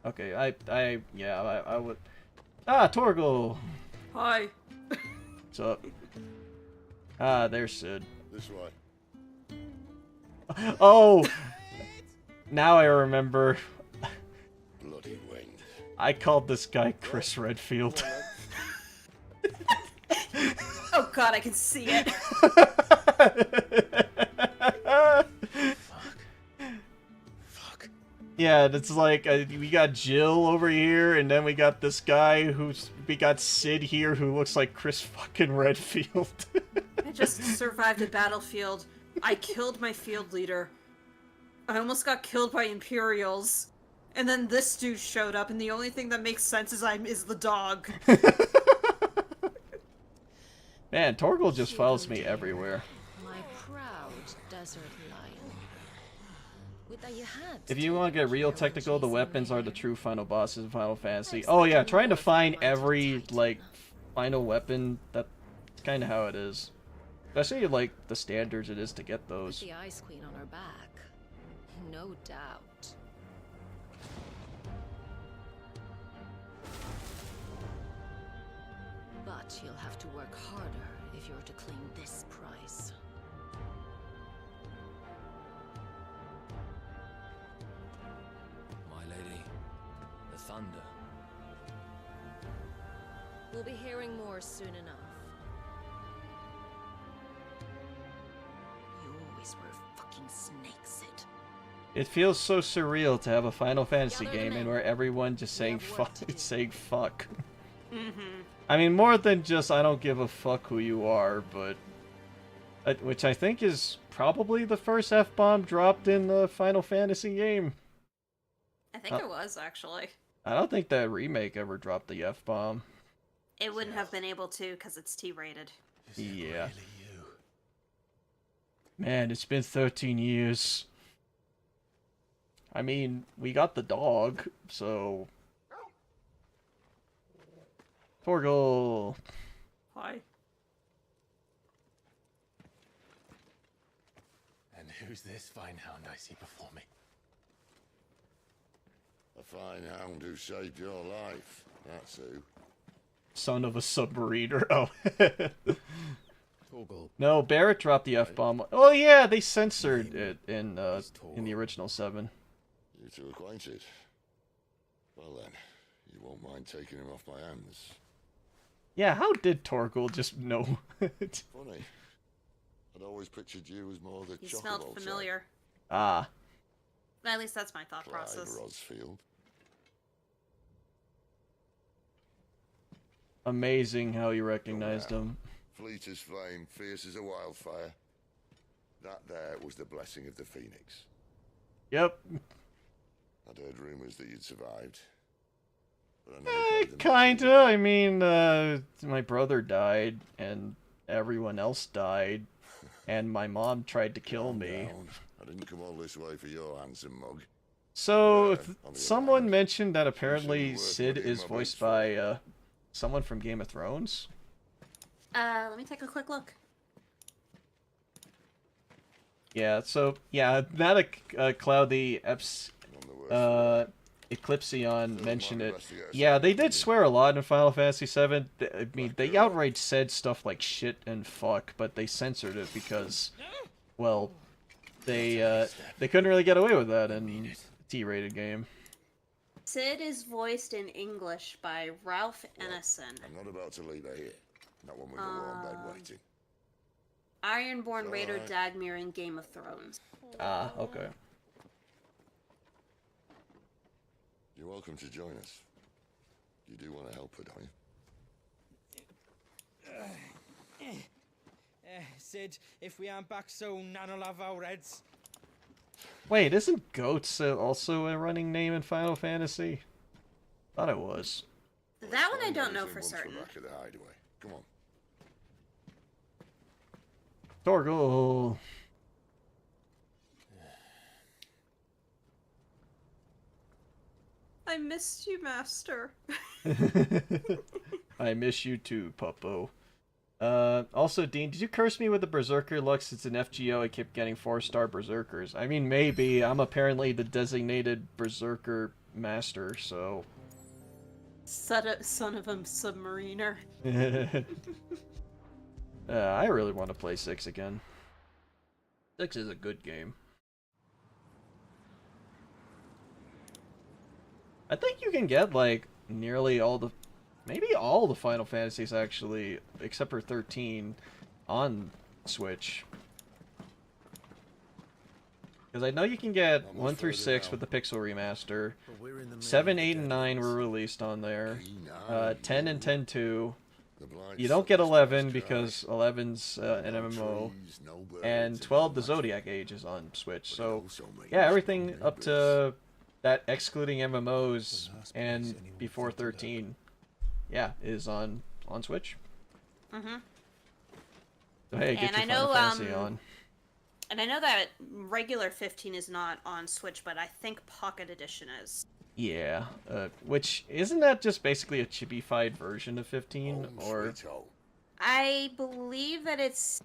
Okay, I would... Ah, Torgal! Hi. What's up? Ah, there's Sid. This way. Oh! Now I remember. Bloody wind. I called this guy Chris Redfield. Oh god, I can see it. Fuck. Yeah, it's like, we got Jill over here, and then we got this guy we got Sid here who looks like Chris fucking Redfield. I just survived a battlefield. I killed my field leader. I almost got killed by Imperials. And then this dude showed up, and the only thing that makes sense is the dog. Man, Torgal just follows me everywhere. My proud desert lion. Would that you had If you want to get real technical, the weapons are the true final bosses in Final Fantasy. Oh yeah, trying to find every, like, final weapon, that's kind of how it is. Especially, like, the standards it is to get those. the Ice Queen on her back? No doubt. But you'll have to work harder if you're to claim this prize. My lady, the thunder. We'll be hearing more soon enough. You always were fucking snakes, Sid. It feels so surreal to have a Final Fantasy Gather the game and men. where everyone just We saying have work fuck, to do. saying fuck. Mm-hmm. I mean, more than just I don't give a fuck who you are, but which I think is probably the first F-bomb dropped in the Final Fantasy game. I think it was, actually. I don't think that remake ever dropped the F-bomb. It wouldn't have been able to, because it's T-rated. Yeah. Man, it's been 13 years. I mean, we got the dog, so... Torgal! Hi. And who's this fine hound I see before me? A fine hound who saved your life. That's who. Son of a submariner. Oh. Torgal. No, Barrett dropped the F-bomb. Oh yeah, they censored it in the original 7. You two acquainted? Well then, you won't mind taking him off my hands. Yeah, how did Torgal just know? Funny. I'd always pictured you as more the He chocobo smelled type. familiar. Ah. At least that's my thought Clive process. Rosfield. amazing how you recognized him. Fleet as flame, fierce as a wildfire. That there was the blessing of the Phoenix. Yep. I'd heard rumors that you'd survived. But I never played them. Kinda. I mean, my brother died, and everyone else died, and my mom tried to kill me. I didn't come all this way for your handsome mug. So, someone mentioned that apparently Sid is voiced by, someone from Game of Thrones. Let me take a quick look. Yeah, so, yeah, that Cloud the Eclipsion mentioned it. Yeah, they did swear a lot in Final Fantasy VII. I mean, they outright said stuff like shit and fuck, but they censored it because, well, they couldn't really get away with that in a T-rated game. Sid is voiced in English by Ralph Ennison. I'm not about to leave her here. Not when we've a warm bed waiting. Ironborn Raider Dagmir in Game of Thrones. Ah, okay. You're welcome to join us. You do want to help her, don't you? Sid, if we aren't back soon, Nan'll have our heads. Wait, isn't Goats also a running name in Final Fantasy? Thought it was. That one I don't know for certain. Back at the hideaway. Come on. Torgal. I missed you, Master. I miss you too, Puppo. Also, Dean, did you curse me with the Berserker luck since in FGO I kept getting 4-star Berserkers? I mean, maybe. I'm apparently the designated Berserker master, so... Son of a submariner. I really want to play 6 again. 6 is a good game. I think you can get, like, nearly all the... Maybe all the Final Fantasies, actually, except for 13, on Switch. Because I know you can get 1 through 6 with the Pixel Remaster. 7, 8, and 9 were released on there. 10 and 10-2. You don't get 11 because 11's an MMO. And 12, the Zodiac Age, is on Switch. So, yeah, everything up to that, excluding MMOs, and before 13, yeah, is on Switch. Mm-hmm. So, hey, get your Final Fantasy on. And I know that regular 15 is not on Switch, but I think Pocket Edition is. Yeah, which, isn't that just basically a chibified version of 15, or? I believe that it's...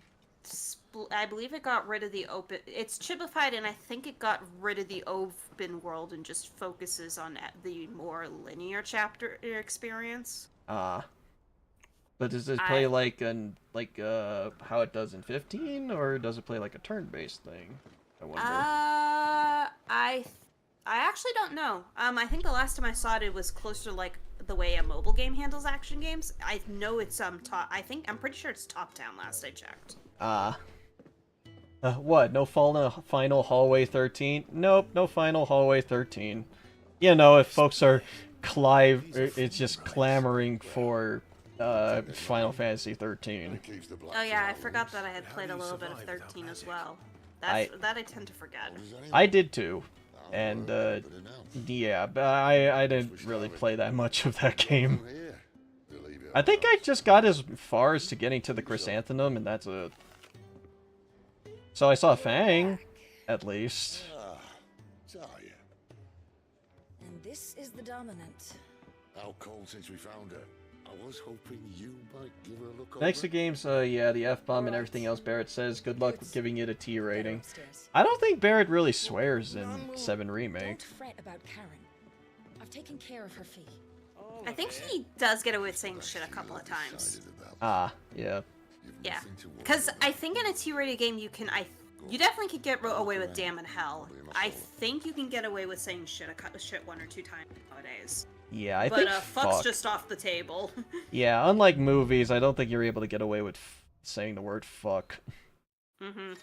I believe it got rid of the open... It's chibified, and I think it got rid of the open world and just focuses on the more linear chapter experience. Ah. But does it play like how it does in 15, or does it play like a turn-based thing? I wonder. I actually don't know. I think the last time I saw it, it was closer to like the way a mobile game handles action games. I know it's I'm pretty sure it's top-down last I checked. What? No final Hallway 13? Nope, no final Hallway 13. You know, if folks are it's just clamoring for Final Fantasy 13. Oh yeah, I forgot that I had played a little bit of 13 as well. That I tend to forget. I did too. And, yeah, but I didn't really play that much of that game. I think I just got as far as to getting to the Chrysanthemum, and that's it. So I saw Fang, at least. And this is the Dominant. How cold since we found her. I was hoping you might give her a look Thanks to games, yeah, the F-bomb and everything else, Barrett says. Good luck with giving it a T rating. I don't think Barrett really swears in 7 Remake. Don't fret about Karen. I've taken care of her fee. I think he does get away with saying shit a couple of times. Ah, yeah. Yeah, because I think in a T-rated game you definitely could get away with damn and hell. I think you can get away with saying shit 1 or 2 times nowadays. Yeah, I think fuck's just off the table. Yeah, unlike movies, I don't think you're able to get away with saying the word fuck. Mm-hmm.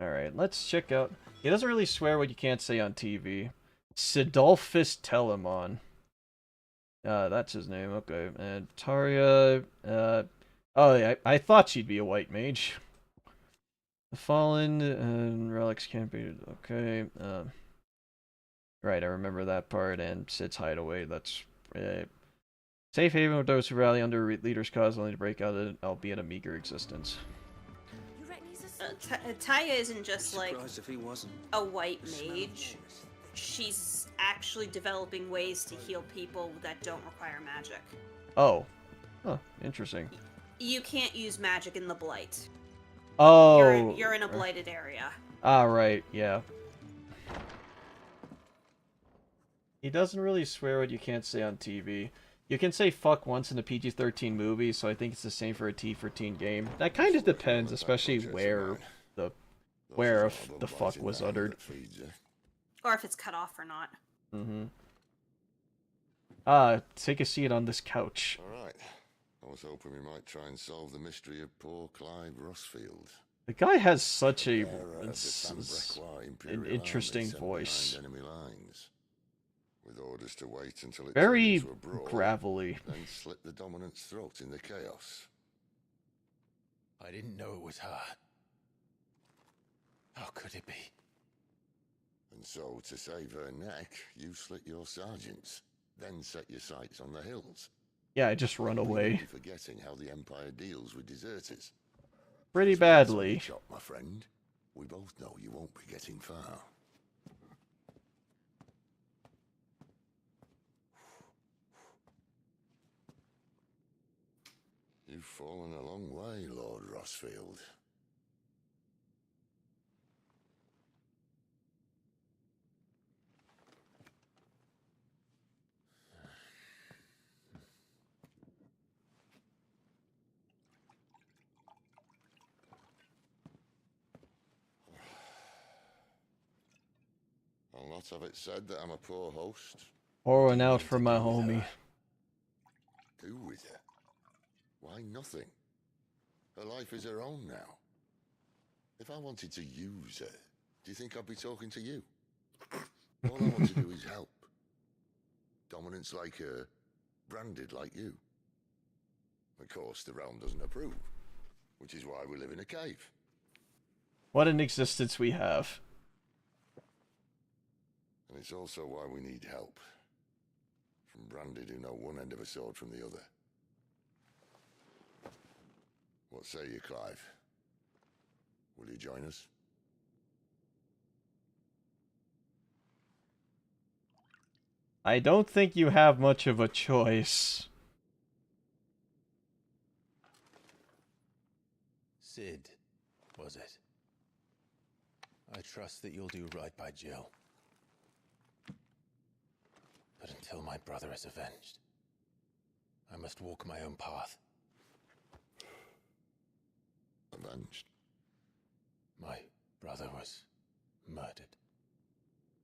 Alright, let's check out... He doesn't really swear what you can't say on TV. Sidolphus Telemon. That's his name. Okay. And Taria. Oh, yeah, I thought she'd be a white mage. The Fallen and relics can't be. Okay. Right, I remember that part. And Sid's hideaway. That's safe haven with those who rally under leader's cause, only to break out of it, albeit a meager existence. Taya isn't just like Surprised if he wasn't. a white mage. She's actually developing ways to heal people that don't require magic. Oh. Huh, interesting. You can't use magic in the Blight. Oh. You're in a blighted area. Ah, right, yeah. He doesn't really swear what you can't say on TV. You can say fuck once in a PG-13 movie, so I think it's the same for a T14 game. That kind of depends, especially where the fuck was uttered. Or if it's cut off or not. Take a seat on this couch. Alright. I was hoping we might try and solve the mystery of poor Clive Rossfield. The guy has such an Imperial interesting army sent voice. behind enemy lines, with orders to wait until it Very turned into a brawl, gravelly. then slit the dominant's throat in the chaos. I didn't know it was her. How could it be? And so, to save her neck, you slit your sergeants, then set your sights on the hills. Yeah, I just run away. Forgetting how the Empire deals with deserters. Pretty badly. Shot, my friend. We both know you won't be getting far. You've fallen a long way, Lord Rossfield. I'll not have it said that I'm a poor host. Pouring out for my homie. Do with her? Why nothing? Her life is her own now. If I wanted to use her, do you think I'd be talking to you? All I want to do is help. Dominants like her, branded like you. Of course, the realm doesn't approve, which is why we live in a cave. What an existence we have. And it's also why we need help. From branded who know one end of a sword from the other. What say you, Clive? Will you join us? I don't think you have much of a choice. Sid, was it? I trust that you'll do right by Jill. But until my brother is avenged, I must walk my own path. Avenged? My brother was murdered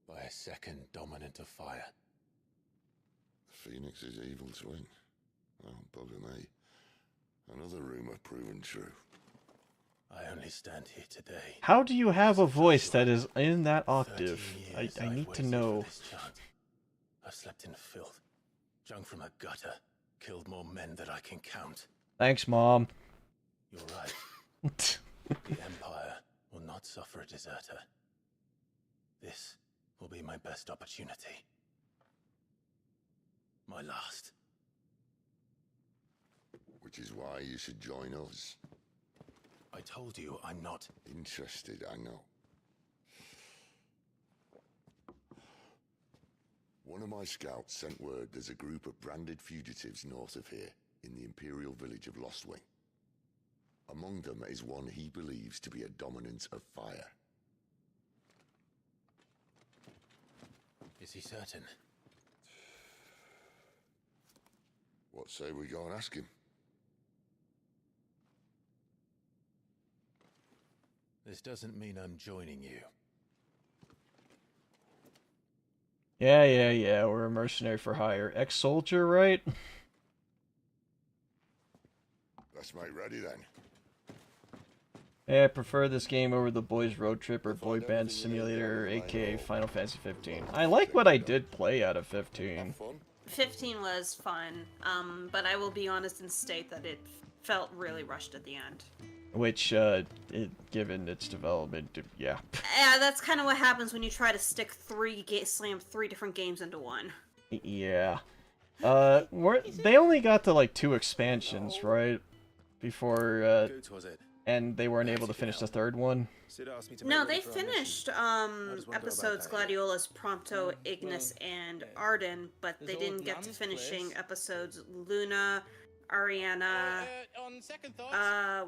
by a second dominant of fire. Phoenix's evil twin. Oh, bugger me. Another rumor proven true. I only stand here today. How do you have a voice that is in that octave? I need to know. I've slept in filth, drunk from a gutter, killed more men than I can count. Thanks, Mom. You're right. The Empire will not suffer a deserter. This will be my best opportunity. My last. Which is why you should join us. I told you I'm not interested, I know. One of my scouts sent word there's a group of branded fugitives north of here, in the Imperial village of Lostwing. Among them is one he believes to be a dominant of fire. Is he certain? What say we go and ask him? This doesn't mean I'm joining you. Yeah, we're a mercenary for hire. Ex-soldier, right? Let's make ready then. Yeah, I prefer this game over the Boys Road Trip or Boy Band Simulator, aka Final Fantasy 15. I like what I did play out of 15. 15 was fun, but I will be honest and state that it felt really rushed at the end. Which, given its development, yeah. Yeah, that's kind of what happens when you try to slam 3 different games into one. Yeah. They only got to like 2 expansions, right? Before, and they weren't able to finish the 3rd one. No, they finished episodes Gladiolus, Prompto, Ignis, and Arden, but they didn't get to finishing episodes Luna, Ariana,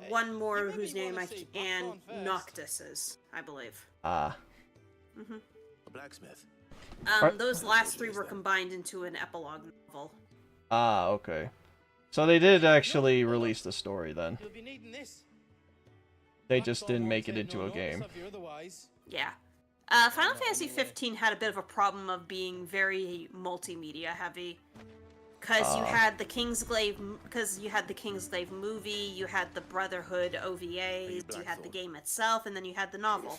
one more whose name and Noctis's, I believe. Ah. Mm-hmm. A blacksmith. Those last 3 were combined into an epilogue novel. Ah, okay. So they did actually release the story then. They just didn't make it into a game. Yeah. Final Fantasy 15 had a bit of a problem of being very multimedia heavy. Because you had the Kingsglaive movie, you had the Brotherhood OVAs, you had the game itself, and then you had the novel,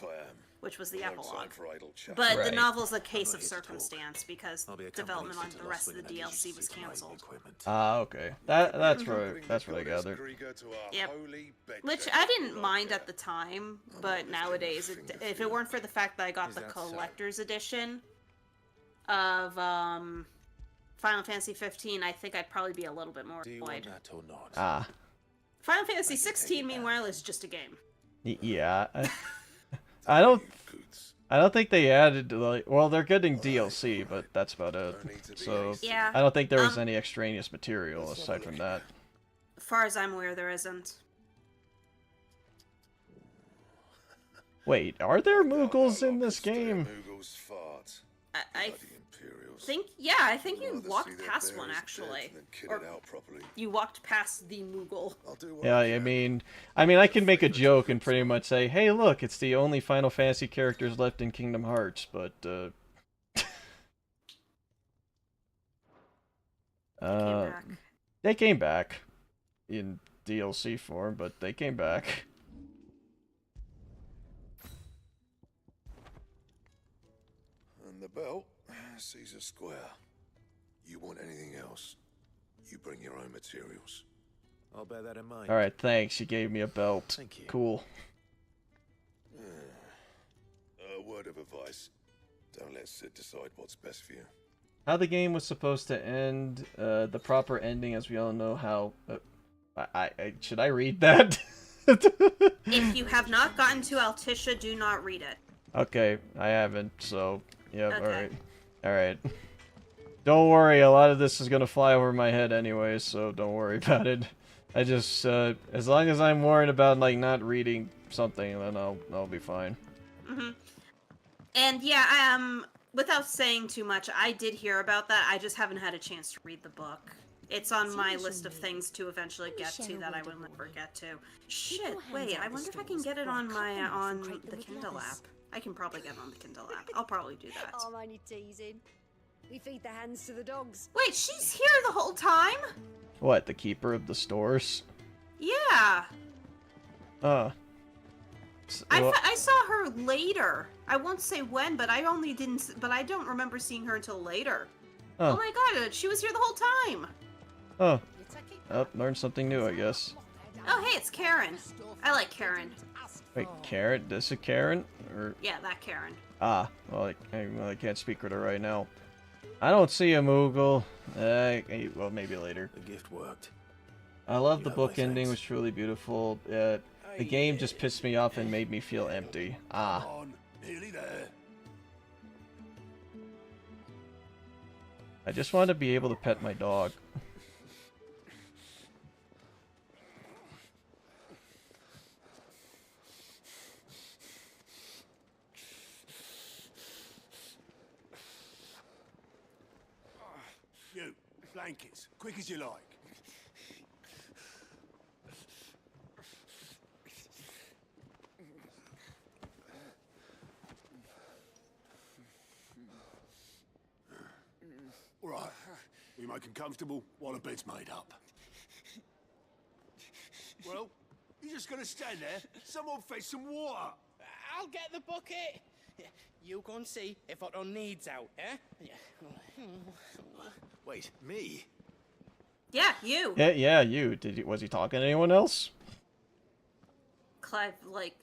which was the epilogue. But the novel's a case of circumstance because development on the rest of the DLC was cancelled. Ah, okay. That's right. That's what I gathered. Yep. Which I didn't mind at the time, but nowadays, if it weren't for the fact that I got the collector's edition of Final Fantasy 15, I think I'd probably be a little bit more annoyed. Ah. Final Fantasy 16, meanwhile, is just a game. Yeah. I don't think they added, like, well, they're getting DLC, but that's about it. So, yeah, I don't think there was any extraneous material aside from that. As far as I'm aware, there isn't. Wait, are there Moogles in this game? I think you walked past one, actually. Or you walked past the Moogle. Yeah, I mean, I can make a joke and pretty much say, hey, look, it's the only Final Fantasy characters left in Kingdom Hearts, but, they came back. In DLC form, but they came back. And the belt, Caesar Square. You want anything else, you bring your own materials. I'll bear that in mind. Alright, thanks. You gave me a belt. Thank you. Cool. A word of advice. Don't let Sid decide what's best for you. How the game was supposed to end, the proper ending, as we all know how... should I read that? If you have not gotten to Altissia, do not read it. Okay, I haven't, so... Yep, Okay. Alright. Don't worry, a lot of this is gonna fly over my head anyway, so don't worry about it. I just, as long as I'm worried about, like, not reading something, then I'll be fine. Mm-hmm. And yeah, without saying too much, I did hear about that, I just haven't had a chance to read the book. It's on my list of things to eventually get to that I will never get to. Shit, wait, I wonder if I can get it on the Kindle app. I can probably get it on the Kindle app. I'll probably do that. Oh, I'm only teasing. We feed the hands to the dogs. Wait, she's here the whole time? What, the keeper of the stores? Yeah. Well, I saw her later. I won't say when, but I don't remember seeing her until later. Oh my god, she was here the whole time. Oh, learned something new, I guess. Oh, hey, it's Karen. I like Karen. Wait, Karen? This is Karen? Or... Yeah, that Karen. Ah, well, I can't speak with her right now. I don't see a Moogle. Well, maybe later. The gift worked. I love the book ending, was truly beautiful. The game just pissed me off and made me feel empty. Ah. Nearly there. I just want to be able to pet my dog. You, blankets, quick as you like. All right, we make them comfortable while the bed's made up. Well, you're just gonna stand there? Someone fetch some water. I'll get the bucket. You go and see if Otto needs out, eh? Wait, me? Yeah, you. Yeah, you. Was he talking to anyone else? Clive, like,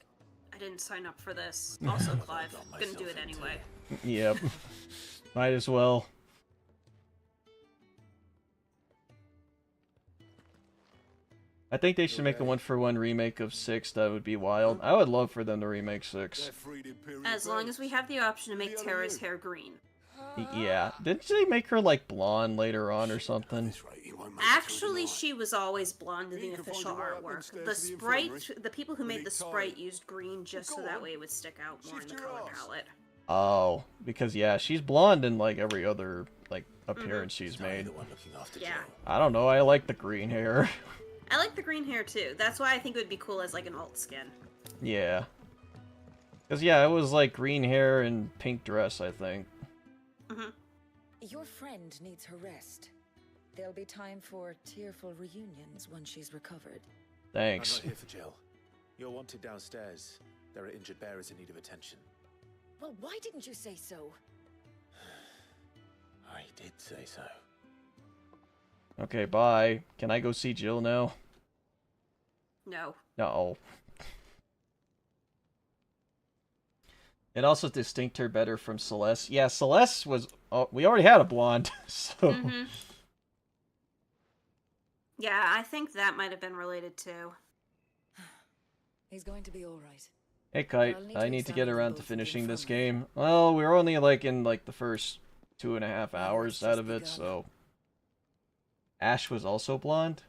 I didn't sign up for this. Also, Clive, gonna do it anyway. Yep. Might as well. I think they should make a one-for-one remake of 6. That would be wild. I would love for them to remake 6. As long as we have the option to make Tara's hair green. Yeah. Didn't they make her, like, blonde later on or something? Actually, she was always blonde in the official artwork. The sprite, the people who made the sprite used green just so that way it would stick out more in the color palette. Oh, because, yeah, she's blonde in, like, every other, like, appearance she's made. Yeah. I don't know, I like the green hair. I like the green hair too. That's why I think it would be cool as like an alt skin. Yeah. Because, yeah, it was like green hair and pink dress, I think. Your friend needs her rest. There'll be time for tearful reunions once she's recovered. Thanks. I'm not here for Jill. You're wanted downstairs. There are injured bearers in need of attention. Well, why didn't you say so? I did say so. Okay, bye. Can I go see Jill now? No. No. It also distinct her better from Celeste. Yeah, Celeste was... Oh, we already had a blonde, so... Yeah, I think that might have been related too. He's going to be alright. Hey, Kite. I need to get around to finishing this game. Well, we're only, like, in, like, the first 2.5 hours out of it, so... Ash was also blonde?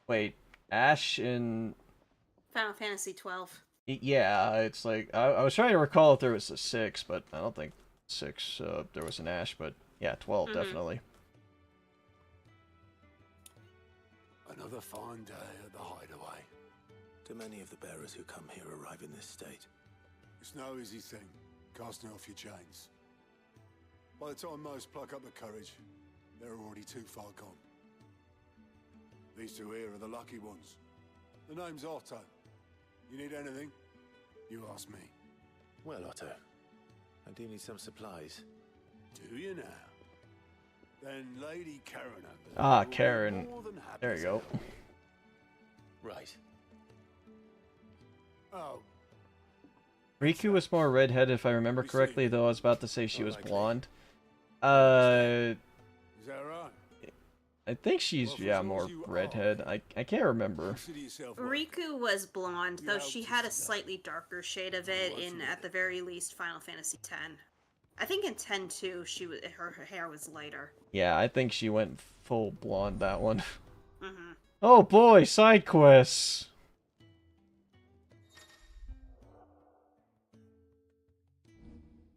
Wait, Ash in... Final Fantasy 12. Yeah, it's like... I was trying to recall if there was a 6, but I don't think 6, there was an Ash, but yeah, 12, definitely. Another fine day at the hideaway. Do many of the bearers who come here arrive in this state? It's no easy thing, casting off your chains. By the time most pluck up the courage, they're already too far gone. These two here are the lucky ones. The name's Otto. You need anything? You ask me. Well, Otto, I do need some supplies. Do you now? Then Lady Karen over Ah, will be Karen. more than happy There you to go. help. Right. Oh, Riku was more redhead if I remember correctly, though I was about to say she was blonde. is that right? I think she's, yeah, more redhead. I can't remember. Consider yourself Riku was blonde, though she had a slightly darker shade of it in, at the very least, Final Fantasy X. I think in 10 too, her hair was lighter. Yeah, I think she went full blonde, that one. Oh boy, side quests!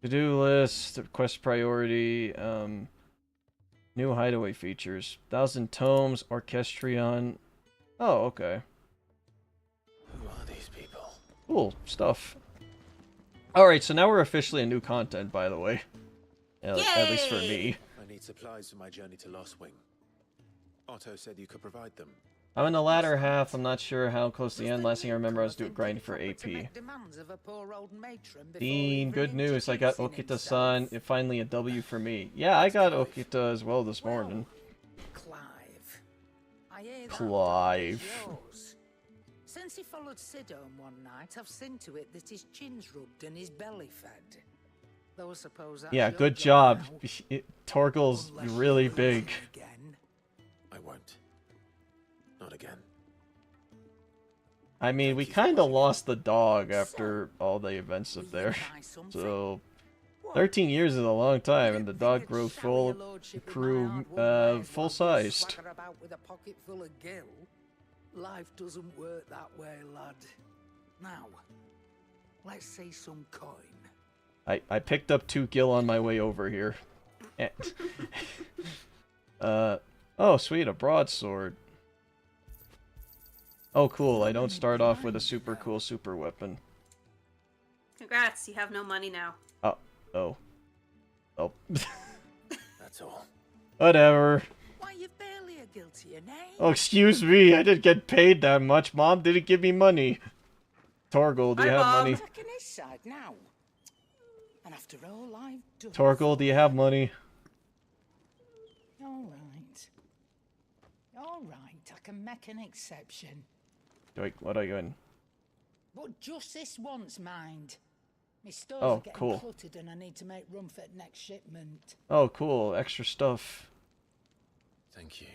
To-do list, quest priority, new hideaway features, 1,000 tomes, orchestrion. Oh, okay. Who are these people? Cool stuff. Alright, so now we're officially in new content, by the way. At least for me. I need supplies for my journey to Lost Wing. Otto said you could provide them. I'm in the latter half. I'm not sure how close to the end. Last thing I remember, I was doing grinding for AP. Dean, good news. I got Okita-san. Finally a W for me. Yeah, I got Okita as well this morning. Clive. I hear that Clive. yours. Since he followed Sid home one night, I've seen to it that his chin's rubbed and his belly fed. Though I suppose that's Yeah, your good job. now. Torgal's really big. I won't. Not again. I mean, we kind of lost the dog after all the events up there. So, 13 years is a long time, and the dog grew full-sized. Swagger about with a pocket full of gil. Life doesn't work that way, lad. Now, let's see some coin. I picked up 2 gil on my way over here. Oh, sweet, a broadsword. Oh, cool, I don't start off with a super cool super weapon. Congrats, you have no money now. Oh. That's all. Whatever. Why, you've barely a guilty name. Oh, excuse me, I didn't get paid that much. Mom didn't give me money. Torgal, do you have money? Taking his side now. And after all I've done... Torgal, do you have money? All right. All right, I can make an exception. Wait, what are you in? But just this once, mind. My stores Oh, are getting cool. cluttered and I need to make room for the next shipment. Oh, cool. Extra stuff. Thank you.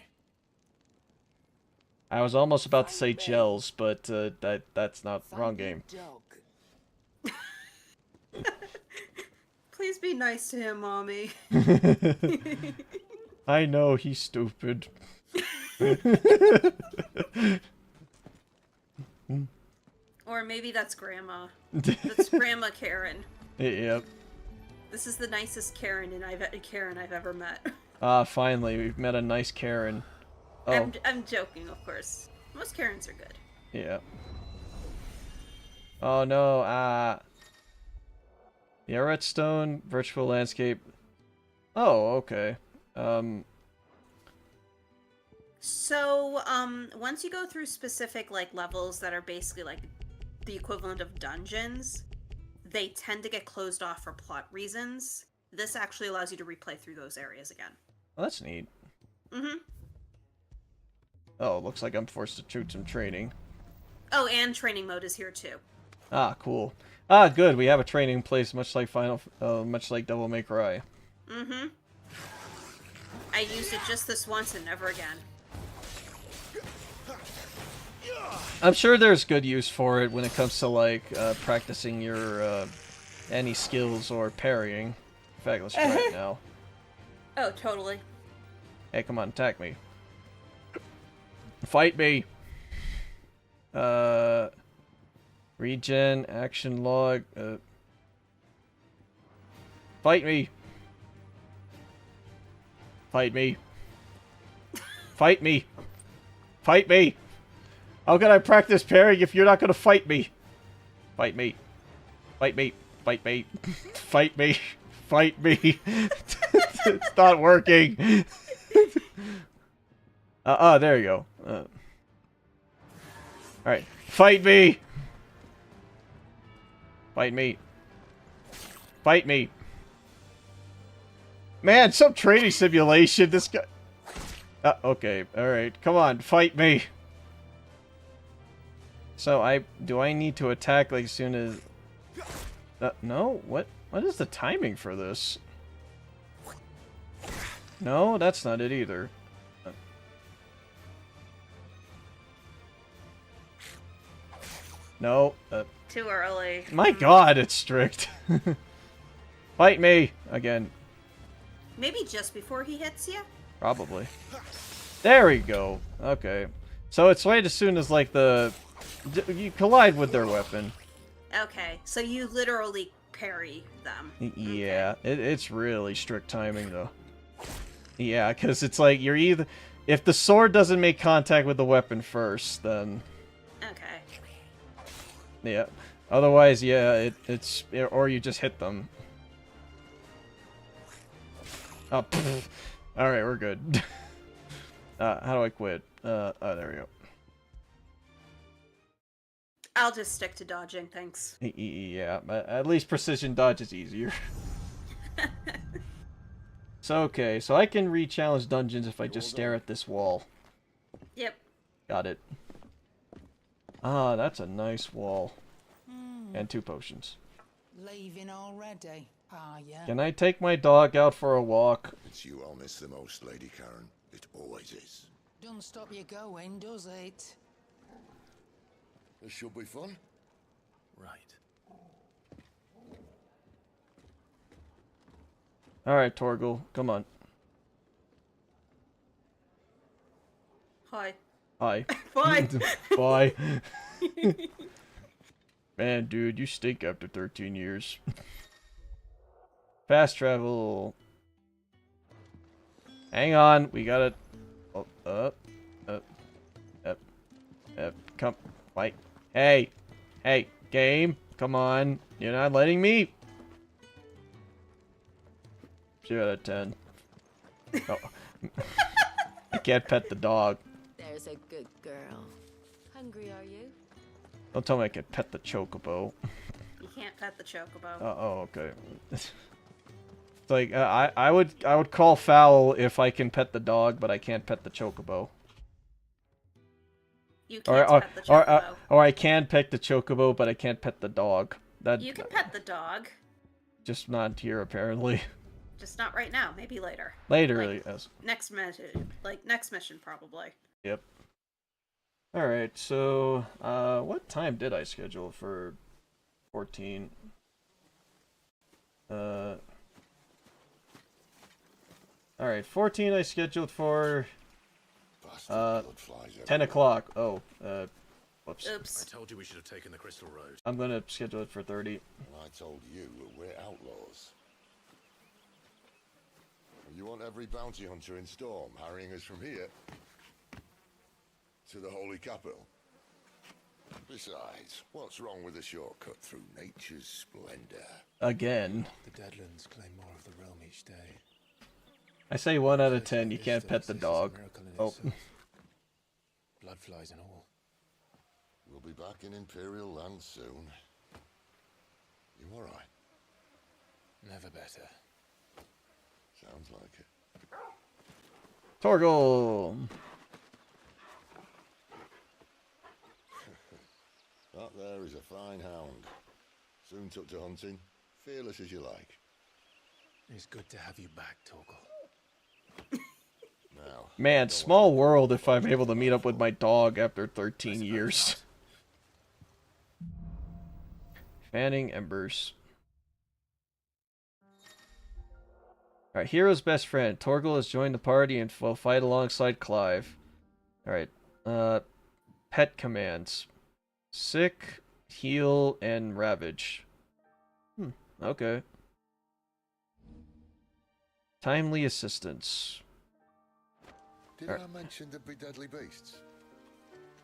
I was almost about to say gels, but that's not wrong game. Please be nice to him, Mommy. I know, he's stupid. Or maybe that's Grandma. That's Grandma Karen. Yep. This is the nicest Karen I've ever met. Ah, finally, we've met a nice Karen. Oh, I'm joking, of course. Most Karens are good. yeah. Oh no, yeah, redstone, virtual landscape. Oh, okay. So, once you go through specific, like, levels that are basically, like, the equivalent of dungeons, they tend to get closed off for plot reasons. This actually allows you to replay through those areas again. Well, that's neat. Mm-hmm. Oh, looks like I'm forced to shoot some training. Oh, and training mode is here, too. Ah, cool. Ah, good. We have a training place, much like much like Devil May Cry. Mm-hmm. I used it just this once and never again. I'm sure there's good use for it when it comes to, like, practicing your, any skills or parrying. In fact, let's try it now. Oh, totally. Hey, come on, attack me. Fight me! Regen, action log, Fight me! Fight me! Fight me! Fight me! How can I practice parrying if you're not gonna fight me? Fight me. Fight me. Fight me. Fight me. Fight me. It's not working. There you go. Alright. Fight me! Fight me. Fight me. Man, some training simulation. This guy... okay. Alright. Come on. Fight me. So, do I need to attack, like, as soon as... no? What is the timing for this? No, that's not it either. No. Too early. My god, it's strict. Fight me! Again. Maybe just before he hits you? Probably. There we go. Okay. So it's right as soon as, like, you collide with their weapon. Okay, so you literally parry them. Yeah, it's really strict timing, though. Yeah, because it's like, you're either... If the sword doesn't make contact with the weapon first, then... Okay. Yeah. Otherwise, yeah, it's... Or you just hit them. Oh, alright, we're good. How do I quit? Oh, there we go. I'll just stick to dodging, thanks. Yeah, at least precision dodge is easier. So, okay, so I can re-challenge dungeons if I just stare at this wall. Yep. Got it. Ah, that's a nice wall. And 2 potions. Leaving already, are ya? Can I take my dog out for a walk? It's you I'll miss the most, Lady Karen. It always is. Don't stop you going, does it? This should be fun. Right. Alright, Torgal, come on. Hi. Hi. Bye. Bye. Man, dude, you stink after 13 years. Fast travel. Hang on, we gotta... Oh, come, fight. Hey, game, come on. You're not letting me? 0 out of 10. Oh. I can't pet the dog. There's a good girl. Hungry, are you? Don't tell me I can pet the chocobo. can't pet the chocobo. Oh, okay. It's like I would call foul if I can pet the dog, but I can't pet the chocobo. You can't pet the chocobo. Or I can pet the chocobo, but I can't pet the dog. You can pet the dog. Just not here, apparently. Just not right now. Maybe later. Later, like, yes. Next mission, next mission, probably. Yep. All right. So, what time did I schedule for 14? All right, 14 I scheduled for 10 o'clock. Oh, whoops. Oops. I told you we should have taken the Crystal Road. I'm gonna schedule it for 30. Well, I told you we're outlaws. You want every bounty hunter in Storm harrying us from here to the Holy Capital? Besides, what's wrong with a shortcut through nature's splendor? Again. The Deadlands claim more of the realm each day. I say 1 out of 10. You can't pet the dog. Oh. Blood flies and all. We'll be back in Imperial land soon. You all right? Never better. Sounds like it. Torgal! That there is a fine hound. Soon took to hunting. Fearless as you like. It's good to have you back, Torgal. Now, Man, small world if I'm able to meet up with my dog after 13 years. Fanning embers. Alright, Hero's best friend. Torgal has joined the party and will fight alongside Clive. Alright, pet commands. Sick, heal, and ravage. Okay. Timely assistance. Did I mention there'd be deadly beasts?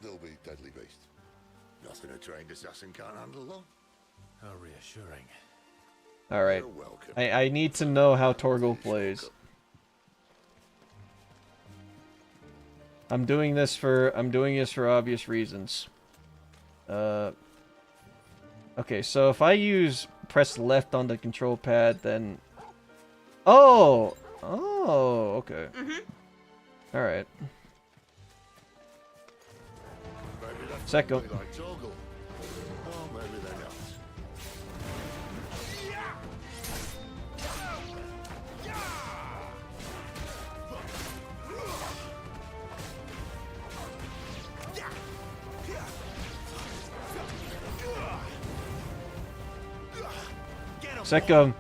There'll be deadly beasts. Nothing a trained assassin can't handle, though. How reassuring. Alright. I need to know how Torgal plays. I'm doing this for obvious reasons. Okay, so if I press left on the control pad, then oh, okay. Alright. Second. Second.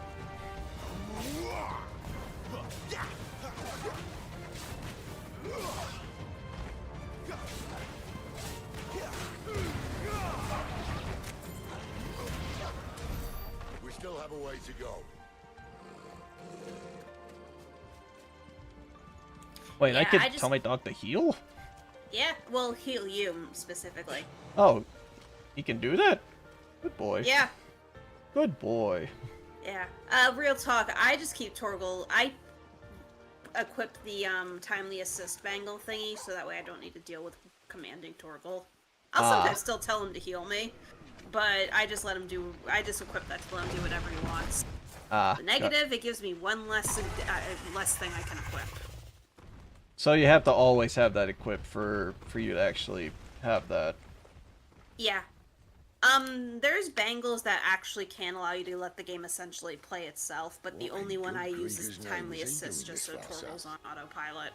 We still have a way to go. Wait, Yeah, I could I just- tell my dog to heal? Yeah, we'll heal you specifically. Oh, he can do that? Good boy. Yeah. Good boy. Yeah. Real talk, I just keep Torgal. I equip the timely assist bangle thingy, so that way I don't need to deal with commanding Torgal. I'll sometimes still tell him to heal me, but I just let him do. I just equip that to let him do whatever he wants. The negative, it gives me one less thing I can equip. So you have to always have that equipped for you to actually have that. Yeah. There's bangles that actually can allow you to let the game essentially play itself, but the only one I use is timely assist, just so Torgal's on autopilot.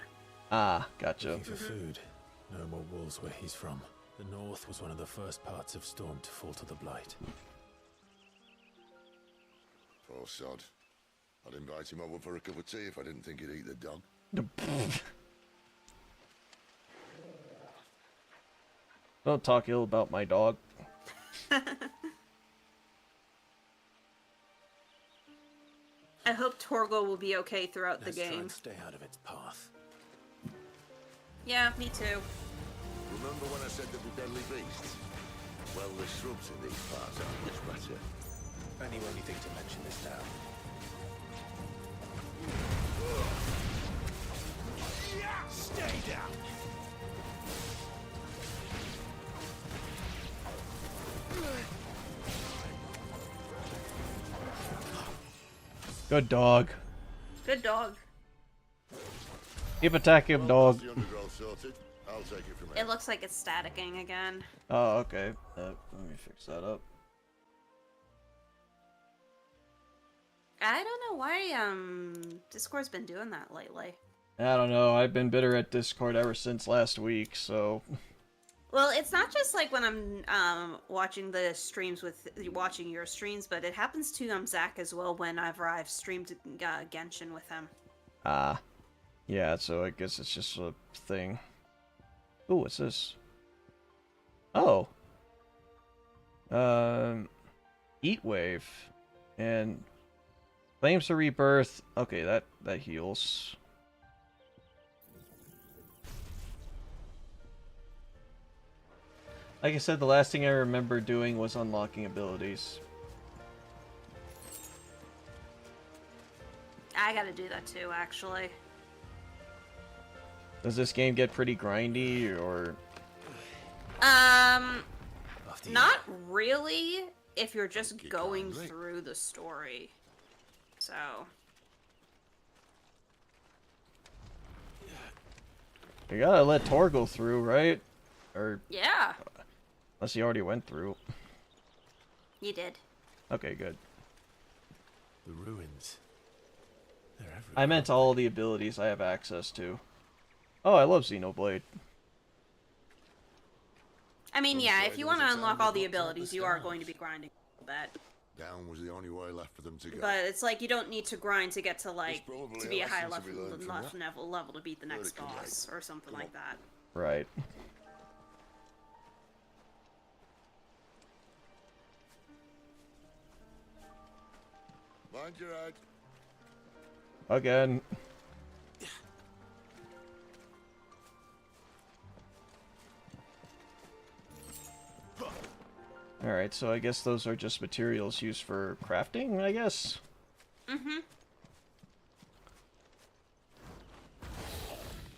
Gotcha. Looking for food. No more wolves where he's from. The north was one of the first parts of Storm to fall to the Blight. Poor sod. I'd invite him over for a cup of tea if I didn't think he'd eat the dog. Don't talk ill about my dog. I hope Torgal will be okay throughout the Let's try game. and stay out of its path. Yeah, me too. Remember when I said there'd be deadly beasts? Well, the shrubs in these parts are much better. Only won't you think to mention this now? Stay down. Good dog. Good dog. Keep attacking him, dog. The undergrowth sorted. I'll take it from here. It looks like it's staticking again. Oh, okay. Let me fix that up. I don't know why Discord's been doing that lately. I don't know. I've been bitter at Discord ever since last week, so. Well, it's not just like when I'm watching the streams watching your streams, but it happens to Zach as well whenever I've streamed Genshin with him. Ah. Yeah, so I guess it's just a thing. Ooh, what's this? Oh. Heat Wave. And Flames of Rebirth. Okay, that heals. Like I said, the last thing I remember doing was unlocking abilities. I gotta do that too, actually. Does this game get pretty grindy, or? Not really, if you're just going through the story. So. You gotta let Torgal through, right? Or. Yeah. Unless he already went through. You did. Okay, good. The ruins. They're everywhere. I meant all the abilities I have access to. Oh, I love Xenoblade. I mean, yeah, if you want to unlock all the abilities, you are going to be grinding a little bit. Down was the only way left for them to go. But it's like you don't need to grind to get to like probably to be a a high lesson to be learned from that. level to beat the next boss or something like that. Right. Mind your head. Again. Alright, so I guess those are just materials used for crafting, I guess? Mm-hmm.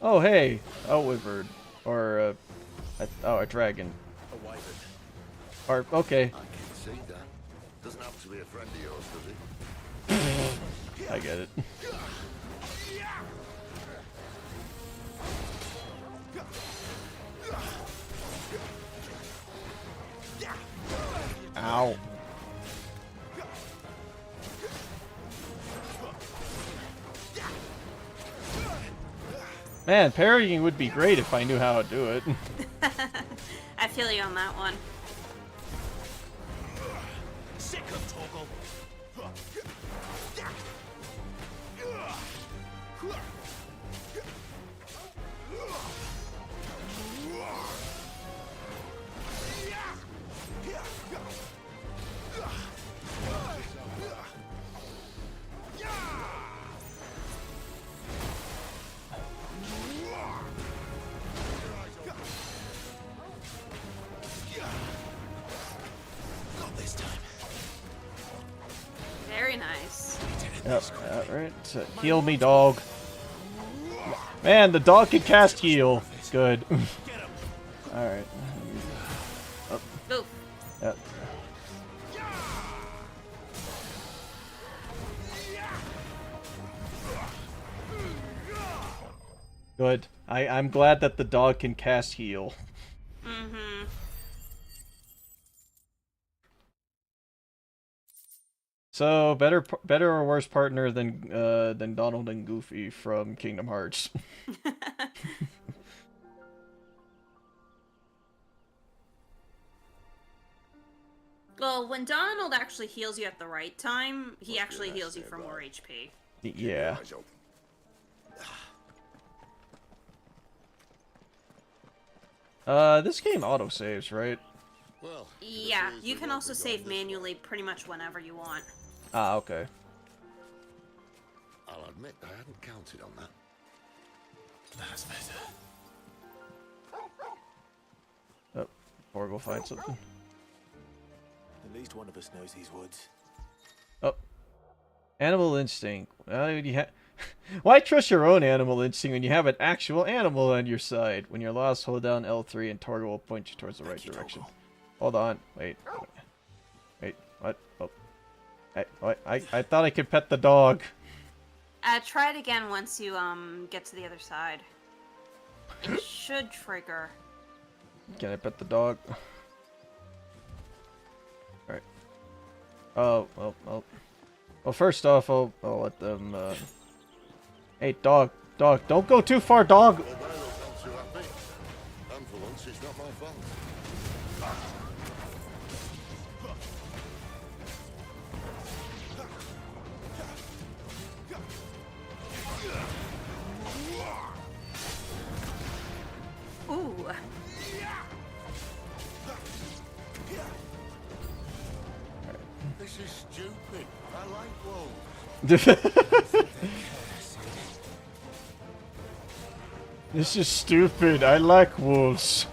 Oh, hey! A wyvern. Or, a dragon. A wyvern. Or, okay. I can see that. Doesn't happen to be a friend of yours, does he? I get it. Ow. Man, parrying would be great if I knew how to do it. I feel you on that one. Sick of Torgal. Very nice. Yep, alright. Heal me, dog. Man, the dog can cast heal. Good. Alright. Oh. Oof. Yep. Good. I'm glad that the dog can cast heal. Mm-hmm. So better or worse partner than Donald and Goofy from Kingdom Hearts. Well, when Donald actually heals you at the right time, he actually heals you for more HP. Yeah. This game autosaves, right? Well, yeah, you can also save manually pretty much whenever you want. Ah, okay. I'll admit I hadn't counted on that. That's better. Oh, or go find something. At least one of us knows these woods. Oh. Animal instinct. Why trust your own animal instinct when you have an actual animal on your side? When you're lost, hold down L3 and Torgal will point you towards the right direction. Hold on. Wait. Wait. What? Oh. I thought I could pet the dog. Try it again once you get to the other side. It should trigger. Can I pet the dog? Alright. Oh, well, first off, I'll let them, Hey, dog, don't go too far, dog! Well, they don't sound too happy. And for once, it's not my fault. Ooh. This is stupid. I like wolves. This is stupid. I like wolves.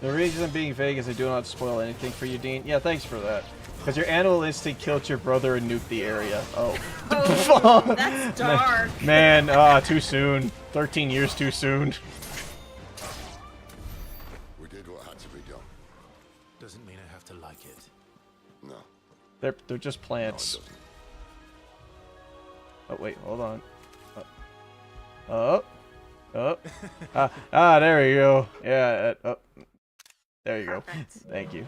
The reason being vague is I do not spoil anything for you, Dean. Yeah, thanks for that. Because your animal instinct killed your brother and nuked the area. Oh. Oh, that's dark. Man, too soon. 13 years too soon. We did what had to be done. Doesn't mean I have to like it. No. They're just plants. Oh wait, hold on. There you go. Yeah. There you Perfect. go. Thank you.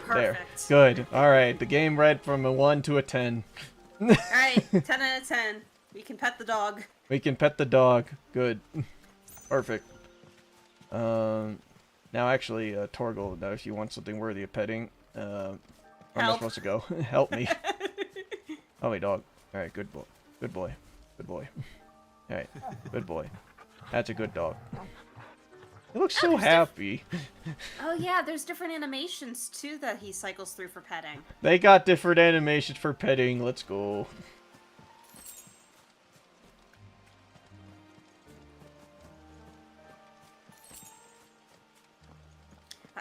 Perfect. There. Good. All right. The game read from a 1 to a 10. All right, 10 out of 10. We can pet the dog. We can pet the dog. Good. Perfect. Now actually, Torgal, now if you want something worthy of petting, where am I supposed to go? Help me. Oh, wait, dog. All right, good boy. Good boy. Good boy. All right, good boy. That's a good dog. He looks so happy. Oh yeah, there's different animations too that he cycles through for petting. They got different animations for petting. Let's go.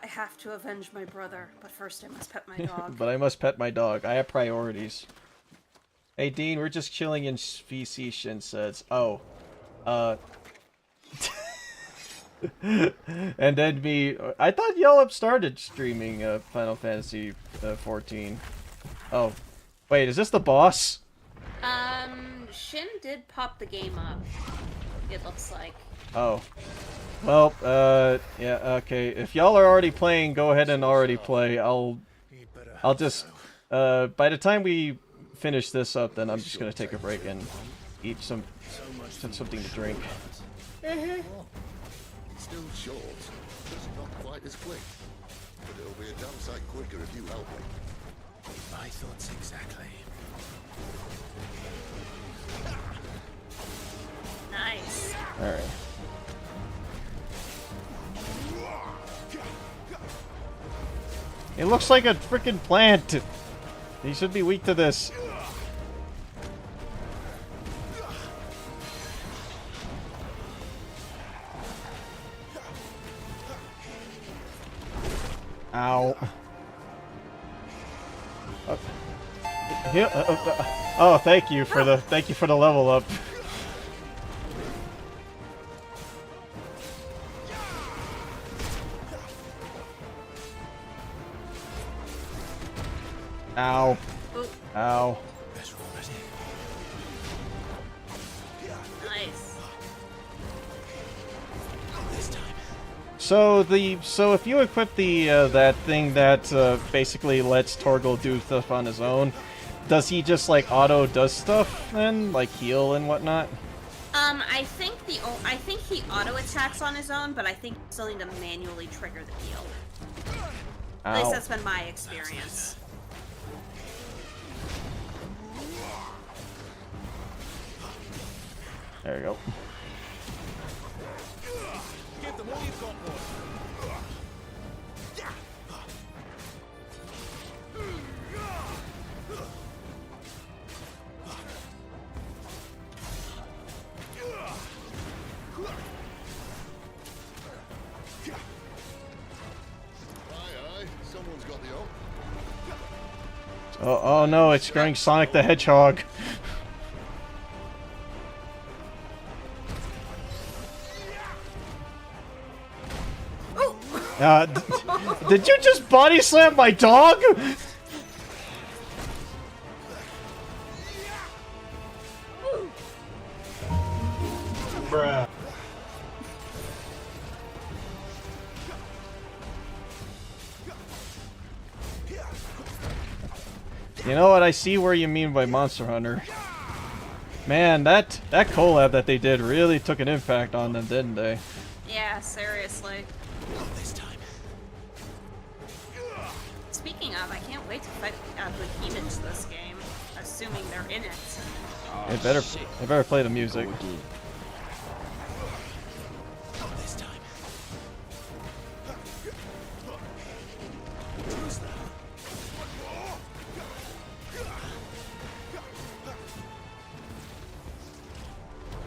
I have to avenge my brother, but first I must pet my dog. But I must pet my dog. I have priorities. Hey, Dean, we're just chilling in FmC, Shin says. Oh. And then me... I thought y'all have started streaming Final Fantasy 14. Oh. Wait, is this the boss? Shin did pop the game up. It looks like. Oh. Well, yeah, okay. If y'all are already playing, go ahead and already play. I'll just... by the time we finish this up, then I'm just gonna take a break and eat something to drink. Still short, just not quite as quick. But it'll be a damn sight quicker if you help me. My thoughts exactly. Nice. Alright. It looks like a freaking plant! He should be weak to this. Ow. Oh, thank you for the level up. Ow. Ow. Nice. So if you equip the that thing that basically lets Torgal do stuff on his own, does he just like auto does stuff then, like heal and whatnot? I think he auto attacks on his own, but I think you still need to manually trigger the heal. At least that's been my experience. There you go. Give them all you've got, boy. Aye, someone's got the hope. Oh no, it's going Sonic the Hedgehog. Did you just body slam my dog? Bruh. You know what? I see where you mean by Monster Hunter. Man, that collab that they did really took an impact on them, didn't they? Yeah, seriously. Not this time. Speaking of, I can't wait to fight Behemoths this game, assuming they're in it. They better play the music. Not this time.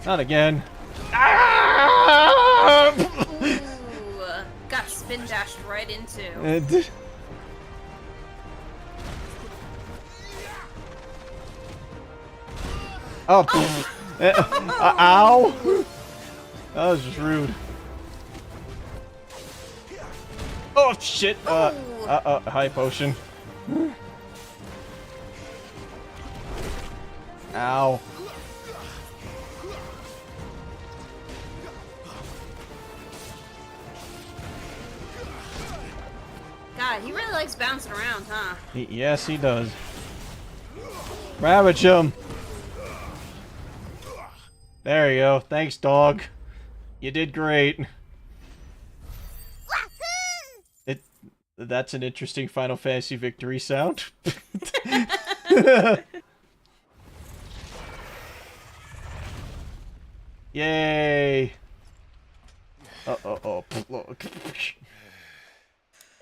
Not again. Ooh, got spin dashed right into. Oh, ow! That was just rude. Oh shit! High potion. Ow. God, he really likes bouncing around, huh? Yes, he does. Ravage him. There you go. Thanks, dog. You did great. That's an interesting Final Fantasy victory sound. Yay!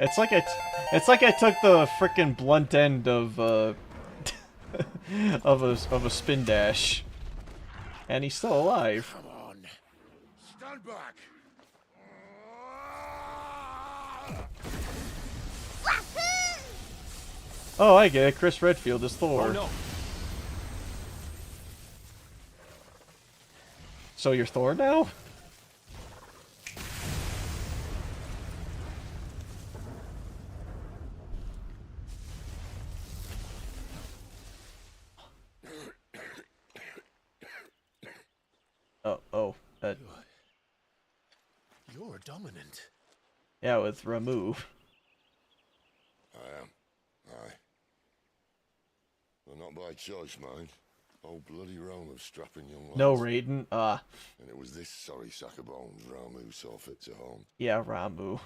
It's like I took the frickin' blunt end of of a spin dash, and he's still alive. Come on. Stand back. Oh, I get it. Chris Redfield is Thor. Oh, no. So you're Thor now? You're dominant. Yeah, with Ramu. I am. Aye. Well, not by choice, mind. Oh, bloody realm of strapping young lads. No, Raiden. And it was this sorry sack of bones Ramu saw fit to home. Yeah, Ramu.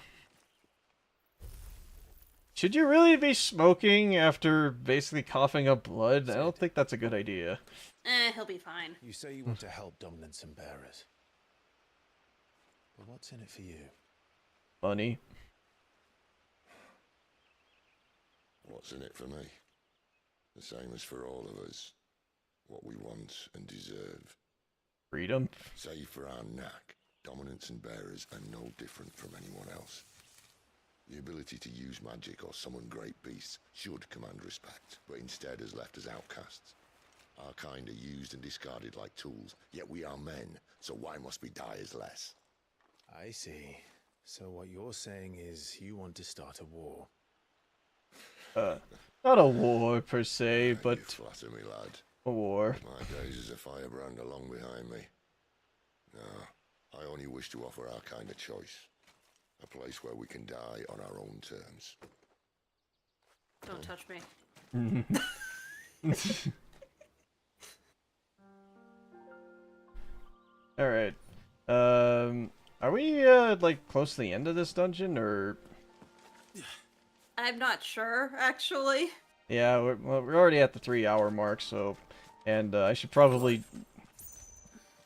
Should you really be smoking after basically coughing up blood? I don't think that's a good idea. He'll be fine. You say you want to help dominance and bearers. But what's in it for you? Money. What's in it for me? The same as for all of us. What we want and deserve. Freedom. Save for our knack, dominance and bearers are no different from anyone else. The ability to use magic or summon great beasts should command respect, but instead has left us outcasts. Our kind are used and discarded like tools, yet we are men, so why must we die as less? I see. So what you're saying is you want to start a war. Not a war per se, but You flatter me, lad. a war. My days as a firebrand are long behind me. No, I only wish to offer our kind of choice. A place where we can die on our own terms. Don't touch me. Alright. Are we, like, close to the end of this dungeon, or...? I'm not sure, actually. Yeah, we're already at the 3-hour mark, so... And, I should probably...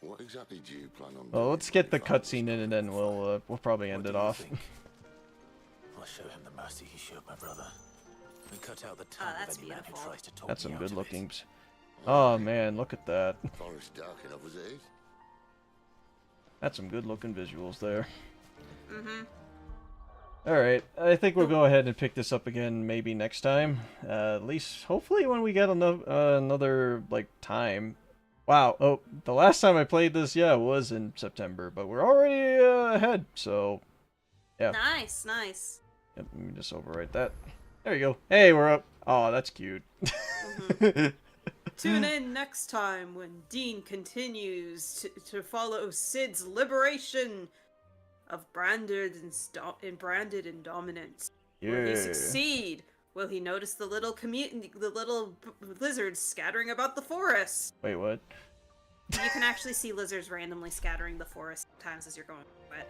What exactly do you plan on Well, let's get the cutscene in, and then we'll probably end it off. I'll show him the mercy he showed my brother. We cut out the tongue that's of any man who beautiful. tries to talk That's me some out good of looking. it. Oh, man, look at that. Forest dark enough as it is. That's some good looking visuals there. Mm-hmm. Alright, I think we'll go ahead and pick this up again maybe next time. At least, hopefully when we get another, like, time. Wow, oh, the last time I played this, yeah, was in September, but we're already ahead, so... Yeah. Nice, nice. Yep, let me just overwrite that. There you go. Hey, we're up. Oh, that's cute. Tune in next time when Dean continues to follow Sid's liberation of Branded and Dominance. Will he succeed? Will he notice the little lizards scattering about the forest? Wait, what? You can actually see lizards randomly scattering the forest sometimes as you're going through it.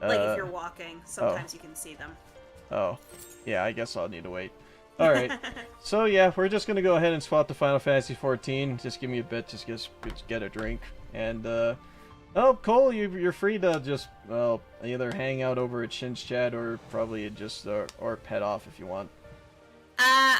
Like if you're walking, sometimes you can see them. Oh, yeah, I guess I'll need to wait. Alright, so yeah, we're just gonna go ahead and swap to Final Fantasy XIV. Just give me a bit, just get a drink. And, oh, Cole, you're free to just, well, either hang out over at Shin's chat or probably just, or pet off if you want.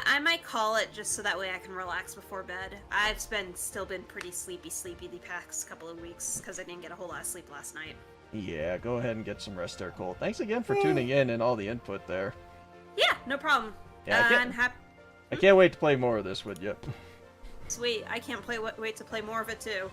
I might call it just so that way I can relax before bed. I've still been pretty sleepy the past couple of weeks because I didn't get a whole lot of sleep last night. Yeah, go ahead and get some rest there, Cole. Thanks again for tuning in and all the input there. Yeah, no problem. Yeah, I'm happy. I can't wait to play more of this with you. Sweet, I can't wait to play more of it too.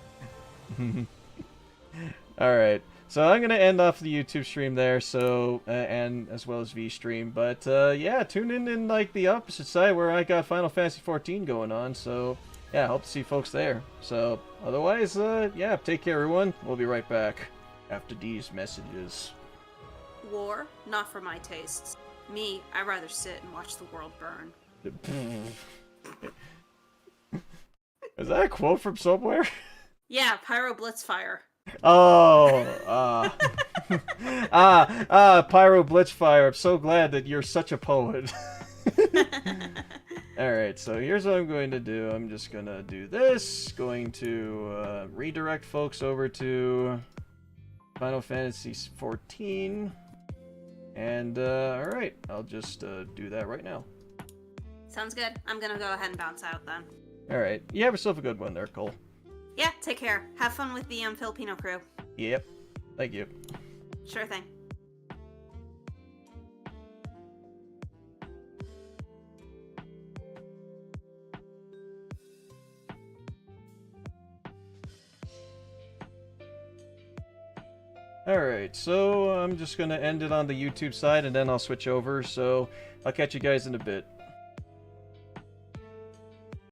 Alright, so I'm gonna end off the YouTube stream there, so, and as well as V stream, but, yeah, tune in like, the opposite side where I got Final Fantasy XIV going on, so, yeah, hope to see folks there. So, otherwise, yeah, take care everyone, we'll be right back after these messages. War, not for my tastes. Me, I'd rather sit and watch the world burn. Is that a quote from somewhere? Yeah, Pyro Blitzfire. Oh, Pyro Blitzfire. I'm so glad that you're such a poet. Alright, so here's what I'm going to do. I'm just going to do this. Going to redirect folks over to Final Fantasy XIV. And, alright, I'll just do that right now. Sounds good. I'm gonna go ahead and bounce out then. Alright, you have yourself a good one there, Cole. Yeah, take care. Have fun with the Filipino crew. Yep, thank you. Sure thing. Alright, so I'm just going to end it on the YouTube side and then I'll switch over, so I'll catch you guys in a bit.